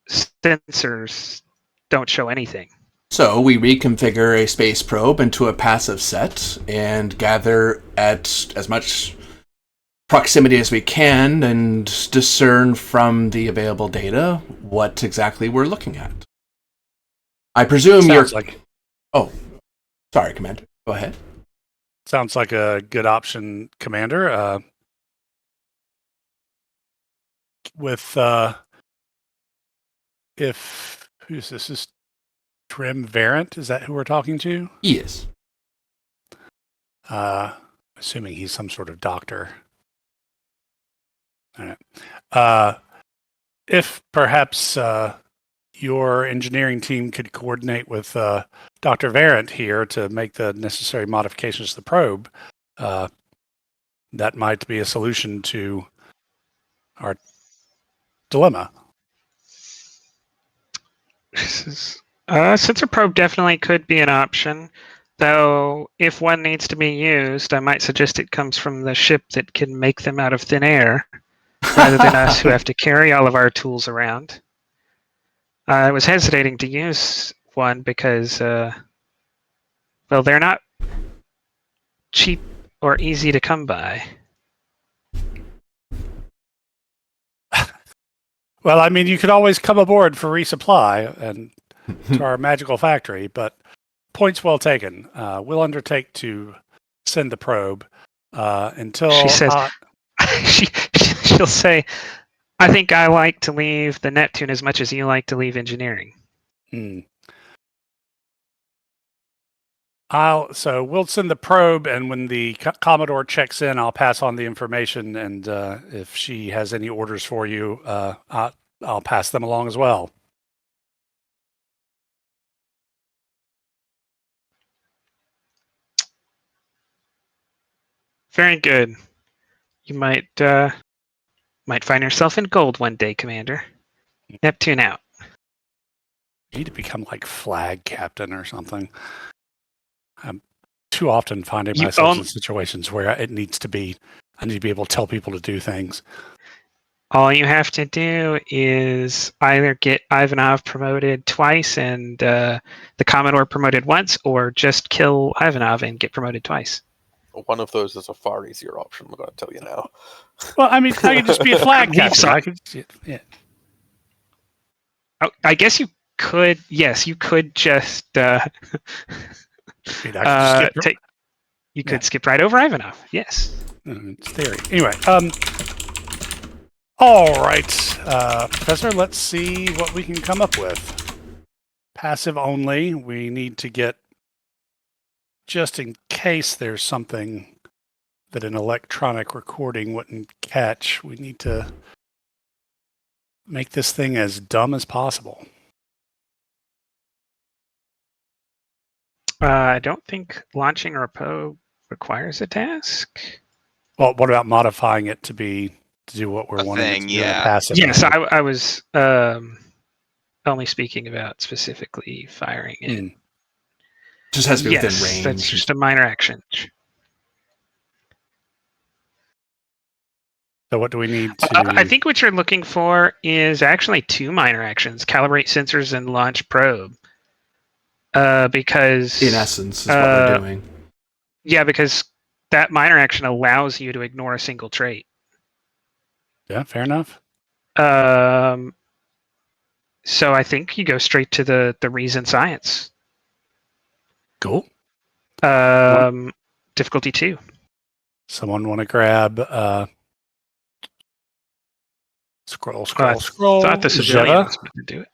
sensors don't show anything. So we reconfigure a space probe into a passive set and gather at as much proximity as we can and discern from the available data what exactly we're looking at. I presume you're... Oh, sorry, Commander. Go ahead. Sounds like a good option, Commander. Who's this? Is Trim Varant? Is that who we're talking to? He is. Assuming he's some sort of doctor. All right. If perhaps your engineering team could coordinate with Dr. Varant here to make the necessary modifications to the probe, that might be a solution to our dilemma. Sensor probe definitely could be an option, though if one needs to be used, I might suggest it comes from the ship that can make them out of thin air, rather than us who have to carry all of our tools around. I was hesitating to use one because, well, they're not cheap or easy to come by. Well, I mean, you could always come aboard for resupply and to our magical factory, but points well taken. We'll undertake to send the probe until... She says, she'll say, I think I like to leave the Neptune as much as you like to leave engineering. So we'll send the probe, and when the Commodore checks in, I'll pass on the information, and if she has any orders for you, I'll pass them along as well. Very good. You might find yourself in gold one day, Commander. Neptune out. You need to become like flag captain or something. I'm too often finding myself in situations where I need to be able to tell people to do things. All you have to do is either get Ivanov promoted twice and the Commodore promoted once, or just kill Ivanov and get promoted twice. One of those is a far easier option, I'm going to tell you now. Well, I mean, I could just be a flag captain. Yeah. Oh, I guess you could. Yes, you could just. You could skip right over Ivanov. Yes. It's theory. Anyway. All right, Professor. Let's see what we can come up with. Passive only. We need to get, just in case there's something that an electronic recording wouldn't catch, we need to make this thing as dumb as possible. I don't think launching a repo requires a task. Well, what about modifying it to do what we're wanting to do in a passive? Yes, I was only speaking about specifically firing it. Just has to be within range. That's just a minor action. So what do we need to... I think what you're looking for is actually two minor actions: calibrate sensors and launch probe. Because in essence is what we're doing. Yeah, because that minor action allows you to ignore a single trait. Yeah, fair enough. So I think you go straight to the reason science. Cool. Difficulty 2. Someone want to grab scroll. I thought the civilian was going to do it.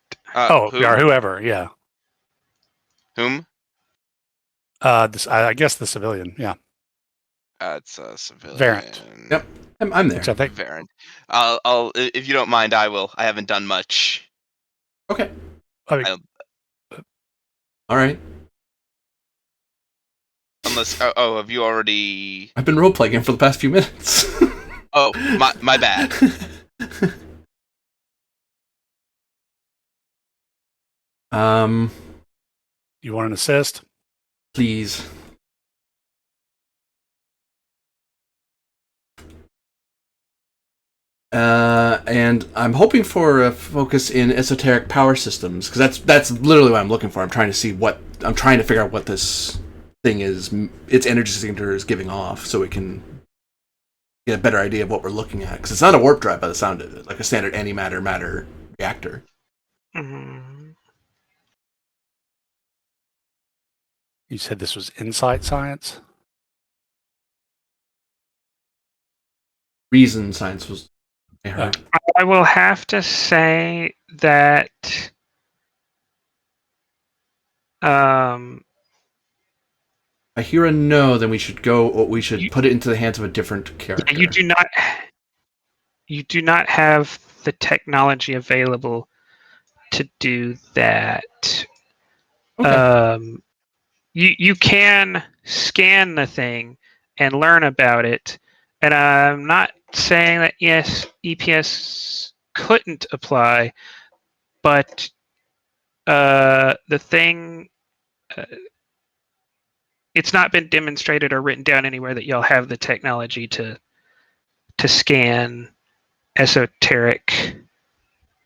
Whoever, yeah. Whom? I guess the civilian, yeah. It's a civilian. Varant. Yep, I'm there. Varant. I'll, if you don't mind, I will. I haven't done much. Okay. All right. Unless, have you already? I've been role playing for the past few minutes. Oh, my bad. You want an assist? Please. And I'm hoping for a focus in esoteric power systems because that's literally what I'm looking for. I'm trying to figure out what this thing is, its energy signature is giving off, so we can get a better idea of what we're looking at. Because it's not a warp drive by the sound of it, like a standard antimatter matter reactor. Mhm. You said this was insight science? Reason science was. I heard. I will have to say that I hear a no, then we should go. We should put it into the hands of a different character. you do not have the technology available to do that. Okay. You can scan the thing and learn about it, and I'm not saying that yes, EPS couldn't apply, but the thing, it's not been demonstrated or written down anywhere that y'all have the technology to scan esoteric,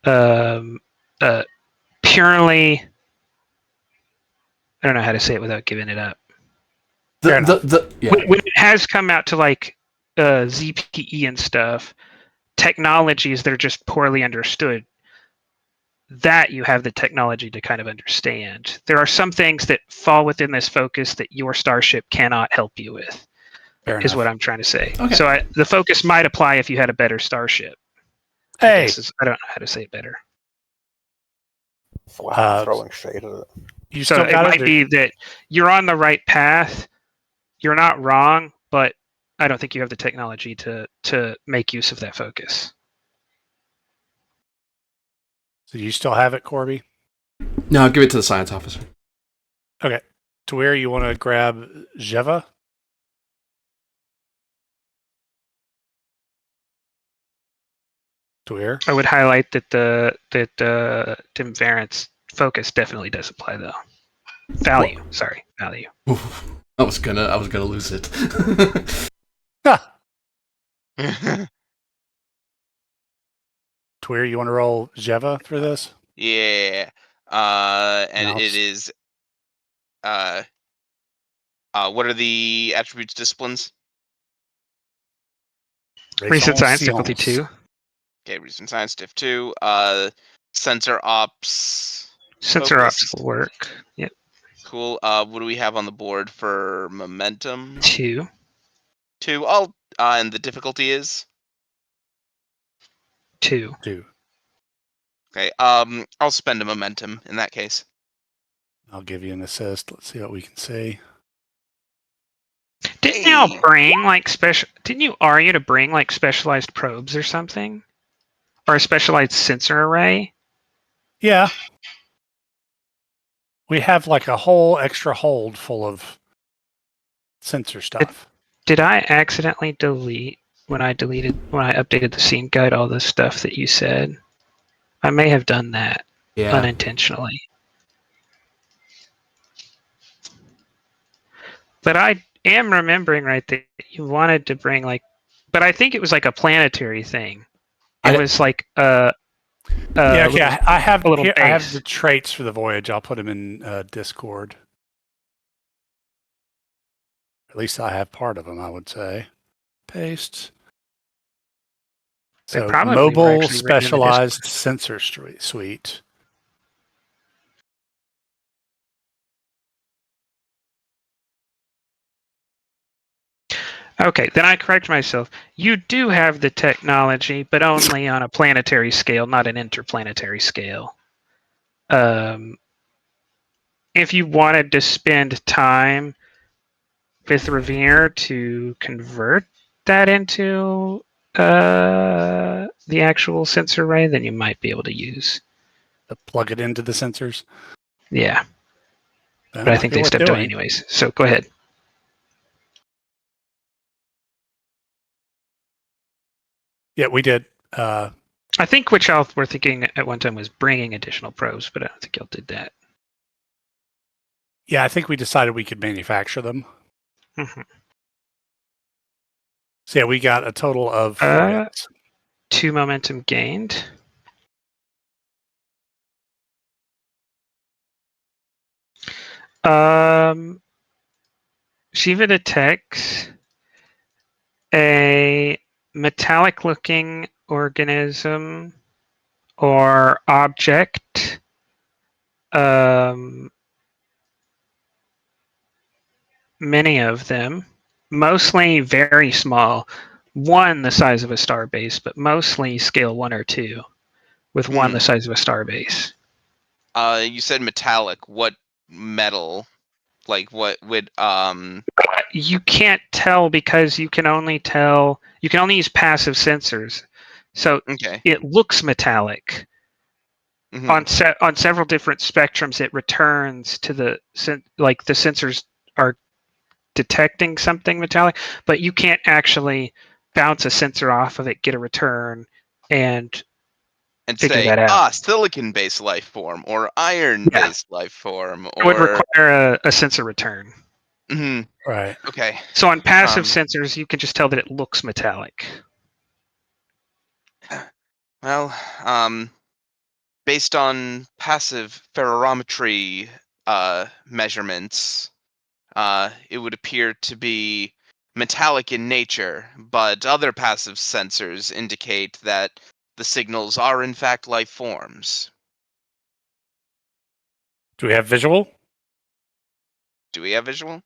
um, purely. I don't know how to say it without giving it up. Fair enough. When it has come out to like ZPE and stuff, technologies that are just poorly understood, that you have the technology to kind of understand. There are some things that fall within this focus that your starship cannot help you with, Fair is enough. what I'm trying to say. Okay. So the focus might apply if you had a better starship. Hey, I don't know how to say it better. Wow, throwing shade at it. you So still it got might be that you're on the right path. You're not wrong, but I don't think you have the technology to make use of that focus. So you still have it, Corby? No, I'll give it to the science officer. Okay. To where you want to grab Jeva? To where? I would highlight that Tim Variant's focus definitely does apply though. Value. Oof. I was gonna lose it. To where you want to roll Jeva for this? Yeah. And No, it is. What are the attributes disciplines? Recent science Raison difficulty science. 2. Okay, recent science diff 2. Sensor ops. Sensor ops Focused. will work. Yep. Cool. What do we have on the board for momentum? 2. 2. Oh, and the difficulty is 2. 2. okay. I'll spend a momentum in that case. I'll give you an assist. Let's see what we can see. Didn't Hey. y'all bring like special? Didn't you argue to bring like specialized probes or something, or a specialized sensor array? Yeah. We have like a whole extra hold full of sensor stuff. Did I accidentally delete when I updated the scene guide all the stuff that you said? I may have done that Yeah. unintentionally. But I am remembering right that you wanted to bring like, but I think it was like a planetary thing. It was like yeah, okay. I have a little I have base. the traits for the voyage. I'll put them in Discord. At least I have part of them, I would say. Paste. They So probably were mobile actually written in the specialized sensor suite. Okay, then I correct myself. You do have the technology, but only on a planetary scale, not an interplanetary scale. If you wanted to spend time with Revere to convert that into the actual sensor array, then you might be able to use. Plug it into the sensors. Yeah, That but I might think be they worth stepped away doing. anyways. So go ahead. Yeah, we did. I think what y'all were thinking at one time was bringing additional probes, but I don't think y'all did that. Yeah, I think we decided we could manufacture them. Mm-hmm. So yeah, we got a total of 4 hits. 2 momentum gained. Shiva detects a metallic-looking organism or object. Many of them, mostly very small. One the size of a star base, but mostly scale 1 or 2, with one the size of a star base. You said metallic. What metal? Like what would You can't tell because you can only use passive sensors. So okay. it looks metallic. Mhm. On several different spectrums, it returns to the sensors are detecting something metallic, but you can't actually bounce a sensor off of it, get a return, and And figure say, that out. silicon-based life form or Yeah, iron-based life form it would or require a sensor return. Mhm. Right. Okay. So on passive Um, sensors, you can just tell that it looks metallic. Well, based on passive ferrometry measurements, it would appear to be metallic in nature, but other passive sensors indicate that the signals are in fact life forms. Do we have visual? Do we have visual?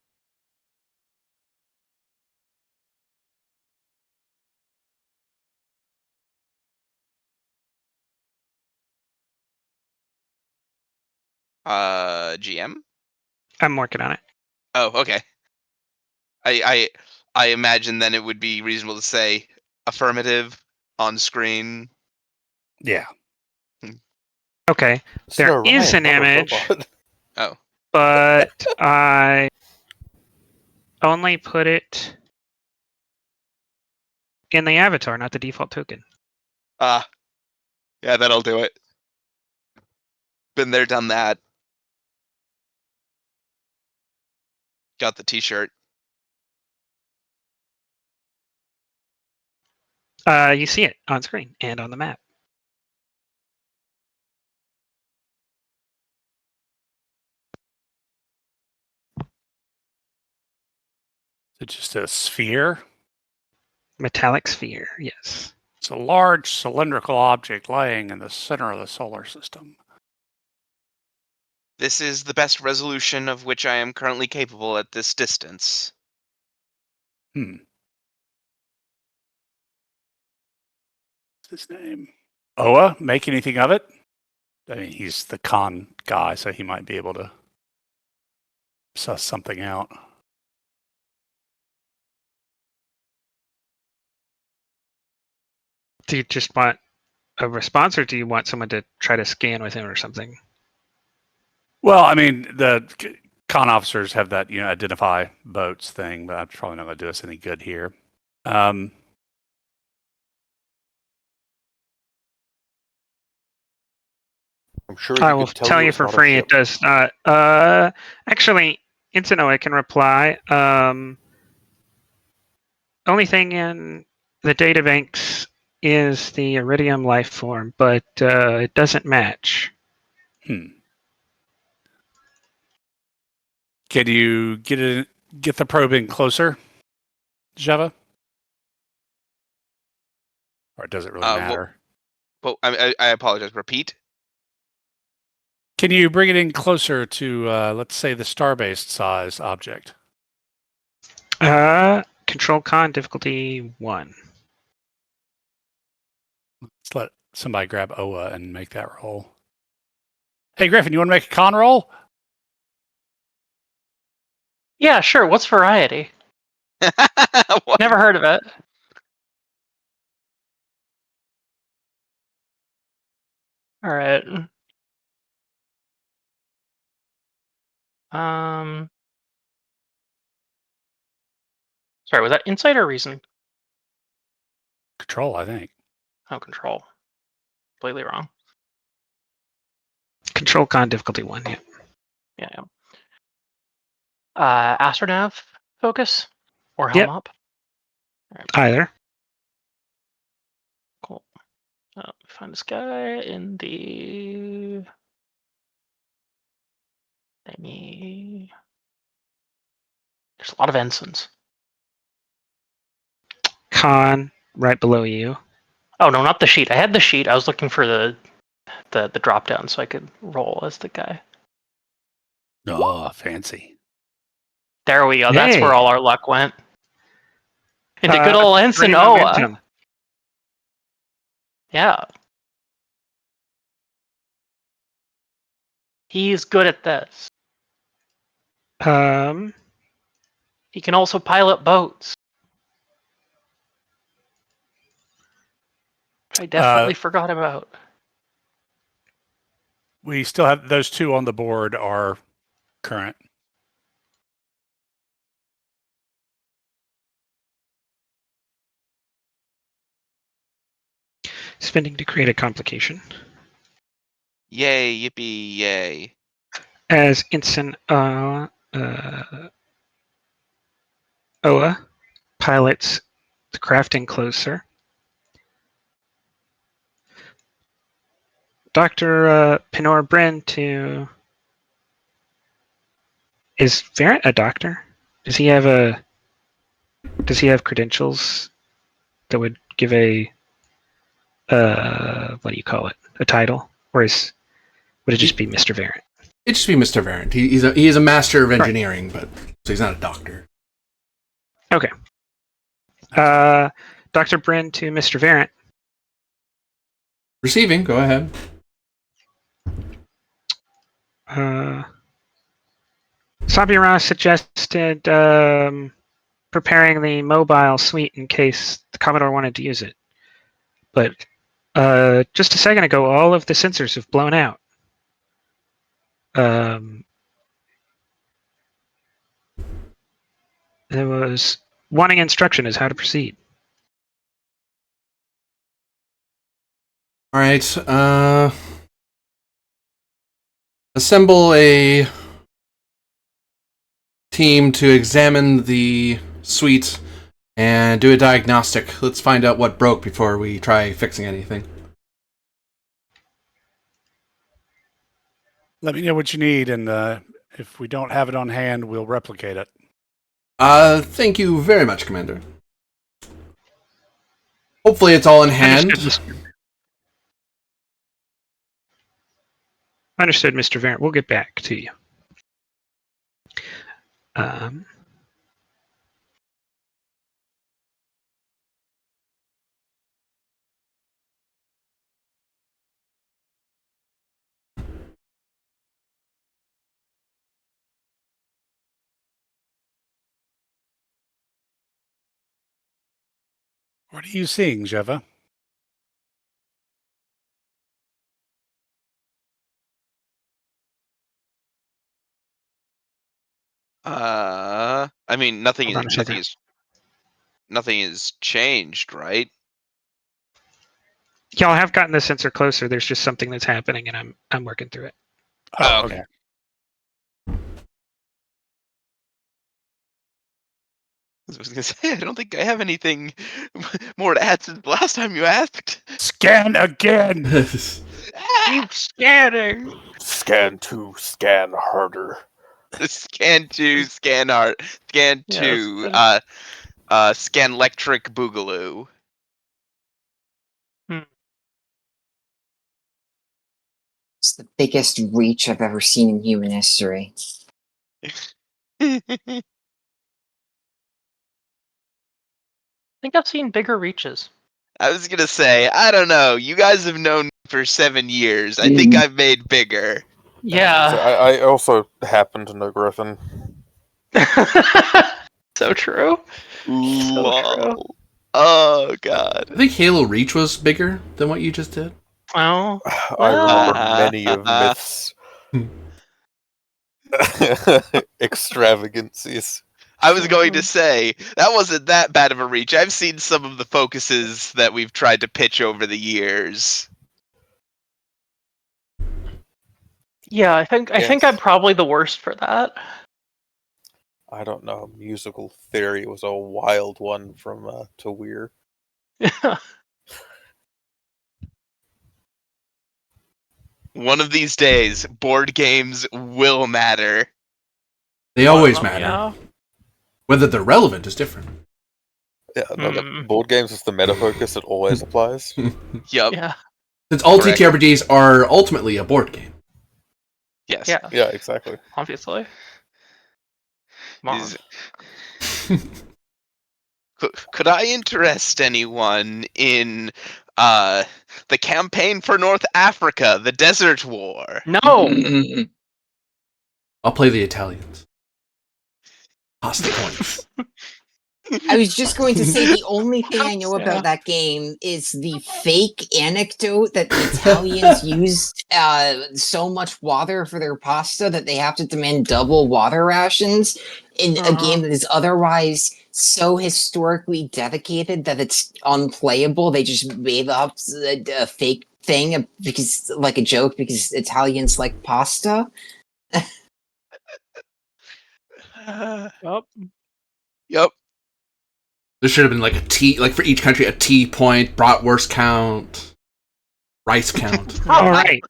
GM? I'm working on it. Oh, okay. I imagine then it would be reasonable to say affirmative on screen. Yeah. Okay, It's there an is Orion, an not a image, robot. Oh. but I only put it in the avatar, not the default token. Yeah, that'll do it. Been there, done that. Got the t-shirt. You see it on screen and on the map. Is it just a sphere? Metallic sphere, yes. It's a large cylindrical object lying in the center of the solar system. This is the best resolution of which I am currently capable at this distance. What's his name? Oa, make anything of it? I mean, he's the con guy, so he might be able to suss something out. Do you just want a response, or do you want someone to try to scan with him or something? Well, I mean, the con officers have that, identify boats thing, but I'm probably not going to do us any good here. I'm sure I he will could tell tell you you it's for not a free it ship. does not. Actually, Intino, can reply. Only thing in the data banks is the iridium life form, but it doesn't match. Can you get the probe in closer, Java? Or does it really matter? Well, I apologize. Repeat. Can you bring it in closer to, let's say, the star-based size object? Control con difficulty 1. Let's let somebody grab Oa and make that roll. Hey, Griffin, you want to make a con roll? Yeah, sure. What's variety? What? Never heard of it. All right. Sorry, was that insight or reason? Control, I think. Oh, control. Completely wrong. Control con difficulty 1, yeah. Yeah. Astronav focus or helm Yep. up. All right, Either. cool. Find this guy in the. Maybe. There's a lot of ensigns. Khan, right below you. Oh no, not the sheet. I had the sheet. I was looking for the drop down so I could roll as the guy. Oh, fancy. There we go. That's where Hey. all our luck went. Into good 3 old Ensign Oa. momentum. Yeah. He's good at this. Um, He can also pilot boats. Which I definitely forgot about. We still have those two on the board are current. spending to create a complication. Yay, yippee, yay. As Ensign Oa pilots the crafting closer, Dr. Pinor Bryn to... Is Varant a doctor? Does he have credentials that would give a what do you call it? A title? Or would it just be Mr. Varant? It'd just be Mr. Varant. He is a master of engineering, but so he's not a doctor. Okay. Dr. Bryn to Mr. Varant. Receiving, go ahead. Sabira suggested preparing the mobile suite in case the Commodore wanted to use it. But just a second ago, all of the sensors have blown out. There was wanting instruction as how to proceed. All right. Assemble a team to examine the suite and do a diagnostic. Let's find out what broke before we try fixing anything. Let me know what you need, and if we don't have it on hand, we'll replicate it. Thank you very much, Commander. Hopefully it's all in hand. Understood, Mr. Varant. We'll get back to you. What are you seeing, Jeva? I mean, nothing Hold on a second. nothing is changed, right? Y'all have gotten the sensor closer. There's just something that's happening, and I'm working through it. Oh, okay. I was gonna say, I don't think I have anything more to add since the last time you asked. Scan again! Keep scanning. Scan 2, scan harder. Scan 2, scan art. Scan 2, scan electric boogaloo. It's the biggest reach I've ever seen in human history. I think I've seen bigger reaches. I was gonna say, I don't know. You guys have known me for 7 years. I think I've made bigger. Yeah. I also happen to know Griffin. So true. So true. Oh god. I think Halo Reach was bigger than what you just did. Well, I remember many of Myth's extravagancies. I was going to say, that wasn't that bad of a reach. I've seen some of the focuses that we've tried to pitch over the years. yeah, I think I'm probably the worst for that. I don't know. Musical Theory was a wild one from to Weir. One of these days, board games will matter. They One of always them, matter. yeah. Whether they're relevant is different. Yeah, no, Hmm. board games is the meta focus. It always applies. Yup. Yeah. Since all Correct. TTRPGs are ultimately a board game. Yes. Yeah. Yeah, exactly. Obviously. Come on. Is- Could I interest anyone in the campaign for North Africa, the Desert War? No. I'll play the Italians. Pasta points. I was just going to say the only thing I know Yeah. about that game is the fake anecdote that the Italians use so much water for their pasta that they have to demand double water rations in a game that is otherwise so historically dedicated that it's unplayable. They just made up a fake thing because, like a joke, because Italians like pasta. Yep. Yup. There should have been like a T, like for each country, a T point, bratwurst count, rice count. All right.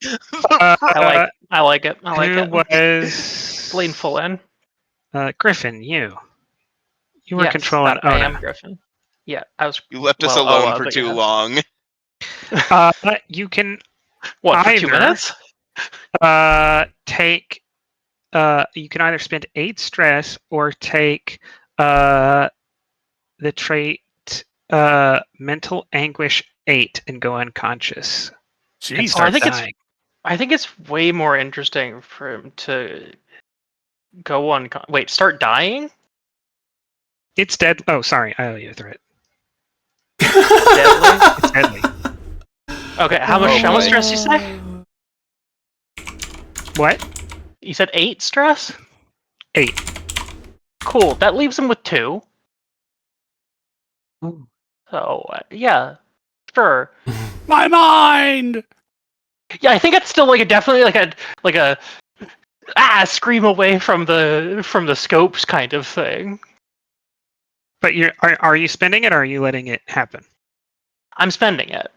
I like it. I like Who it. was Lean full in. Griffin? You were Yes, controlling I am Ona. Griffin. Yeah, I was. You left us Well, alone Oa, for but too yeah. long. You can What, for 2 either- minutes? take. You can either spend 8 stress or take the trait mental anguish 8 and go unconscious and Jesus. start think it's- dying. I think it's way more interesting for him to go on. Wait, start dying? It's dead. Oh, sorry, I owe you a threat. Deadly? It's deadly. Okay, how much boy. stress you say? What? You said 8 stress? 8. Cool. That leaves him with 2. So yeah, sure. My mind! Yeah, I think it's still like definitely like a scream away from the scopes kind of thing. But are you spending it or are you letting it happen? I'm spending it.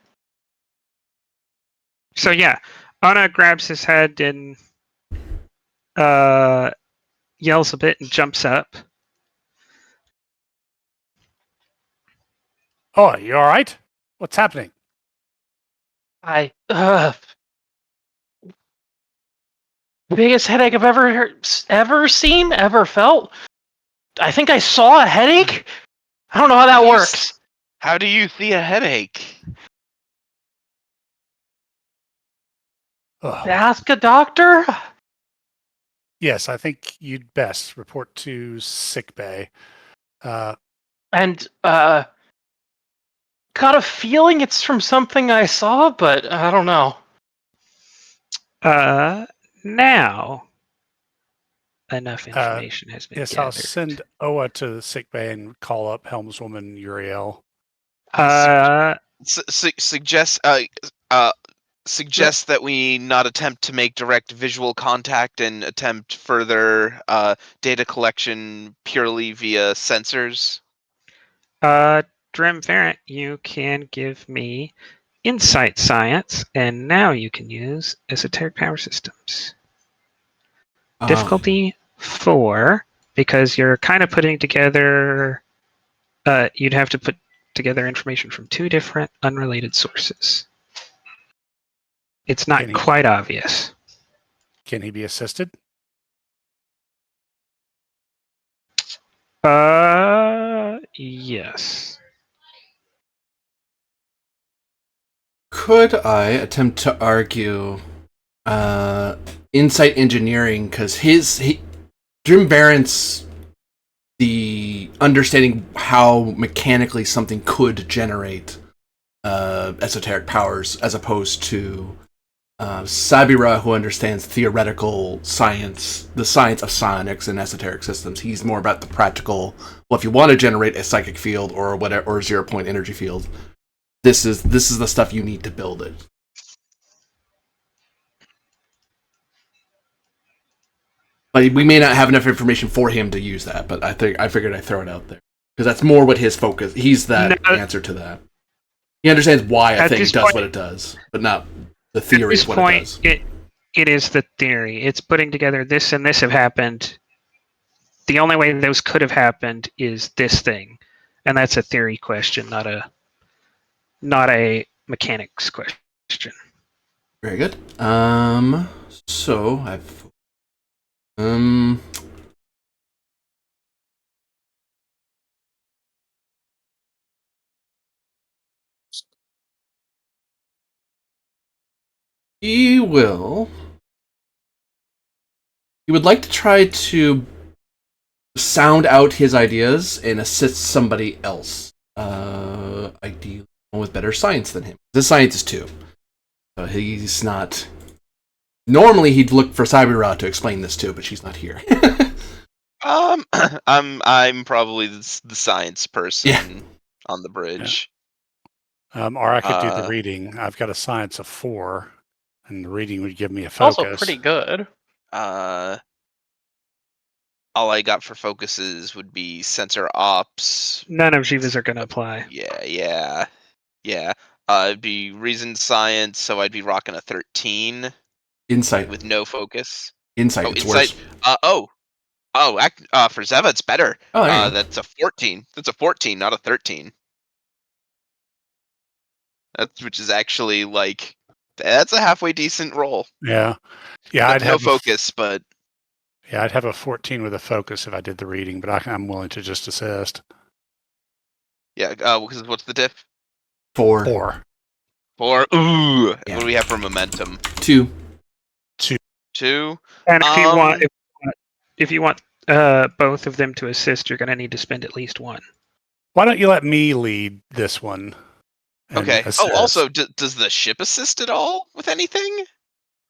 So yeah, Anna grabs his head and yells a bit and jumps up. Oh, you all right? What's happening? I biggest headache I've ever seen, ever felt. I think I saw a headache. I don't know how that works. How do you see a headache? Ugh. Ask a doctor. Yes, I think you'd best report to sickbay. And got a feeling it's from something I saw, but I don't know. Now enough information has been Yes, I'll gathered. send Oa to the sickbay and call up helmswoman Uriel. Suggest suggest that we not attempt to make direct visual contact and attempt further data collection purely via sensors. Drimvarant, you can give me insight science, and now you can use esoteric power systems. Difficulty 4, because you're kind of putting together. You'd have to put together information from 2 different unrelated sources. It's not Can he- quite obvious. Can he be assisted? Yes. Could I attempt to argue insight engineering? Because Dream Baron's the understanding how mechanically something could generate esoteric powers, as opposed to Sabira, who understands theoretical science, the science of psionics and esoteric systems. He's more about the practical. Well, if you want to generate a psychic field or whatever, or 0-point energy field, this is the stuff you need to build it. But we may not have enough information for him to use that. But I figured I'd throw it out there because that's more what his focus. He's that answer to that. He understands why a thing does what it does, but not the theory of what it does. It is the theory. It's putting together this and this have happened. The only way those could have happened is this thing, and that's a theory question, not a mechanics question. Very good. So I've he would like to try to sound out his ideas and assist somebody else. Ideally, one with better science than him. The science is 2. So he's not. Normally, he'd look for Cyberra to explain this to, but she's not here. I'm probably the science person on the bridge. Or I could do the Uh, reading. I've got a science of 4, and the reading would give me a focus. Also pretty good. All I got for focuses would be sensor ops. None of Jiva's are going to apply. Yeah. It'd be reason science, so I'd be rocking a 13 Insight. with no focus. Insight. Oh, It's insight. worse. For Zeva, it's better. Oh, there you go. That's a 14. That's a 14, not a 13. Which is actually like that's a halfway decent roll. Yeah. I'd I'd no have focus, but I'd have a 14 with a focus if I did the reading, but I'm willing to just assist. yeah. Because what's the diff? 4. 4. 4. Ooh. Yeah. What do we have for momentum? 2. 2. And if you want both of them to assist, you're going to need to spend at least 1. Why don't you let me lead this one? and Okay. assist? Oh, also, does the ship assist at all with anything?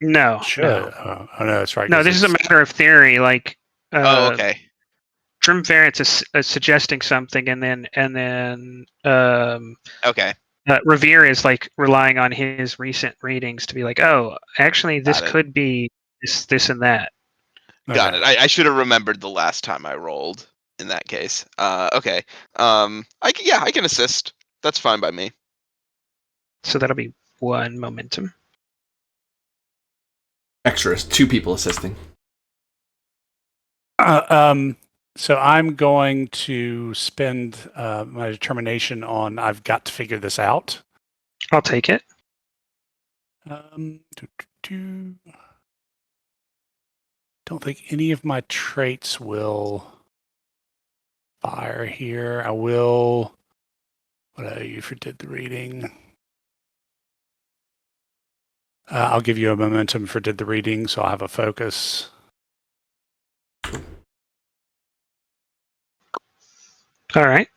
No. Should. No, Oh, no, that's right. no 'cause this is a it's- matter of theory. Like, Okay. Triumvirate is suggesting something, and then Okay. Revere is like relying on his recent readings to be like, oh, actually, this Got it. could be this and that. Got okay. it. I should have remembered the last time I rolled in that case. Okay. I can assist. That's fine by me. So that'll be 1 momentum. Extra. 2 people assisting. So I'm going to spend my determination on I've got to figure this out. I'll take it. Don't think any of my traits will fire here. I will. What are you for did the reading? I'll give you a momentum for did the reading, so I'll have a focus. All right.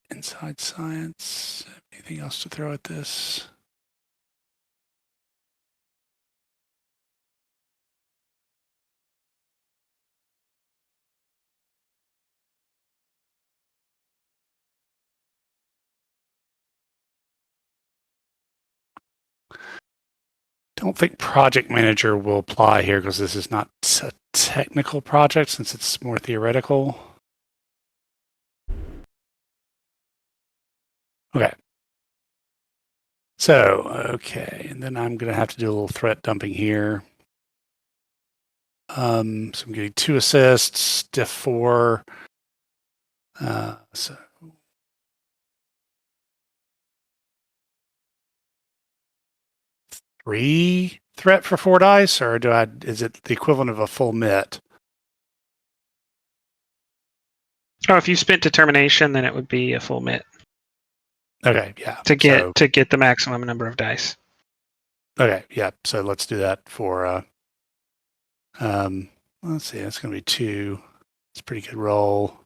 Inside science. Anything else to throw at this? Don't think project manager will apply here because this is not a technical project since it's more theoretical. Okay. Okay, and then I'm going to have to do a little threat dumping here. So I'm getting 2 assists, diff 4. So 3 threat for 4 dice, or is it the equivalent of a full mit? Oh, if you spent determination, then it would be a full mit Okay, yeah. to get the maximum number of dice. Okay, yeah. So let's do that for let's see, that's gonna be 2. It's a pretty good roll.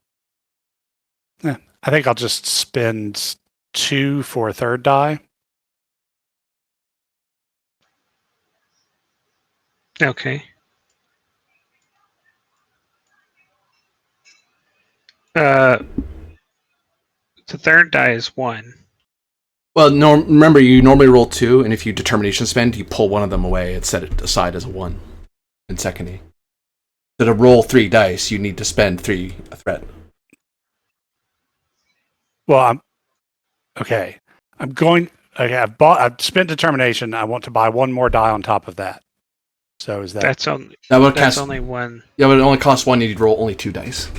Yeah, I think I'll just spend 2 for a 3rd die. Okay. The 3rd die is 1. Well, no. Remember, you normally roll 2, and if you determination spend, you pull one of them away and set it aside as a 1 in secondary. So to roll 3 dice, you need to spend 3 a threat. Well, okay. I'm going. Okay, I've spent determination. I want to buy one more die on top of that. So is that That's only That would that's cast. only one. Yeah, but it only costs one. You need to roll only 2 dice.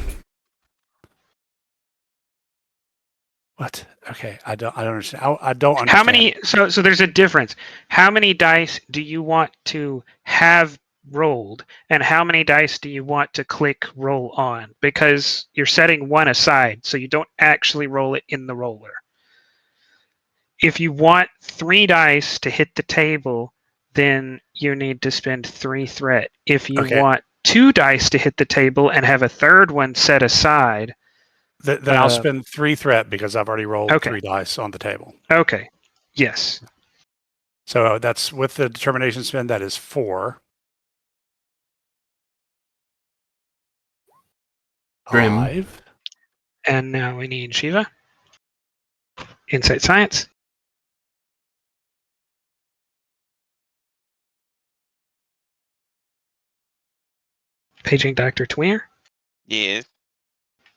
what? Okay, I don't understand. I don't understand. How many? So there's a difference. How many dice do you want to have rolled, and how many dice do you want to click roll on? Because you're setting one aside, so you don't actually roll it in the roller. If you want 3 dice to hit the table, then you need to spend 3 threat. If you Okay. want 2 dice to hit the table and have a third one set aside, Then I'll spend 3 threat because I've already rolled okay. 3 dice on the table. Okay. Yes. So that's with the determination spend. That is 4. Grim. 5. And now we need Shiva. Insight Science. Paging Dr. Tweer. Yeah.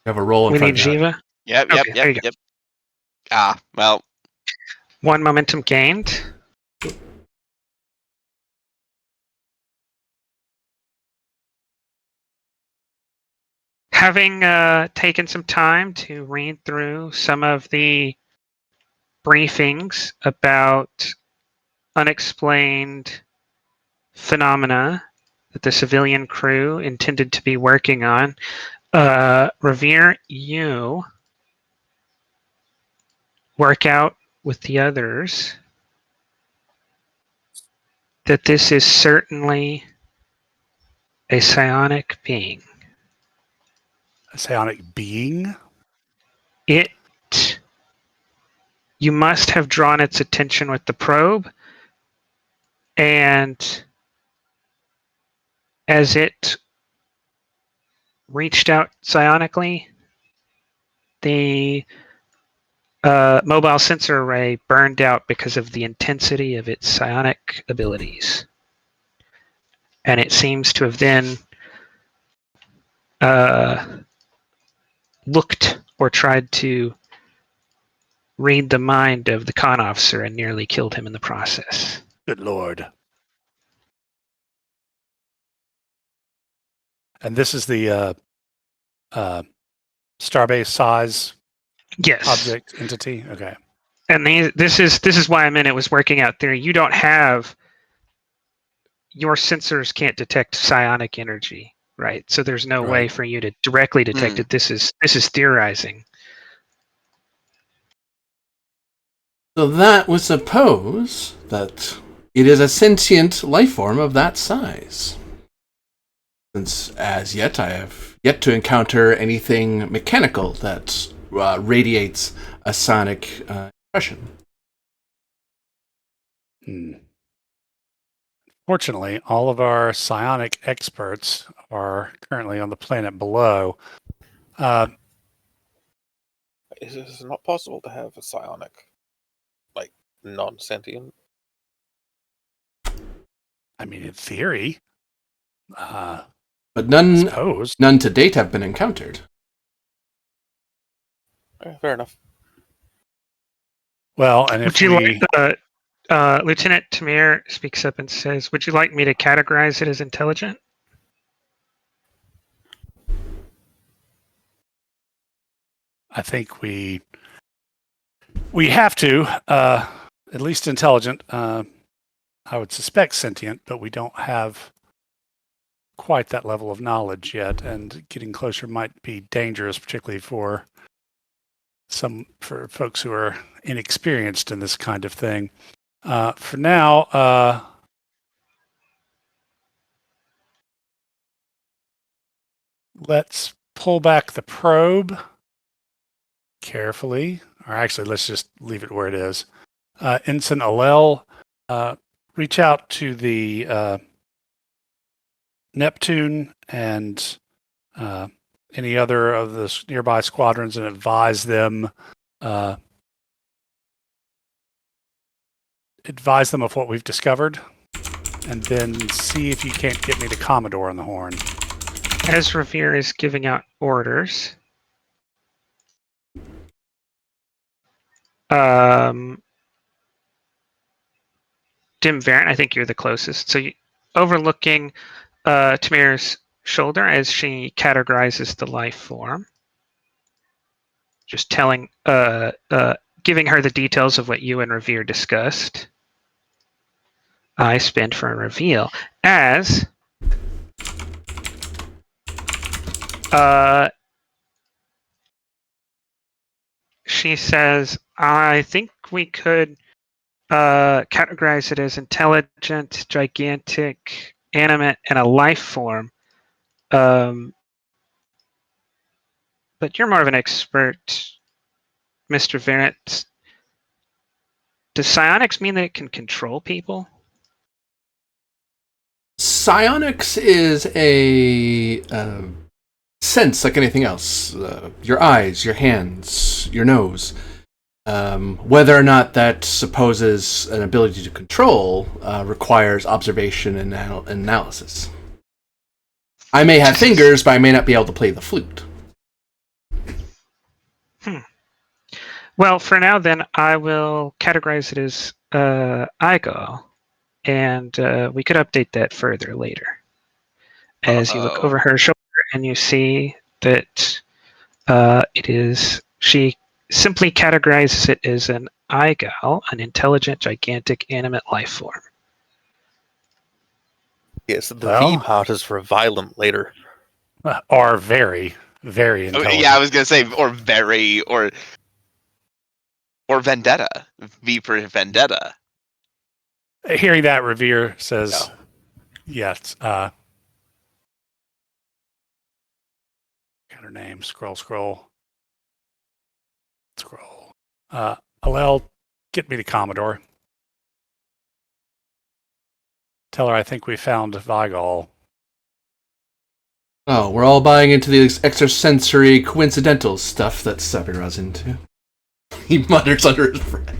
You have a roll in We front need of you. Shiva. Yep. Okay, there you go. Yep. Ah, well. 1 momentum gained. Having taken some time to read through some of the briefings about unexplained phenomena that the civilian crew intended to be working on, Revere, you work out with the others that this is certainly a psionic being. A psionic being? You must have drawn its attention with the probe, and as it reached out psionically, the mobile sensor array burned out because of the intensity of its psionic abilities. And it seems to have then looked or tried to read the mind of the con officer and nearly killed him in the process. Good Lord. And this is the starbase size Yes. object entity? Okay. And this is why I meant it was working out there. You don't have, your sensors can't detect psionic energy, right? So there's no way Right. for you to directly detect it. This is theorizing. So that would suppose that it is a sentient life form of that size. Since as yet I have yet to encounter anything mechanical that radiates a sonic impression. Fortunately, all of our psionic experts are currently on the planet below. Is it not possible to have a psionic, like, non-sentient? I mean, in theory, But I suppose. none to date have been encountered. Fair enough. Well, and if Would you we... like Lieutenant Tamir speaks up and says, would you like me to categorize it as intelligent? I think we have to, at least intelligent. I would suspect sentient, but we don't have quite that level of knowledge yet, and getting closer might be dangerous, particularly for folks who are inexperienced in this kind of thing. For now, let's pull back the probe carefully, or actually, let's just leave it where it is. Ensign Alel, reach out to the Neptune and any other of the nearby squadrons and advise them of what we've discovered, and then see if you can't get me the Commodore on the horn. As Revere is giving out orders, Dim Varent, I think you're the closest. So overlooking Tamir's shoulder as she categorizes the life form. Just telling, giving her the details of what you and Revere discussed. I spend for a reveal as she says, I think we could categorize it as intelligent, gigantic, animate, and a life form. But you're more of an expert, Mr. Varent. Does psionics mean that it can control people? Psionics is a sense like anything else. Your eyes, your hands, your nose. Whether or not that supposes an ability to control requires observation and analysis. I may have fingers, but I may not be able to play the flute. Well, for now, then, I will categorize it as Igol, and we could update that further later. As you look over her shoulder and you see that it is, she simply categorizes it as an Igol, an intelligent, gigantic, animate life form. Yes, the Well- V part is for violent later. Or very, very intelligent. Yeah, I was gonna say, or very, or vendetta. V for vendetta. Hearing that, Revere says, yes. Got her name. Scroll. Alel, get me the Commodore. Tell her I think we found Vigol. Oh, we're all buying into the extrasensory coincidental stuff that Sabira's into. He mutters under his breath.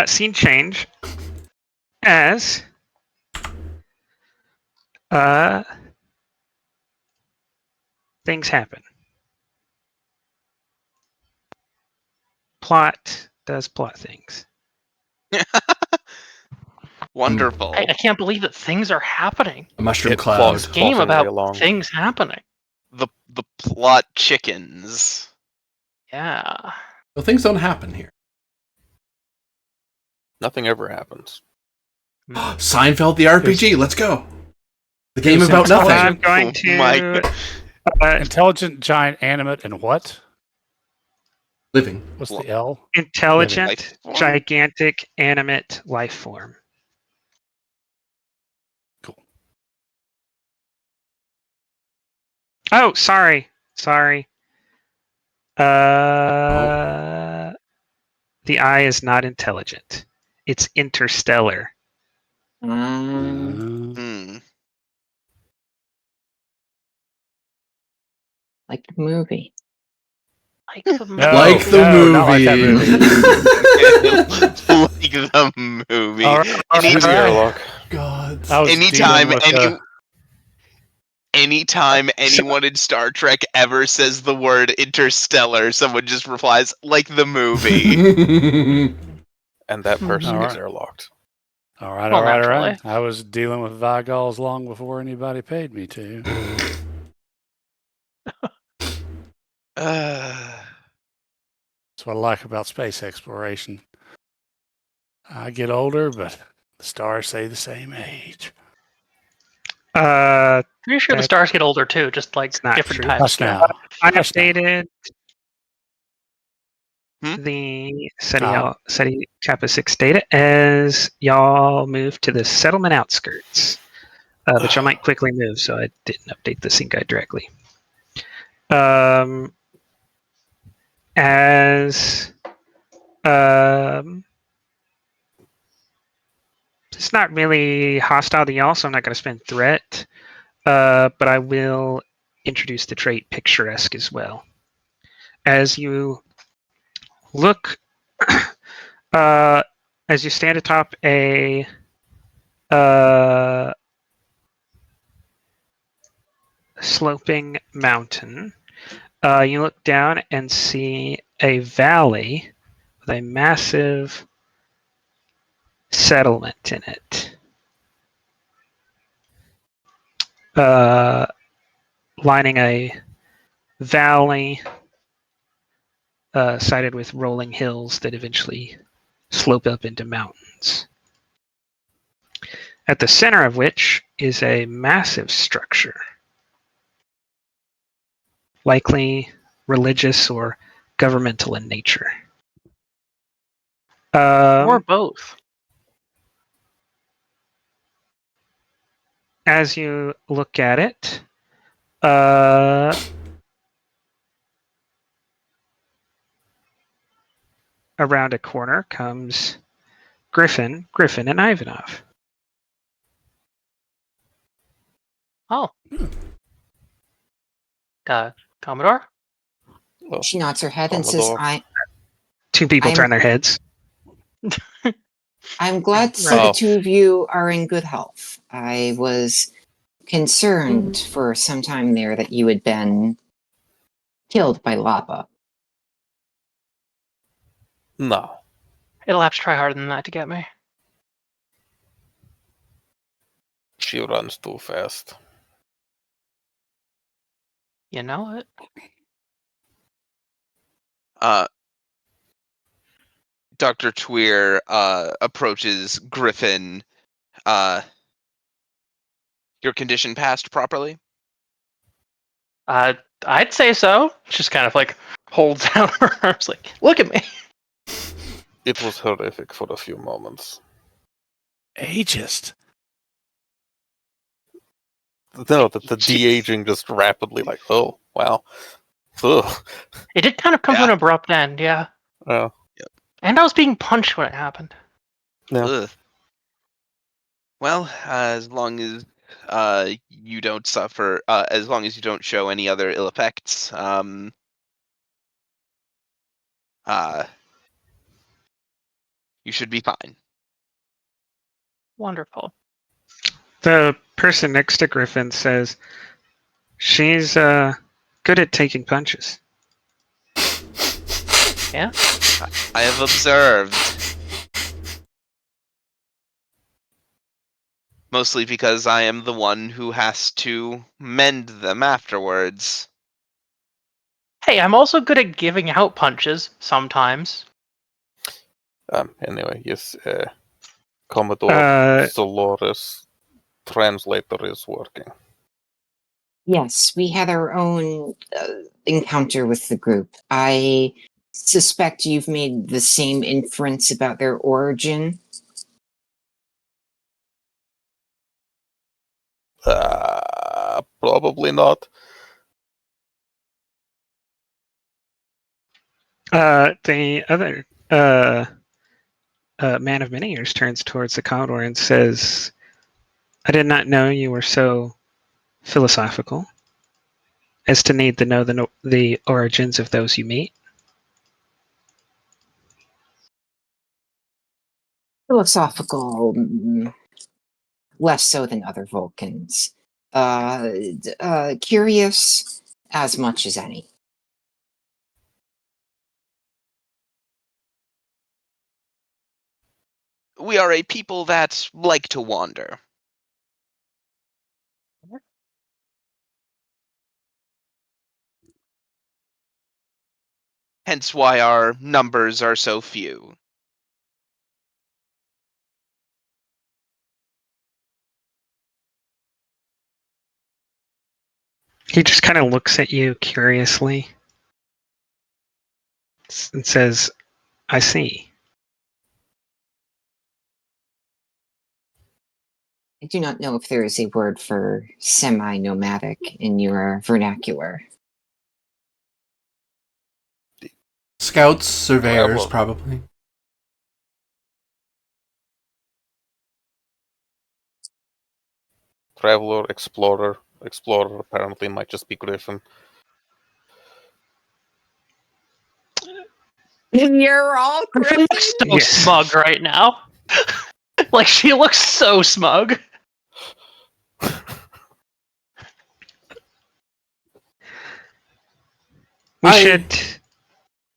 Scene change as things happen. Plot does plot things. Wonderful. I can't believe that things are happening. A mushroom It cloud. flows. Game Flossing about right along. things happening. The plot chickens. Yeah. Well, things don't happen here. Nothing ever happens. Seinfeld the RPG, let's go. The game Is about nothing. I'm going Oh to my- Intelligent, giant, animate, and what? Living. What's the L? intelligent, Life form? gigantic, animate life form. Cool. Oh, sorry. The eye is not intelligent. It's interstellar. Hmm. Like the movie. Like the No. Like the movie. not like that movie. Like the movie. All right, Any- all right. Airlock. God. I was Anytime dealing with, anytime anyone in Star Trek ever says the word interstellar, someone just replies, like the movie. And that person All gets right. airlocked. all right. Well, naturally. I was dealing with Vigols long before anybody paid me to. That's what I like about space exploration. I get older, but the stars stay the same age. Pretty sure the That's- stars get older too, just like It's not different true. time Hush scale. now. I Hush now. updated Hmm? the SETI Kappa 6 data as y'all move to the settlement outskirts. But y'all might quickly move, so I didn't update the scene guide directly. It's not really hostile to y'all, so I'm not going to spend threat. But I will introduce the trait picturesque as well. As you look, as you stand atop a sloping mountain, you look down and see a valley with a massive settlement in it. Lining a valley sided with rolling hills that eventually slope up into mountains. At the center of which is a massive structure, likely religious or governmental in nature. Or both. As you look at it, around a corner comes Griffin, and Ivanov. Oh. Commodore? Well, She nods her head and says, Commodore. Two people I'm- turn their heads. I'm glad to see Right. the two of you are in good health. I was concerned for some time there that you had been killed by lava. no. It'll have to try harder than that to get me. She runs too fast. You know it. Dr. Tweer approaches Griffin. Your condition passed properly? I'd say so. Just kind of like holds out her arms, like, look at me. It was horrific for a few moments. Ageist. No, the de-aging just rapidly, like, oh, wow. Ugh. It did kind of come to an abrupt end, yeah. Oh, And I was being punched when it happened. yeah. Ugh. Well, as long as you don't suffer, as long as you don't show any other ill effects, you should be fine. Wonderful. The person next to Griffin says, she's good at taking punches. Yeah? I have observed. Mostly because I am the one who has to mend them afterwards. Hey, I'm also good at giving out punches sometimes. Anyway, yes, Commodore Solaris translator is working. Yes, we had our own encounter with the group. I suspect you've made the same inference about their origin. Probably not. The other man of many years turns towards the Commodore and says, I did not know you were so philosophical as to need to know the origins of those you meet. Philosophical, less so than other Vulcans. Curious as much as any. We are a people that like to wander. Hence why our numbers are so few. He just kind of looks at you curiously and says, I see. I do not know if there is a word for semi-nomadic in your vernacular. Scouts, surveyors, Well, probably. Traveler, explorer. Explorer apparently might just be Griffin. You're all She looks so Yes. smug right now. Like, she looks so smug. We should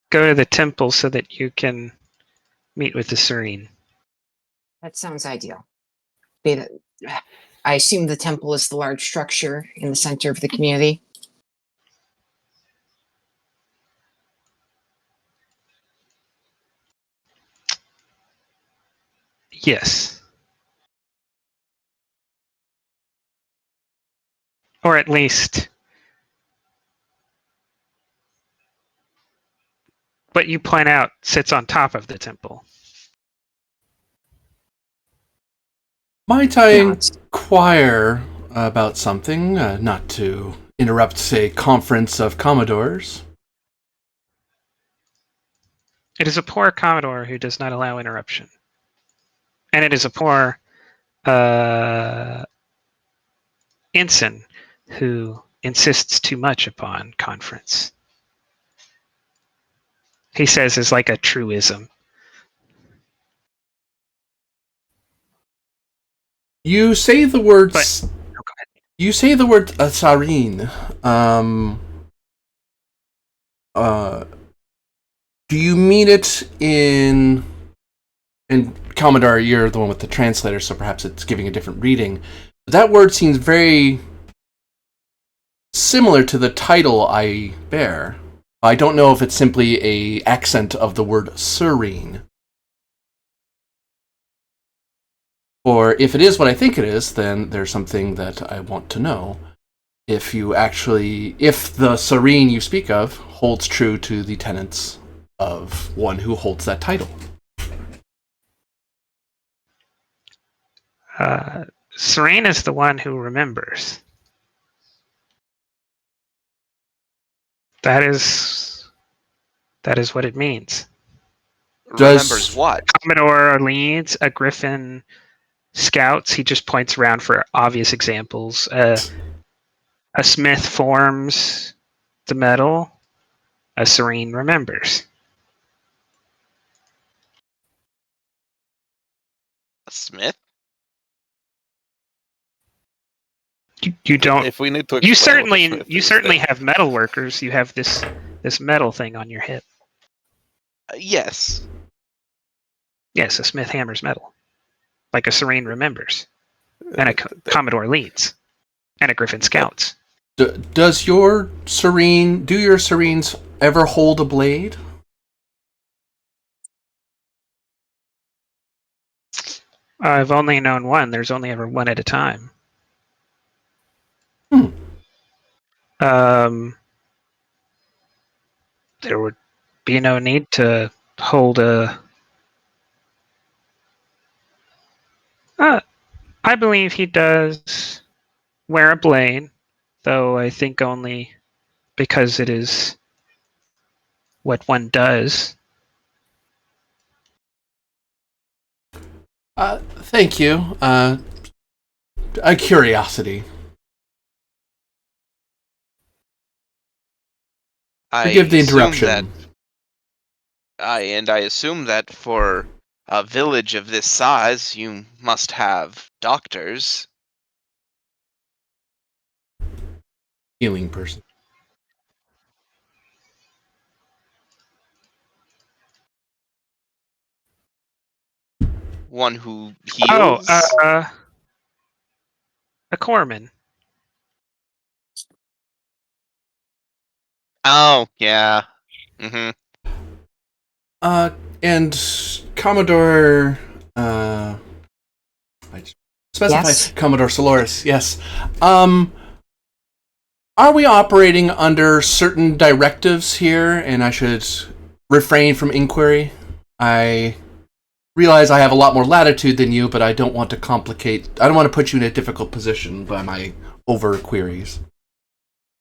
go to the temple so that you can meet with the Serene. That sounds ideal. I assume the temple is the large structure in the center of the community. Yes. Or at least what you point out sits on top of the temple. Might I Nods. inquire about something, not to interrupt, say, conference of Commodores? It is a poor Commodore who does not allow interruption. And it is a poor ensign who insists too much upon conference. He says is like a truism. You say the word. But You say the word Sareen. Do you mean it in? And Commodore, you're the one with the translator, so perhaps it's giving a different reading. That word seems very similar to the title I bear. I don't know if it's simply a accent of the word serene. Or if it is what I think it is, then there's something that I want to know. If the serene you speak of holds true to the tenets of one who holds that title. Serene is the one who remembers. That is what it means. Remembers what? Commodore leads a Griffin scouts. He just points around for obvious examples. A smith forms the metal. A serene remembers. A smith? You don't. If we need to, You explain what a smith certainly is, have metal workers. You have this metal thing on your hip. Yes. Yes, a smith hammers metal, like a serene remembers, and a then- Commodore leads, and a Griffin scouts. Do your Serenes ever hold a blade? I've only known one. There's only ever one at a time. There would be no need to hold a. I believe he does wear a blade, though I think only because it is what one does. Thank you. A curiosity. Forgive the interruption. I assume that for a village of this size, you must have doctors. Healing person. One who heals. A corpsman. Oh, yeah. Mm-hmm. And Commodore, I just specify Yes? Commodore Solaris. Yes. Are we operating under certain directives here, and I should refrain from inquiry? I realize I have a lot more latitude than you, but I don't want to complicate. I don't want to put you in a difficult position by my over queries,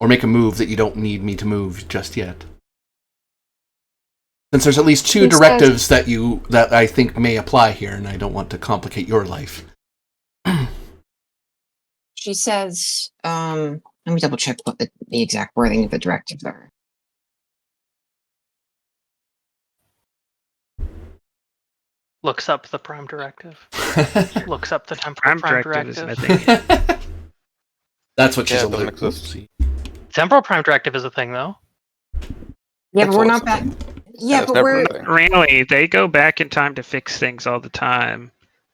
or make a move that you don't need me to move just yet. Since there's at least two directives that I think may apply here, and I don't want to complicate your life. She says, let me double check what the exact wording of the directives are. Looks up the prime directive. Looks up the temporal Prime prime directive directive. isn't a thing. That's what she's Yeah, it doesn't alluding exist. to. Temporal prime directive is a thing, though. Yeah, but we're That's not back. awesome. Yeah, it's but never we're. a thing. Really, they go back in time to fix things all the time.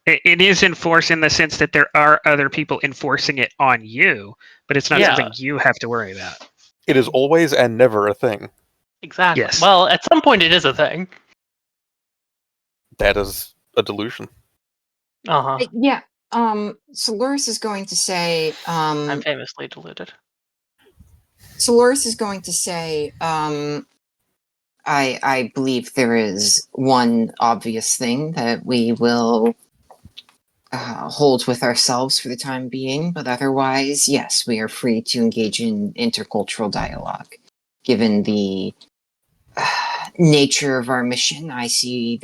It is enforced in the sense that there are other people enforcing it on you, but it's not Yeah. something you have to worry about. It is always and never a thing. Exactly. Yes. Well, at some point it is a thing. That is a delusion. Uh-huh. Yeah. So Loris is going to say. I'm famously deluded. So Loris is going to say. I believe there is one obvious thing that we will hold with ourselves for the time being, but otherwise, yes, we are free to engage in intercultural dialogue. Given the nature of our mission, I see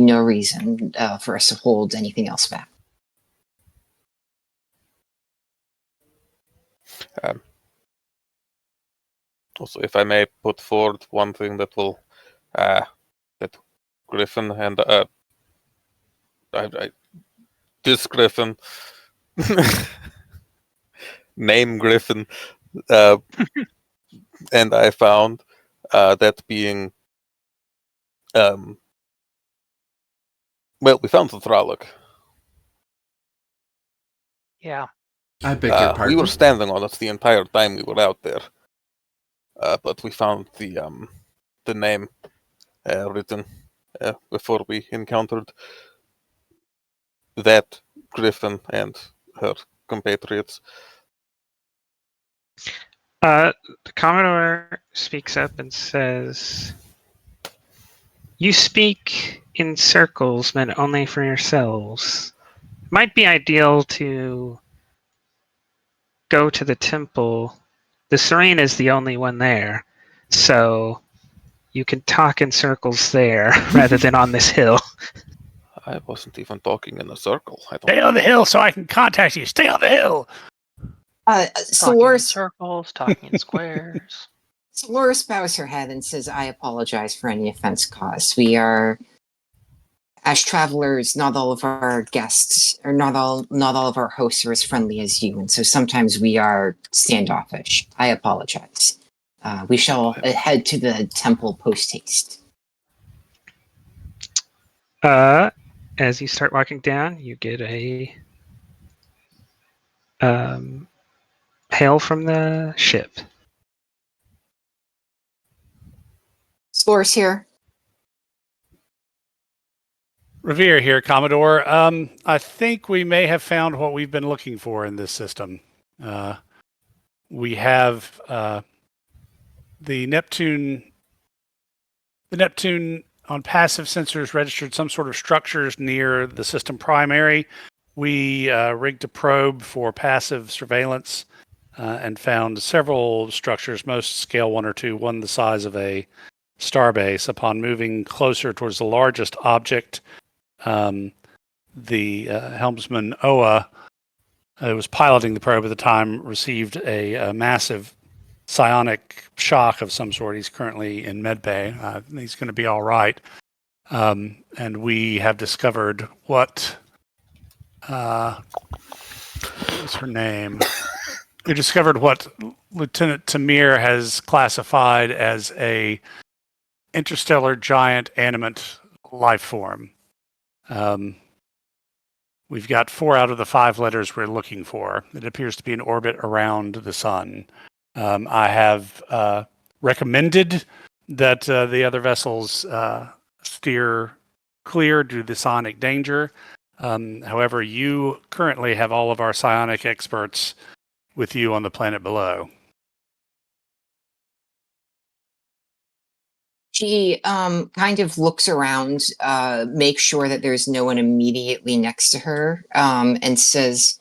no reason for us to hold anything else back. Also, if I may put forward one thing that will, that Griffin and this Griffin, name Griffin, and I found that being, well, we found the Thralok. Yeah. I beg your pardon. We were standing on it the entire time we were out there, but we found the name written before we encountered that Griffin and her compatriots. The Commodore speaks up and says, "You speak in circles meant only for yourselves. Might be ideal to go to the temple. The Serene is the only one there, so you can talk in circles there rather than on this hill." I wasn't even talking in a circle. I don't Stay on the hill so I can contact you. Stay on the hill. So Talking in Loris, circles, talking in squares. so Loris bows her head and says, "I apologize for any offense caused. We are, as travelers, not all of our guests, or not all of our hosts are as friendly as you, and so sometimes we are standoffish. I apologize. We shall head to the temple post haste." As you start walking down, you get a hail from the ship. Loris here. Revere here, Commodore. I think we may have found what we've been looking for in this system. We have the Neptune on passive sensors registered some sort of structures near the system primary. We rigged a probe for passive surveillance and found several structures, most scale 1 or 2, one the size of a starbase. Upon moving closer towards the largest object, the helmsman Oa, who was piloting the probe at the time, received a massive psionic shock of some sort. He's currently in medbay. He's going to be all right. And we have discovered what was her name? We discovered what Lieutenant Tamir has classified as a interstellar giant animate life form. We've got 4 out of the 5 letters we're looking for. It appears to be in orbit around the sun. I have recommended that the other vessels steer clear due to the psionic danger. However, you currently have all of our psionic experts with you on the planet below. She kind of looks around, makes sure that there's no one immediately next to her, and says,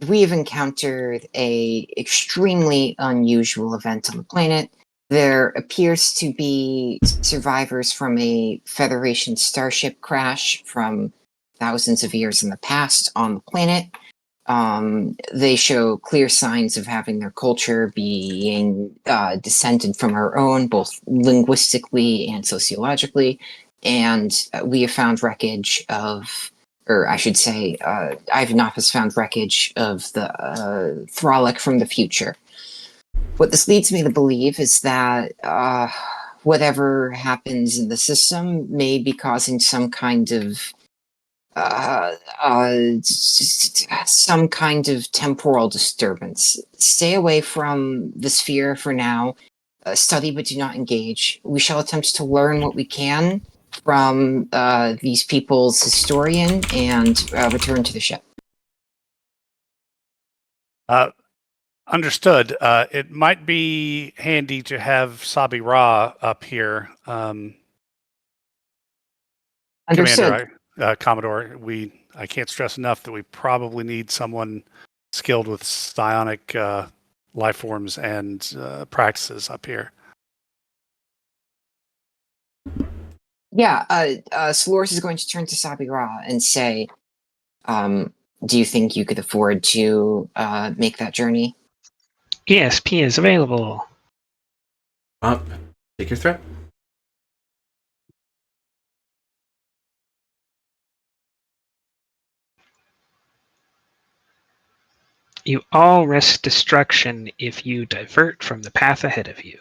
"We have encountered a extremely unusual event on the planet. There appears to be survivors from a Federation starship crash from thousands of years in the past on the planet. They show clear signs of having their culture being descended from our own, both linguistically and sociologically. And we have found wreckage of, or I should say, Ivanov has found wreckage of the Thralok from the future. What this leads me to believe is that whatever happens in the system may be causing some kind of some kind of temporal disturbance. Stay away from the sphere for now. Study but do not engage. We shall attempt to learn what we can from these people's historian and return to the ship. Understood. It might be handy to have Sabi Ra up here. Understood. Commander, Commodore, I can't stress enough that we probably need someone skilled with psionic life forms and practices up here. Yeah, Soloris is going to turn to Sabi Ra and say, do you think you could afford to make that journey? ESP is available. Take your threat. You all risk destruction if you divert from the path ahead of you.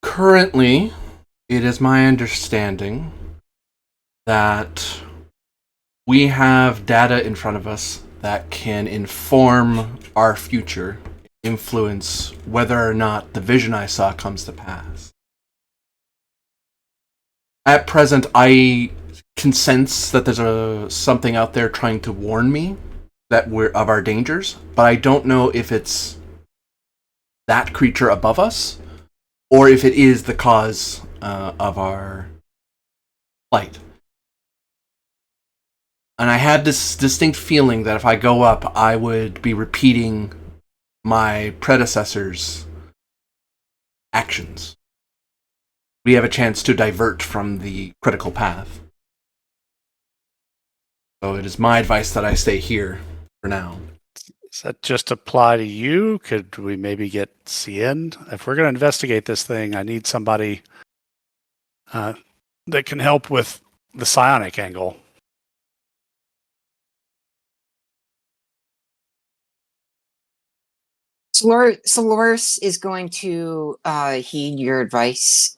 Currently, it is my understanding that we have data in front of us that can inform our future, influence whether or not the vision I saw comes to pass. At present, I can sense that there's something out there trying to warn me that we're of our dangers, but I don't know if it's that creature above us or if it is the cause of our plight. And I had this distinct feeling that if I go up, I would be repeating my predecessors' actions. We have a chance to divert from the critical path. So it is my advice that I stay here for now. Does that just apply to you? Could we maybe get Cien? If we're going to investigate this thing, I need somebody that can help with the psionic angle. Soloris is going to heed your advice,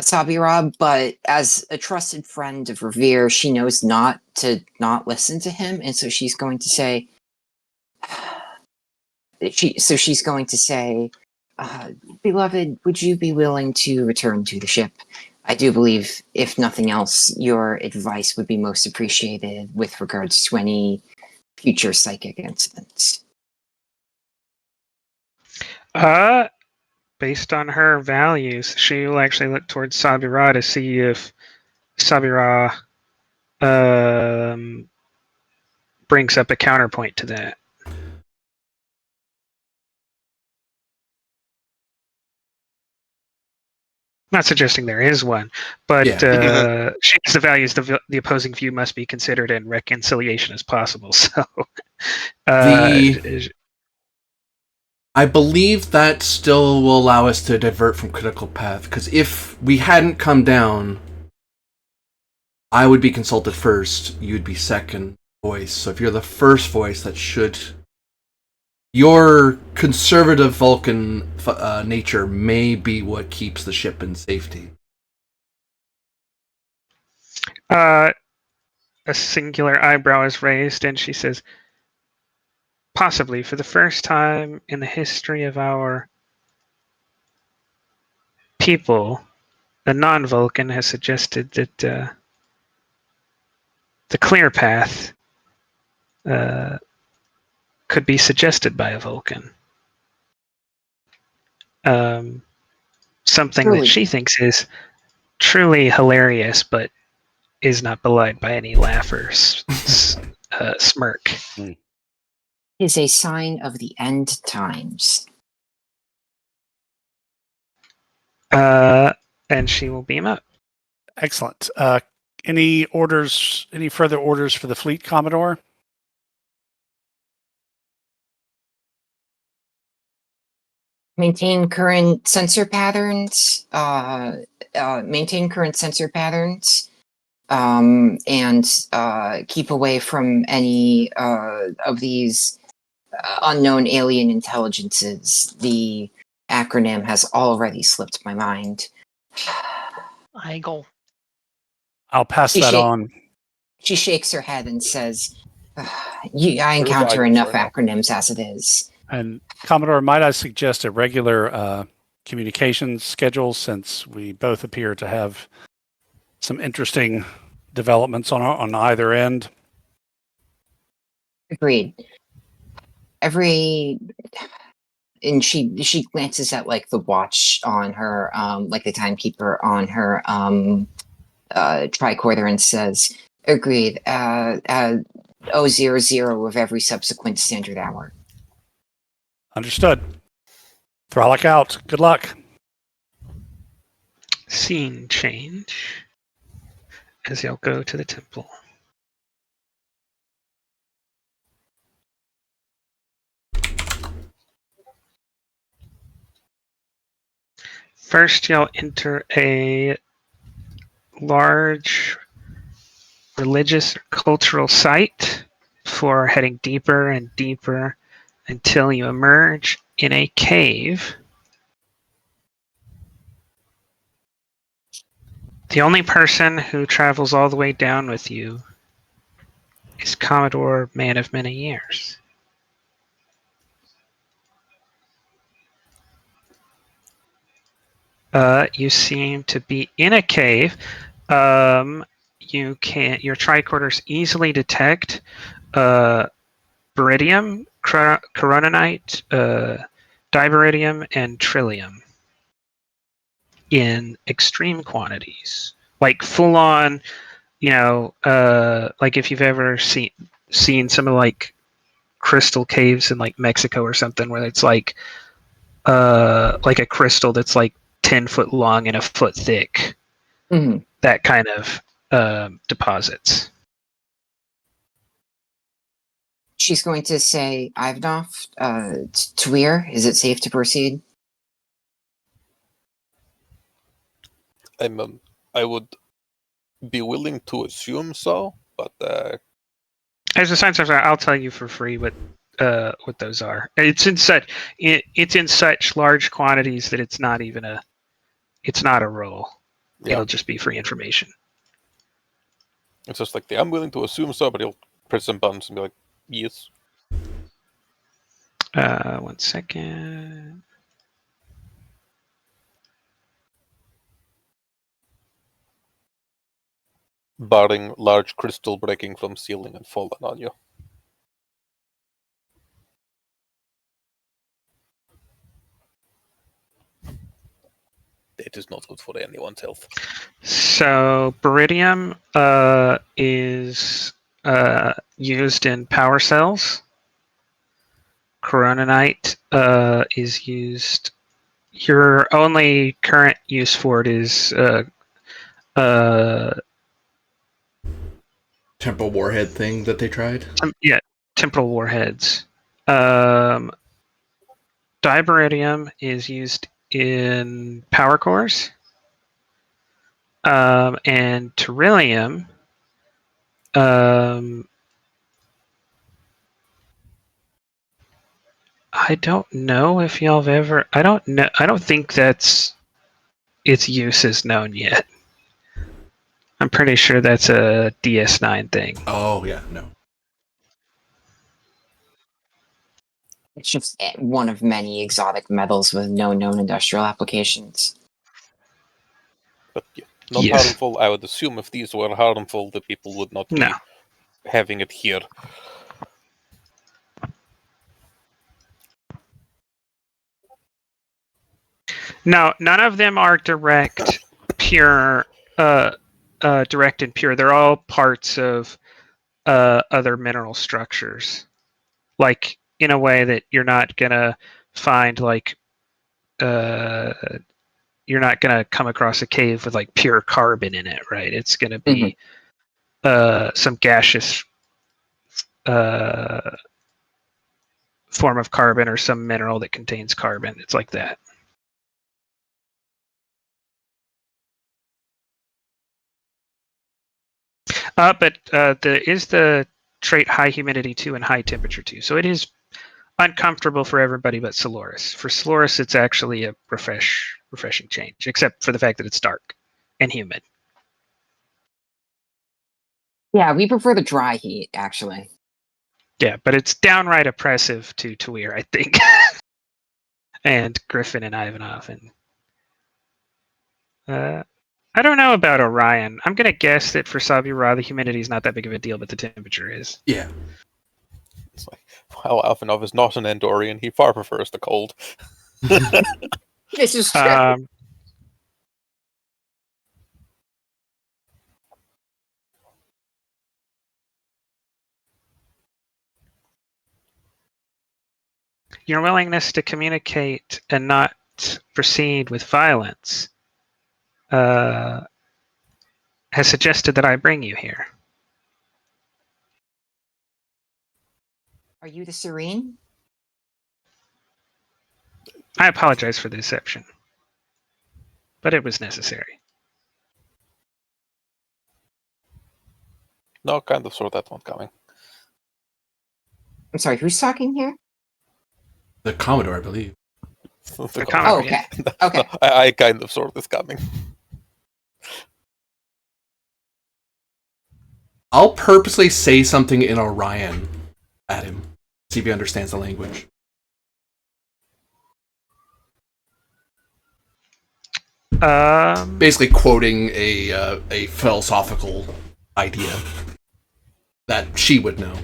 Sabi Ra, but as a trusted friend of Revere, she knows not to not listen to him, and so she's going to say, beloved, would you be willing to return to the ship? I do believe, if nothing else, your advice would be most appreciated with regards to any future psychic incidents. Based on her values, she will actually look towards Sabira to see if Sabira brings up a counterpoint to that. Not suggesting there is one, but she has the values the opposing view must be considered and reconciliation as possible. So, I believe that still will allow us to divert from critical path, because if we hadn't come down, I would be consulted first, you'd be second voice. So if you're the first voice, that should... Your conservative Vulcan nature may be what keeps the ship in safety. A singular eyebrow is raised, and she says, possibly for the first time in the history of our people, a non-Vulcan has suggested that the clear path could be suggested by a Vulcan. Something Truly. that she thinks is truly hilarious, but is not belied by any laugh or smirk. Is a sign of the end times. And she will beam up. Excellent. Any further orders for the fleet, Commodore? Maintain current sensor patterns. And keep away from any of these unknown alien intelligences. The acronym has already slipped my mind. Eagle. I'll pass She that shake- on. She shakes her head and says, I Where is encounter Igor, enough sorry? acronyms as it is. And Commodore, might I suggest a regular communications schedule, since we both appear to have some interesting developments on either end? Agreed. And she glances at like the watch on her, like the timekeeper on her tricorder and says, agreed. 000 of every subsequent standard hour. Understood. Frolic out. Good luck. Scene change as y'all go to the temple. First, y'all enter a large religious or cultural site before heading deeper and deeper until you emerge in a cave. The only person who travels all the way down with you is Commodore Man of Many Years. You seem to be in a cave. Your tricorders easily detect baridium, coronanite, dibaridium, and trillium in extreme quantities, like full on. Like if you've ever seen some of like crystal caves in like Mexico or something, where it's like a crystal that's like 10 foot long and a foot thick. Mhm. That kind of deposits. She's going to say, Ivanov, Tweer, is it safe to proceed? I would be willing to assume so, but As a science officer, I'll tell you for free what those are. It's in such large quantities that it's not a roll. yeah, It'll just be free information. it's just like I'm willing to assume so, but he'll press some buttons and be like, yes. 1 second. Barring large crystal breaking from ceiling and falling on you. It is not good for anyone's health. So baridium is used in power cells. Coronanite is used. Your only current use for it is Temple warhead thing that they tried. temporal warheads. Dibaridium is used in power cores. And Beryllium I don't know if y'all have ever. I don't know. I don't think its use is known yet. I'm pretty sure that's a DS9 thing. Oh yeah, no. It's just one of many exotic metals with no known industrial applications. But yeah, not Yes. harmful. I would assume if these were harmful, the people would not No. be having it here. No, none of them are direct, pure, direct and pure. They're all parts of other mineral structures. Like in a way that you're not gonna find like you're not gonna come across a cave with like pure carbon in it, right? It's gonna be some gaseous form of carbon or some mineral that contains carbon. It's like that. But there is the trait high humidity 2 and high temperature 2. So it is uncomfortable for everybody but Solaris. For Solaris, it's actually a refreshing change, except for the fact that it's dark and humid. Yeah, we prefer the dry heat, actually. Yeah, but it's downright oppressive to Tuir, I think. And Griffin and Ivanov. And I don't know about Orion. I'm going to guess that for Sabura, the humidity is not that big of a deal, but the temperature is. Yeah. It's like, while Alphanov is not an Andorian, he far prefers the cold. This is true. Your willingness to communicate and not proceed with violence has suggested that I bring you here. Are you the Serene? I apologize for the deception, but it was necessary. No, kind of saw that one coming. I'm sorry, who's talking here? The Commodore, I believe. The Commodore. Oh, okay. Okay. No, I kind of saw this coming. I'll purposely say something in Orion at him. See if he understands the language. Basically quoting a philosophical idea that she would know.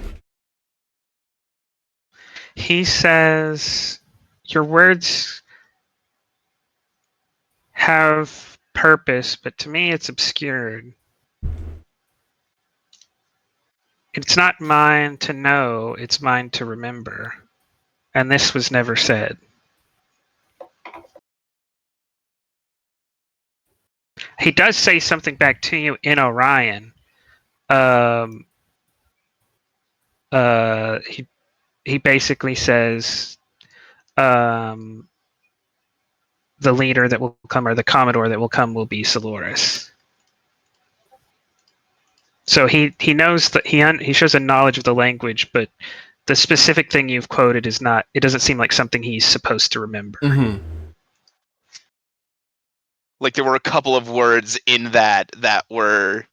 He says, your words have purpose, but to me it's obscured. It's not mine to know, it's mine to remember. And this was never said. He does say something back to you in Orion. He basically says, the leader that will come, or the Commodore that will come, will be Solaris. So he knows that he shows a knowledge of the language, but the specific thing you've quoted is not. It doesn't seem like something he's supposed to remember. Mm-hmm. Like there were a couple of words in that were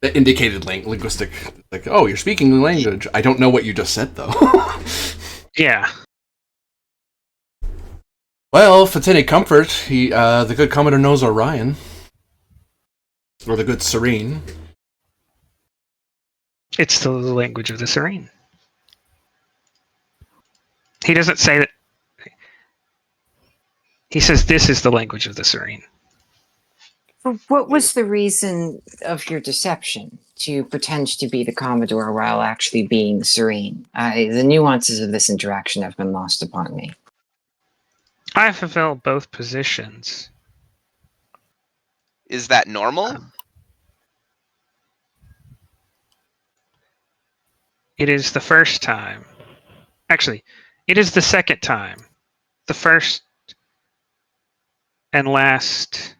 That indicated linguistic. Like, oh, you're speaking the language. I don't know what you just said, though. Yeah. Well, if it's any comfort, the good Commodore knows Orion. Or the good Serene. It's the language of the Serene. He doesn't say that. He says this is the language of the Serene. What was the reason of your deception to pretend to be the Commodore while actually being Serene? The nuances of this interaction have been lost upon me. I fulfill both positions. is that normal? It is the first time. Actually, it is the second time. The first and last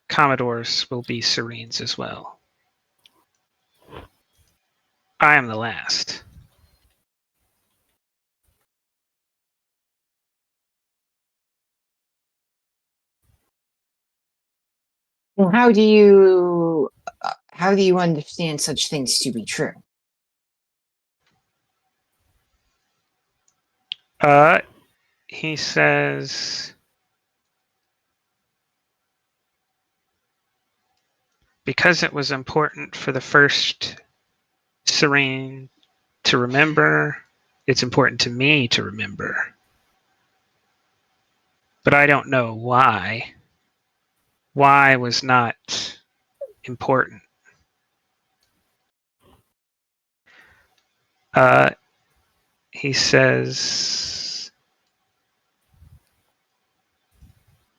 Commodores will be Serenes as well. I am the last. Well, how do you understand such things to be true? He says, because it was important for the first Serene to remember, it's important to me to remember. But I don't know why. Why was not important. He says,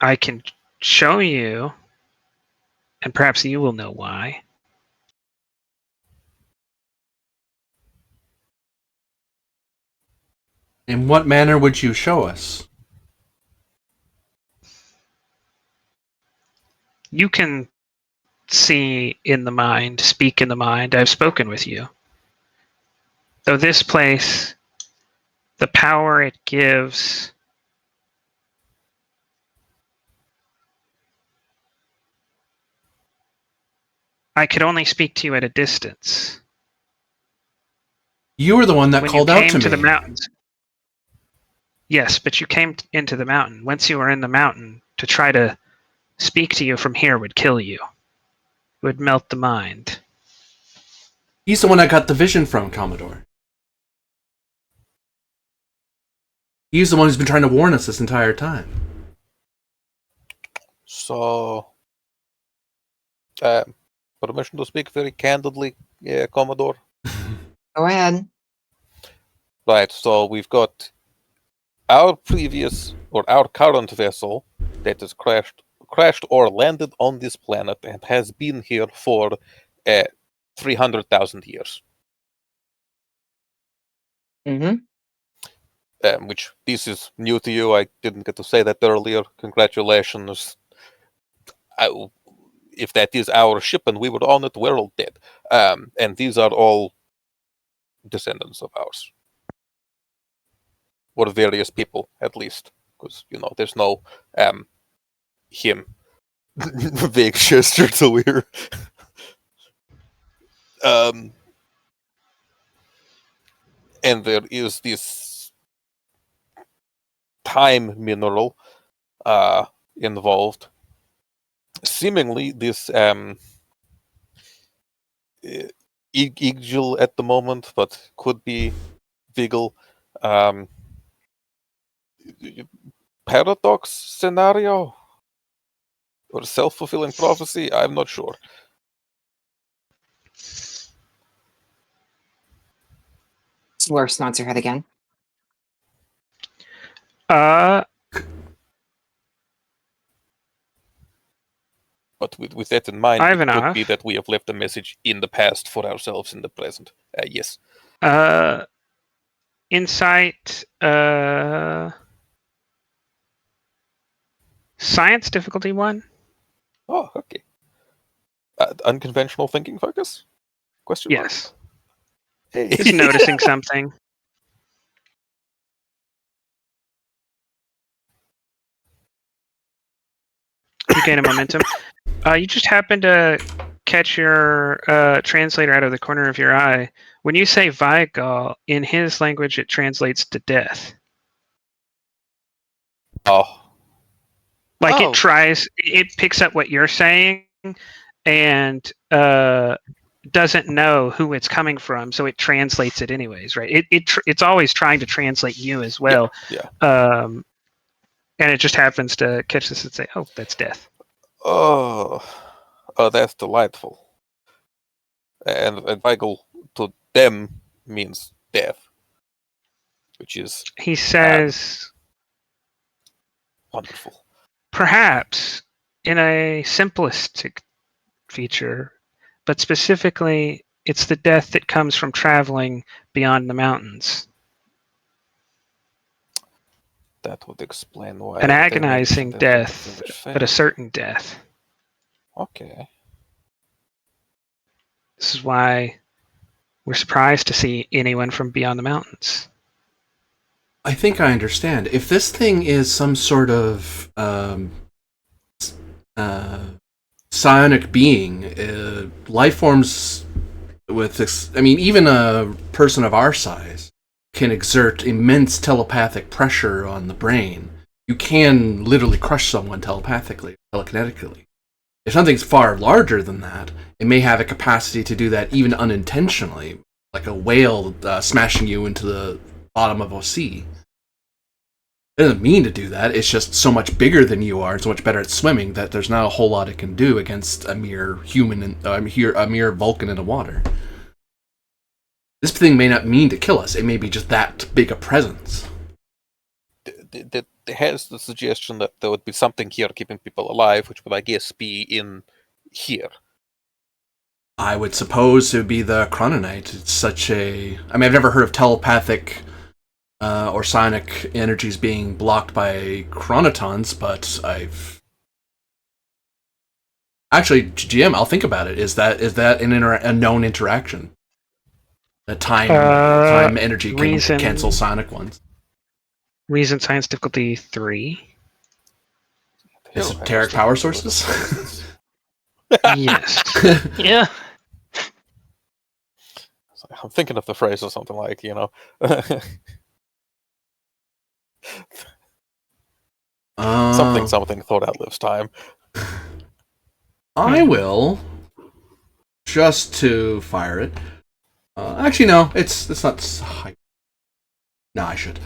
I can show you, and perhaps you will know why. In what manner would you show us? You can see in the mind, speak in the mind. I've spoken with you. Though this place the power it gives. I could only speak to you at a distance. You were the one that When called you out came to to me. the mountains. Yes, but you came into the mountain. Once you were in the mountain, to try to speak to you from here would kill you. It would melt the mind. He's the one I got the vision from, Commodore. He's the one who's been trying to warn us this entire time. So, permission to speak very candidly, Commodore. Go ahead. Right, so we've got our current vessel that has crashed or landed on this planet and has been here for 300,000 years. Mm-hmm. Which this is new to you. I didn't get to say that earlier. Congratulations. If that is our ship and we were on it, we're all dead. And these are all descendants of ours. Or various people, at least. Because, there's no him. Vague gesture to weird. And there is this time mineral involved. Seemingly, this Igil at the moment, but could be Vigil. Paradox scenario? Or self-fulfilling prophecy? I'm not sure. Slurf nods her head again. But with that in mind, it Ivanov. could be that we have left a message in the past for ourselves in the present. Yes. Insight. Science difficulty 1. Oh, okay. Unconventional thinking focus? Question mark? Yes. Hey. Just noticing something. You gain a momentum. You just happen to catch your translator out of the corner of your eye. When you say Vigal, in his language it translates to death. Oh. Like Oh. it picks up what you're saying and doesn't know who it's coming from, so it translates it anyways, right? It's always trying to translate you as well. Yeah. And it just happens to catch this and say, "Oh, that's death." Oh, that's delightful. And Vigal to them means death, which is He says, wonderful. perhaps in a simplistic feature, but specifically, it's the death that comes from traveling beyond the mountains. That would explain why. An they agonizing mentioned it death, in the but a certain death. Okay. This is why we're surprised to see anyone from beyond the mountains. I think I understand. If this thing is some sort of psionic being, life forms with this, I mean, even a person of our size can exert immense telepathic pressure on the brain. You can literally crush someone telepathically, telekinetically. If something's far larger than that, it may have a capacity to do that even unintentionally, like a whale smashing you into the bottom of a sea. It doesn't mean to do that, it's just so much bigger than you are and so much better at swimming that there's not a whole lot it can do against a mere human, a mere Vulcan in the water. This thing may not mean to kill us, it may be just that big a presence. There has the suggestion that there would be something here keeping people alive, which would, I guess, be in here. I would suppose it would be the Chrononite. It's such a... I mean, I've never heard of telepathic or psionic energies being blocked by chronotons, but I've... Actually, GM, I'll think about it. Is that a known interaction? That time energy can cancel psionic ones. Reason science difficulty 3. Esoteric power sources? Yes. Yeah. I'm thinking of the phrase or something like, something thought outlives time. I will, just to fire it. Actually, no, it's not high. No, I should.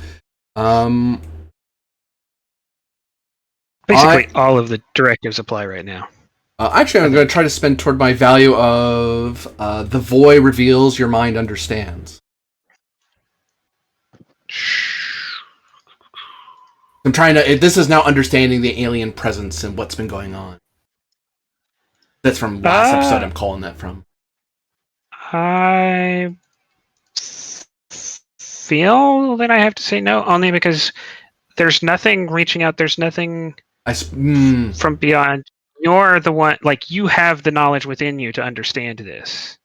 Basically, all of the directives apply right now. Actually, I'm going to try to spend toward my value of the void reveals your mind understands. I'm trying to. This is now understanding the alien presence and what's been going on. That's from last episode. I'm calling that from. I feel that I have to say no, only because there's nothing reaching out. There's nothing from beyond. You're the one. Like, you have the knowledge within you to understand this.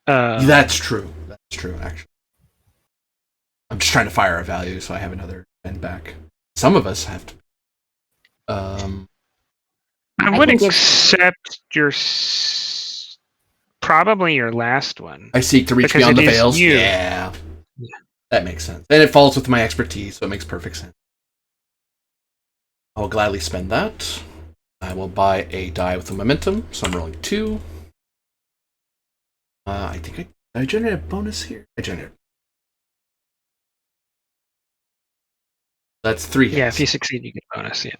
That's true. That's true. Actually, I'm just trying to fire a value so I have another end back. Some of us have to. I would accept your probably your last one. I seek to reach because beyond the it is veils. you. Yeah, that makes sense, and it falls with my expertise, so it makes perfect sense. I will gladly spend that. I will buy a die with a momentum, so I'm rolling 2. I think I generate a bonus here. I generate. That's 3 hits. Yeah, if you succeed, you get a bonus. Yeah.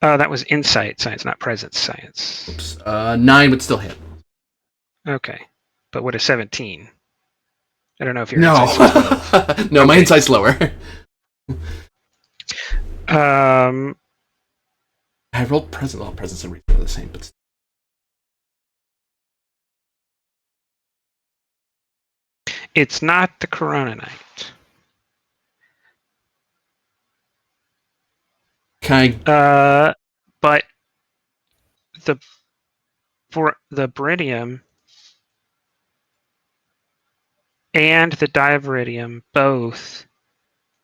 Oh, that was insight science, not presence science. Oops. 9 would still hit. Okay, but what is 17? I don't know if your No. insight's No, my insight's lower. I rolled presence. Well, presence and reach are the same, but. It's not the Corona Night. Can I? But the Beridium and the Diviridium both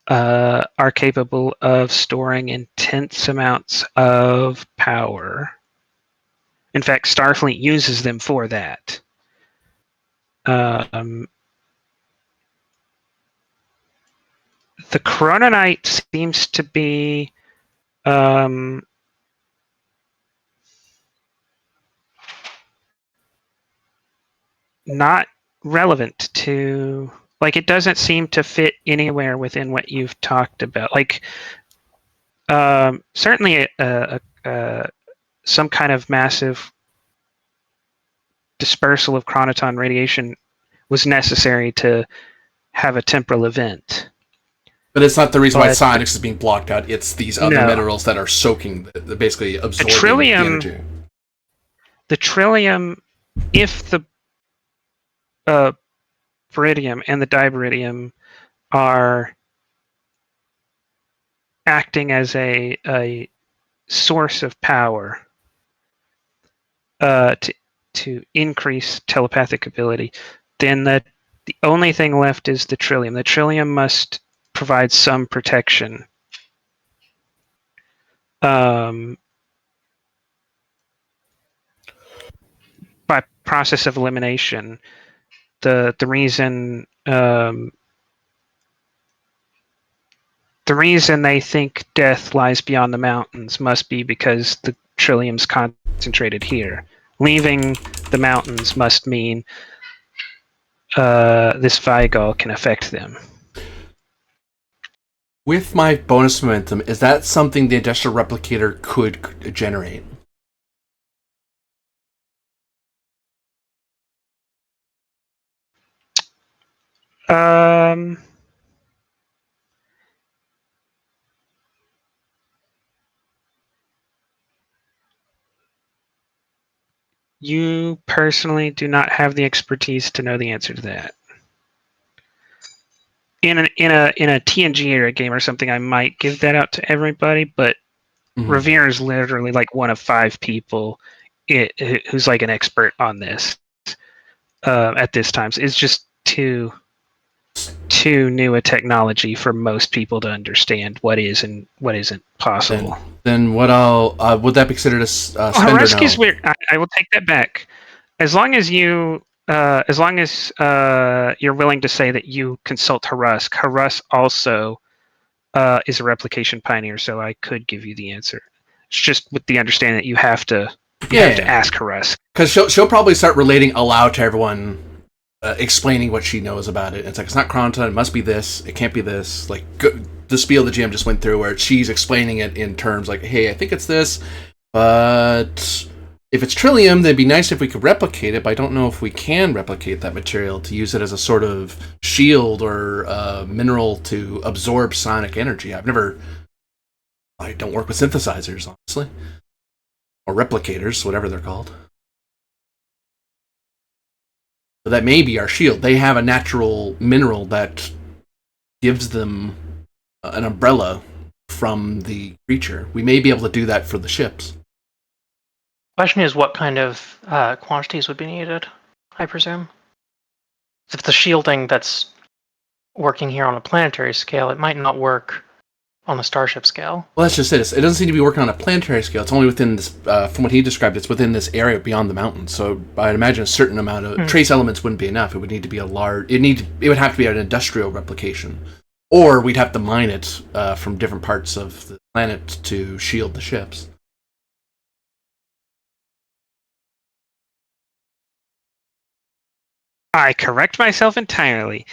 are capable of storing intense amounts of power. In fact, Starfleet uses them for that. The Corona Night seems to be not relevant to, like, it doesn't seem to fit anywhere within what you've talked about. Like, certainly some kind of massive dispersal of chronoton radiation was necessary to have a temporal event. But it's not the reason why psionics is being blocked out. It's these other minerals that are soaking, basically absorbing the energy. The Trillium, if the Beridium and the Diberidium are acting as a source of power to increase telepathic ability, then the only thing left is the Trillium. The Trillium must provide some protection. By process of elimination, the reason they think death lies beyond the mountains must be because the Trillium's concentrated here. Leaving the mountains must mean this Vigol can affect them. With my bonus momentum, is that something the industrial replicator could generate? You personally do not have the expertise to know the answer to that. In a TNG era game or something, I might give that out to everybody, but Revere is literally like one of 5 people who's like an expert on this at this time. So it's just too too new a technology for most people to understand what is and what isn't possible. Then what would that be considered a spend or Harusk no? is weird. I will take that back. As long as you're willing to say that you consult Harusk. Harusk also is a replication pioneer, so I could give you the answer. It's just with the understanding that you have to ask Harusk. Because she'll probably start relating aloud to everyone, explaining what she knows about it. It's like, it's not chronoton, it must be this, it can't be this. Like, the spiel the GM just went through, where she's explaining it in terms like, hey, I think it's this, but if it's Trillium, then it'd be nice if we could replicate it, but I don't know if we can replicate that material to use it as a sort of shield or mineral to absorb sonic energy. I don't work with synthesizers, honestly. Or replicators, whatever they're called. So that may be our shield. They have a natural mineral that gives them an umbrella from the creature. We may be able to do that for the ships. Question is, what kind of quantities would be needed, I presume? If the shielding that's working here on a planetary scale, it might not work on a starship scale. Well, that's just it. It doesn't seem to be working on a planetary scale. It's only within this, from what he described, it's within this area beyond the mountains. So I'd imagine a certain amount of trace elements wouldn't be enough. It would need to be it would have to be an industrial replication. Or we'd have to mine it from different parts of the planet to shield the ships. I correct myself entirely.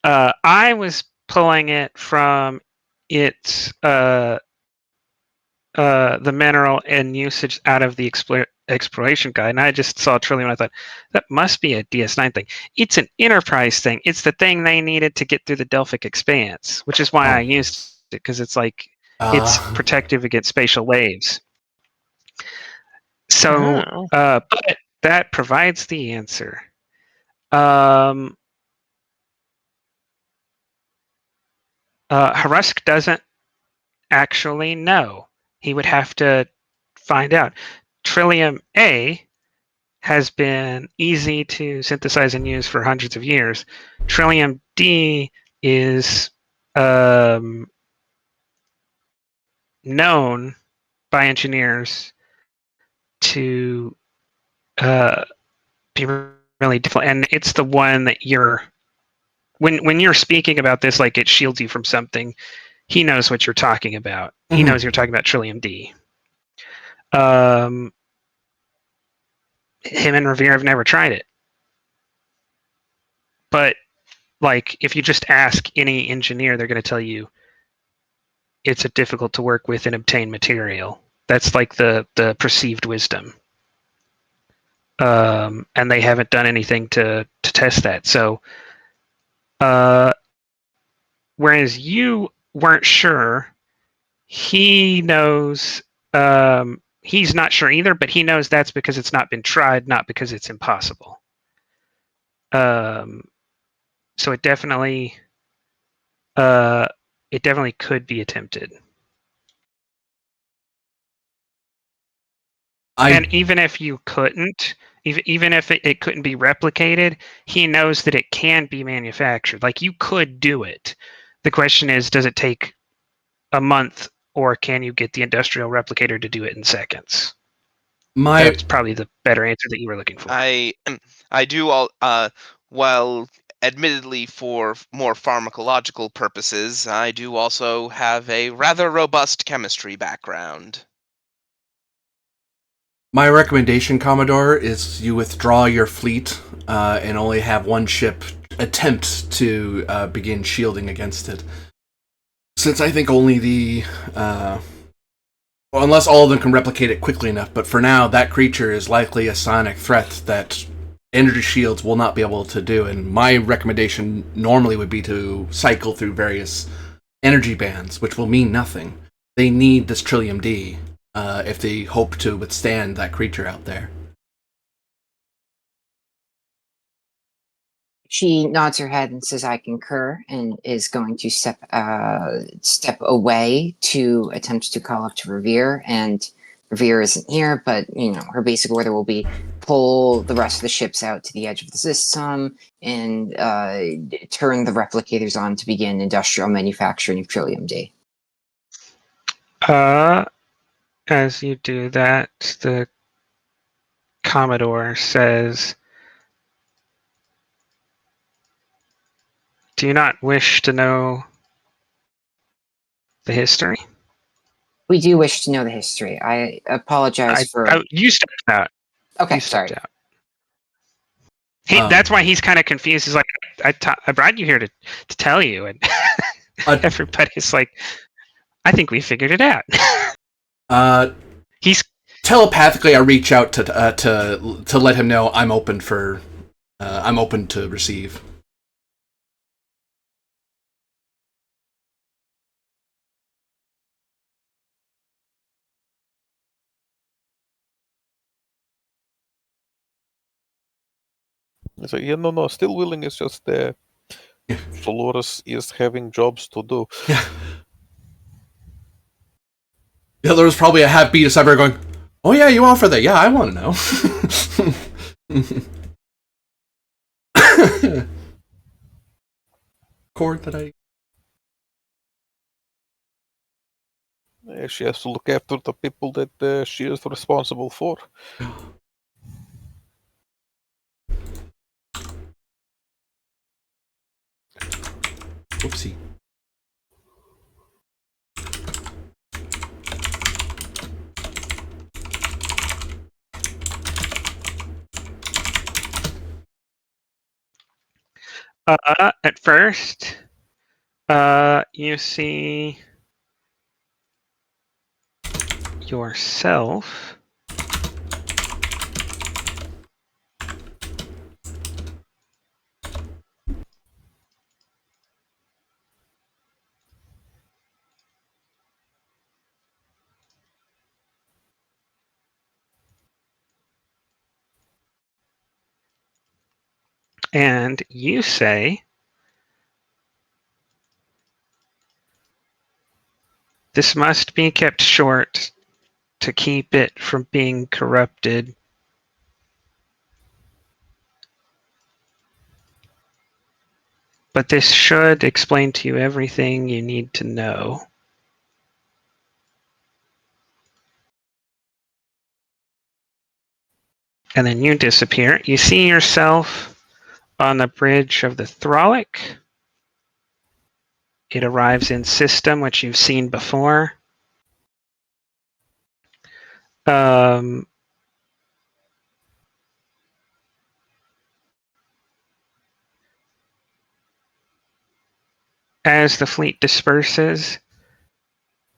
I was pulling it from its the mineral and usage out of the exploration guide, and I just saw Trillium and I thought, that must be a DS9 thing. It's an Enterprise thing. It's the thing they needed to get through the Delphic Expanse, which is why I used it, because it's like, it's protective against spatial waves. So, but that provides the answer. Harusk doesn't actually know. He would have to find out. Trillium A has been easy to synthesize and use for hundreds of years. Trillium D is known by engineers to be really difficult, and it's the one that when you're speaking about this, like, it shields you from something. He knows what you're talking about. Mm-hmm. He knows you're talking about Trillium D. Him and Revere have never tried it. But, like, if you just ask any engineer, they're going to tell you it's a difficult to work with and obtain material. That's like the perceived wisdom. And they haven't done anything to test that. So, whereas you weren't sure, he knows. He's not sure either, but he knows that's because it's not been tried, not because it's impossible. So it definitely could be attempted. And even if you couldn't, even if it couldn't be replicated, he knows that it can be manufactured. Like, you could do it. The question is, does it take a month, or can you get the industrial replicator to do it in seconds? That's probably the better answer that you were looking for. I do all well, admittedly for more pharmacological purposes, I do also have a rather robust chemistry background. My recommendation, Commodore, is you withdraw your fleet and only have one ship attempt to begin shielding against it. Since I think only the... unless all of them can replicate it quickly enough, but for now, that creature is likely a sonic threat that energy shields will not be able to do, and my recommendation normally would be to cycle through various energy bands, which will mean nothing. They need this Trillium D if they hope to withstand that creature out there. She nods her head and says, I concur, and is going to step away to attempt to call up to Revere and Revere isn't here, but her basic order will be pull the rest of the ships out to the edge of the system and turn the replicators on to begin industrial manufacturing of Trillium D. As you do that, the Commodore says, "Do you not wish to know the history?" We do wish to know the history. I apologize for. You stepped out. Okay, You stepped sorry. out. Um, That's why he's kind of confused. He's like, I brought you here to tell you. And everybody's like, I think we figured it out. He's telepathically. I reach out to let him know I'm open for I'm open to receive. So yeah, no, still willing. It's just Dolores is having jobs to do. Yeah. Yeah, there was probably a half-beat of cyber going, "Oh yeah, you offer that? Yeah, I want to know." Chord that I. She has to look after the people that she is responsible for. Whoopsie. At first, you see yourself and you say, "This must be kept short to keep it from being corrupted." But this should explain to you everything you need to know. And then you disappear. You see yourself on the bridge of the Thralic. It arrives in system, which you've seen before. As the fleet disperses,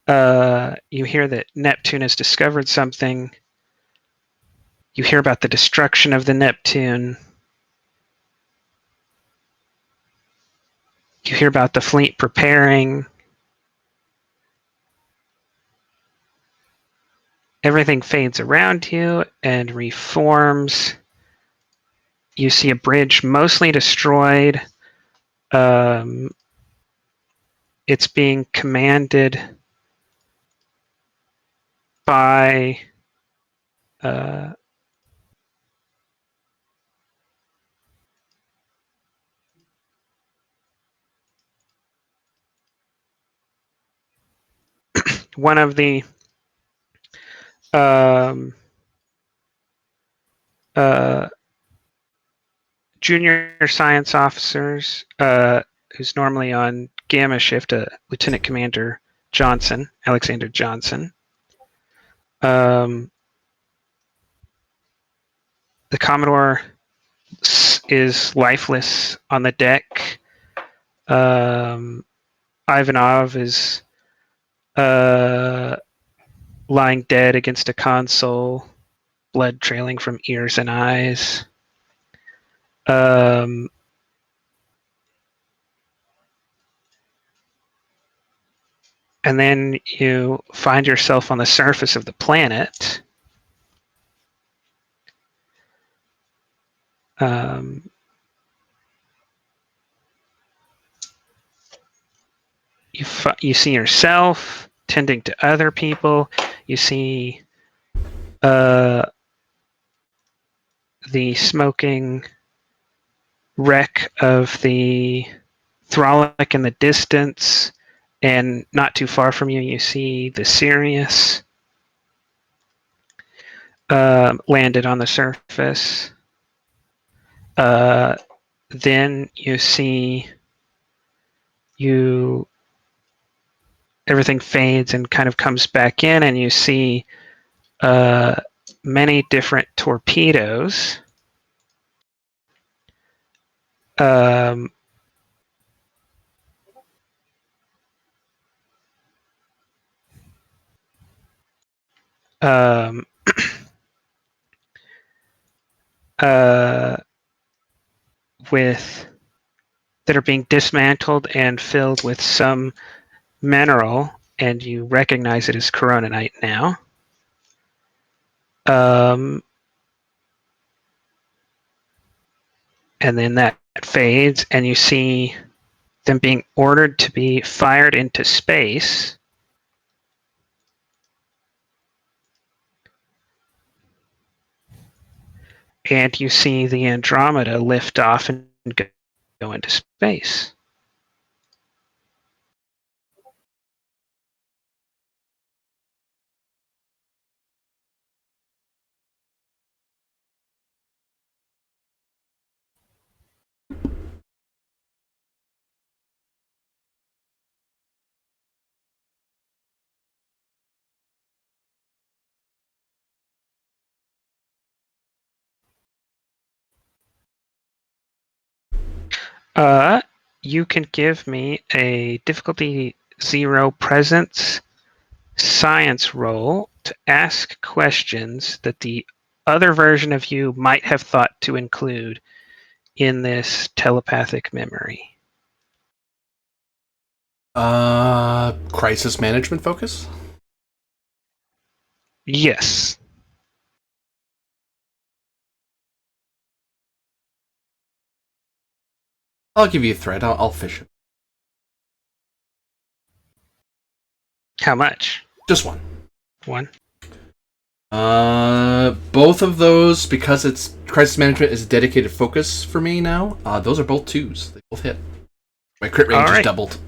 you hear that Neptune has discovered something. You hear about the destruction of the Neptune. You hear about the fleet preparing. Everything fades around you and reforms. You see a bridge mostly destroyed. It's being commanded by one of the junior science officers, who's normally on Gamma shift, Lieutenant Commander Johnson, Alexander Johnson. The Commodore is lifeless on the deck. Ivanov is lying dead against a console, blood trailing from ears and eyes. And then you find yourself on the surface of the planet. You see yourself tending to other people. You see the smoking wreck of the Thralic in the distance, and not too far from you, you see the Sirius landed on the surface. Then you see everything fades and kind of comes back in, and you see many different torpedoes. Um, um, with that are being dismantled and filled with some mineral, and you recognize it as coronanite now. And then that fades, and you see them being ordered to be fired into space. And you see the Andromeda lift off and go into space. You can give me a difficulty 0 presence science roll to ask questions that the other version of you might have thought to include in this telepathic memory. Crisis management focus? Yes. I'll give you a thread. I'll fish it. How much? Just one. One. Both of those, because it's crisis management is a dedicated focus for me now. Those are both 2s. They both hit. My crit range is doubled.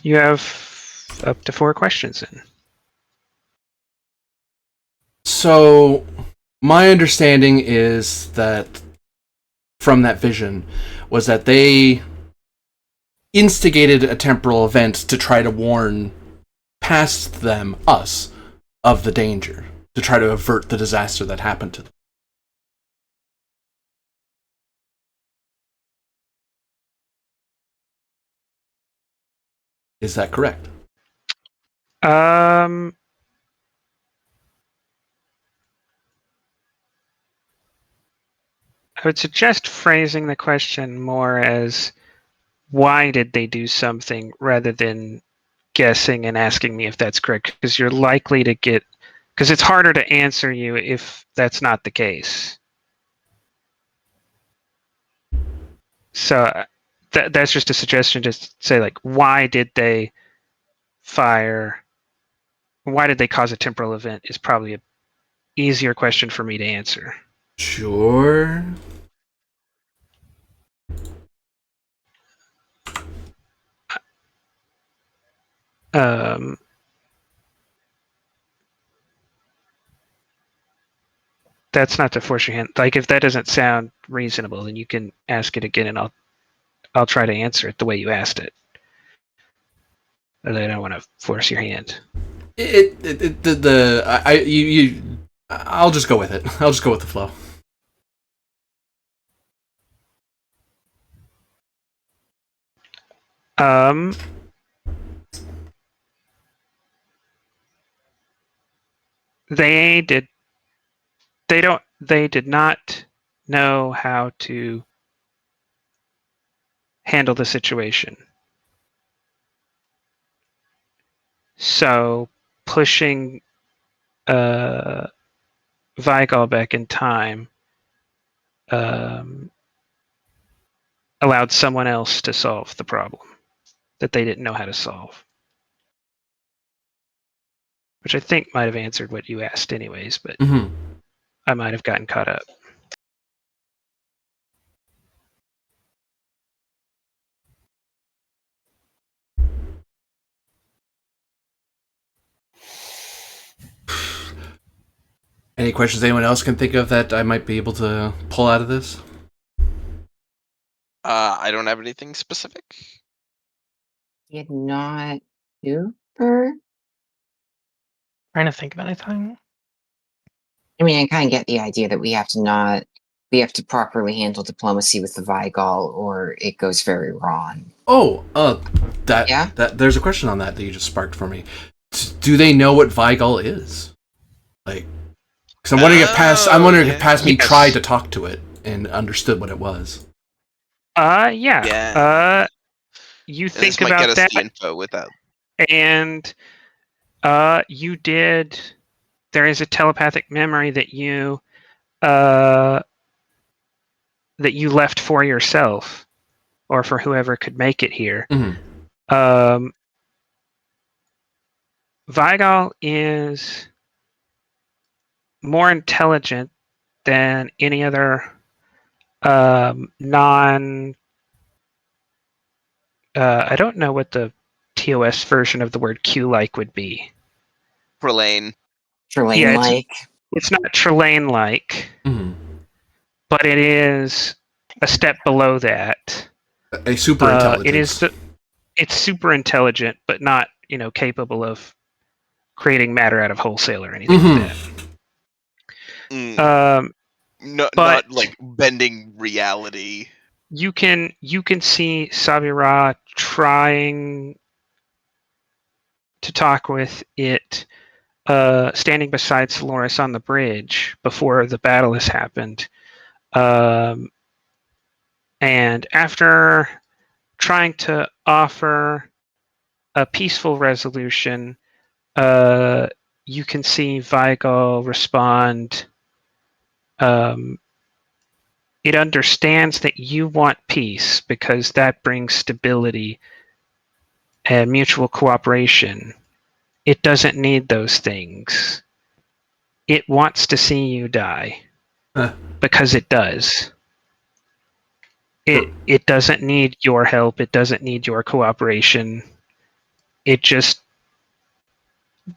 You have up to 4 questions in. So, my understanding is that from that vision was that they instigated a temporal event to try to warn past them, us, of the danger, to try to avert the disaster that happened to them. Is that correct? I would suggest phrasing the question more as, why did they do something, rather than guessing and asking me if that's correct, because you're likely to get, because it's harder to answer you if that's not the case. So that's just a suggestion to say, like, why did they fire, why did they cause a temporal event is probably an easier question for me to answer. Sure. That's not to force your hand. Like, if that doesn't sound reasonable, then you can ask it again, and I'll try to answer it the way you asked it. But I don't want to force your hand. I'll just go with it. I'll just go with the flow. They did not know how to handle the situation. So pushing Vigal back in time allowed someone else to solve the problem that they didn't know how to solve. which I think might have answered what you asked anyways, but Mm-hmm. I might have gotten caught up. Any questions anyone else can think of that I might be able to pull out of this? I don't have anything specific. Did not super. Trying to think of anything. I mean, I kind of get the idea that we have to properly handle diplomacy with the Vigal, or it goes very wrong. Oh, that Yeah? there's a question on that you just sparked for me. Do they know what Vigal is? Like, because I'm wondering if past me Yes. tried to talk to it and understood what it was. Yeah. Yeah. You And this think might get about us that, the info without. and you did. There is a telepathic memory that you left for yourself, or for whoever could make it here. Mm-hmm. Vigal is more intelligent than any other non. I don't know what the TOS version of the word Q-like would be. Prelane. Trelane like. It's not Trelane-like, Mm-hmm. but it is a step below that. A super intelligence. It's super intelligent, but not capable of creating matter out of wholesale or anything like Mm. that. Not but like bending reality. You can see Sabira trying to talk with it, standing beside Soloris on the bridge before the battle has happened. And after trying to offer a peaceful resolution, you can see Vigal respond. It understands that you want peace because that brings stability and mutual cooperation. It doesn't need those things. It wants to see you die because it does. It doesn't need your help. It doesn't need your cooperation.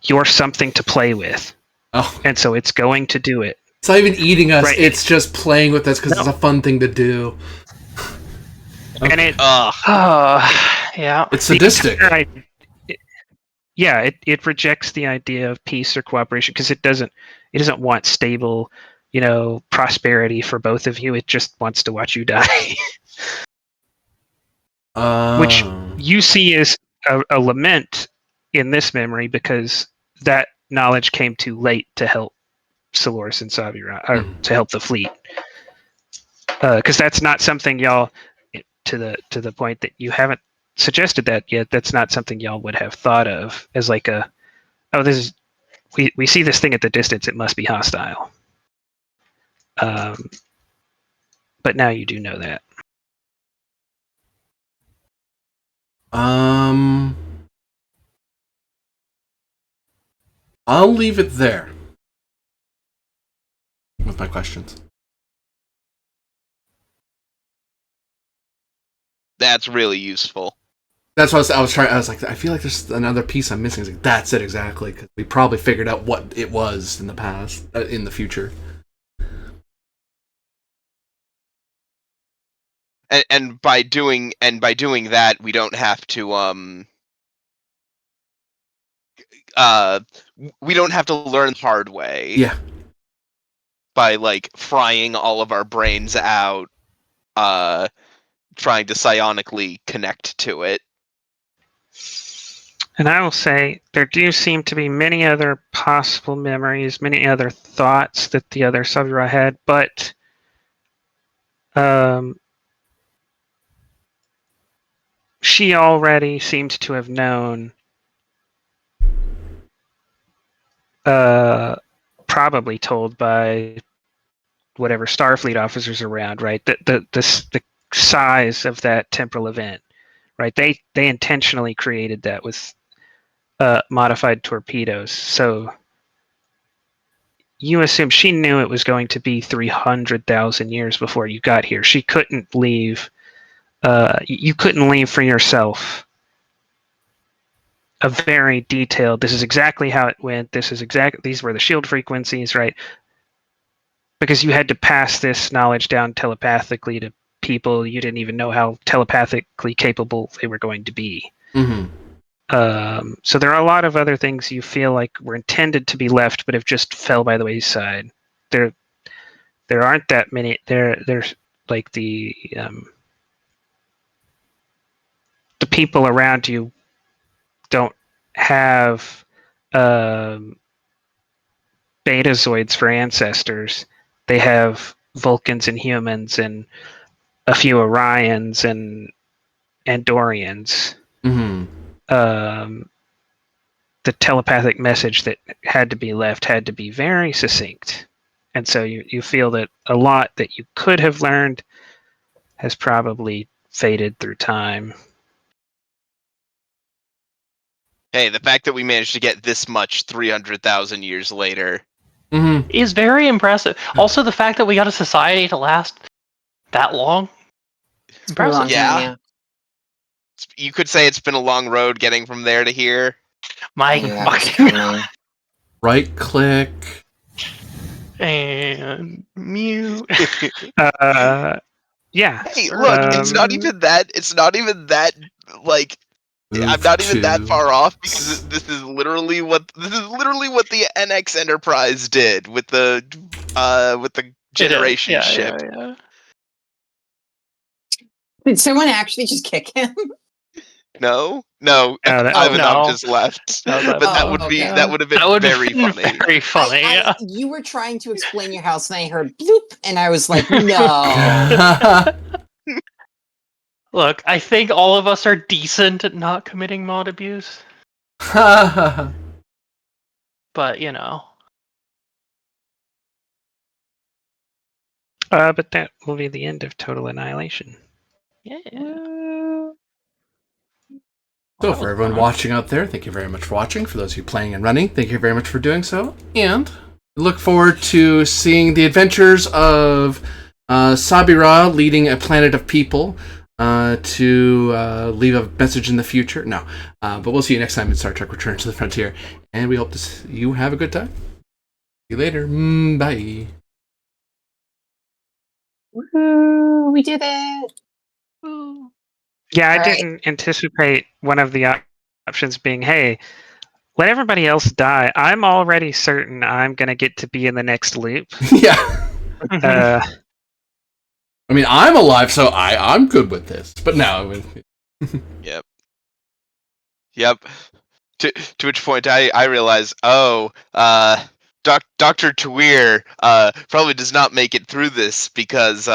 You're something to play with. Oh. And so it's going to do it. It's not even eating us. Right. It's just playing with us because it's a fun thing to do. Okay. And Yeah. It's sadistic. It rejects the idea of peace or cooperation because it doesn't want stable, prosperity for both of you. It just wants to watch you die. Which you see as a lament in this memory because that knowledge came too late to help Soloris and Sabira, or to help the fleet. Because that's not something y'all, to the point that you haven't suggested that yet, that's not something y'all would have thought of as like we see this thing at the distance, it must be hostile. But now you do know that. I'll leave it there with my questions. That's really useful. That's what I was trying. I was like, I feel like there's another piece I'm missing. I was like, that's it exactly, because we probably figured out what it was in the past, in the future. And by doing that, we don't have to we don't have to learn the hard way. Yeah. By like frying all of our brains out, trying to psionically connect to it. And I will say there do seem to be many other possible memories, many other thoughts that the other Sabira had, but she already seemed to have known, probably told by whatever Starfleet officers around, right? The size of that temporal event, right? They intentionally created that with modified torpedoes. So you assume she knew it was going to be 300,000 years before you got here. She couldn't leave. You couldn't leave for yourself a very detailed, this is exactly how it went, these were the shield frequencies, right? Because you had to pass this knowledge down telepathically to people. You didn't even know how telepathically capable they were going to be. So there are a lot of other things you feel like were intended to be left, but have just fell by the wayside. There aren't that many. There's like the people around you don't have betazoids for ancestors. They have Vulcans and humans and a few Orions and Andorians. The telepathic message that had to be left had to be very succinct. And so you feel that a lot that you could have learned has probably faded through time. Hey, the fact that we managed to get this much 300,000 years later. Is very impressive. Also, the fact that we got a society to last that long. It's been a long Yeah. time, You could say it's been a long road getting from there to here. My yeah. fucking Right click. and mute. Yeah. Hey, look, it's not even that. It's not even that. Like, I'm not even that far off because this is literally what the NX Enterprise did with the generation ship. Yeah. Did someone actually just kick him? No, No, that- Ivanov no. just left. That was But that Oh, would be okay. that would have been That would have very been funny. very funny. Yeah. You were trying to explain your house, and I heard bloop, and I was like, no. Look, I think all of us are decent at not committing mod abuse, but you know. but that will be the end of Total Annihilation. Yeah. So, for everyone watching out there, thank you very much for watching. For those of you playing and running, thank you very much for doing so. And look forward to seeing the adventures of Sabira leading a planet of people to leave a message in the future. No, but we'll see you next time in Star Trek Return to the Frontier. And we hope you have a good time. See you later. Bye. Woo, we did it. Yeah, I All right. didn't anticipate one of the options being, hey, let everybody else die. I'm already certain I'm going to get to be in the next loop. Yeah. Uh, I mean, I'm alive, so I'm good with this. But no. Yep. To which point I realize, Dr. Tawir probably does not make it through this because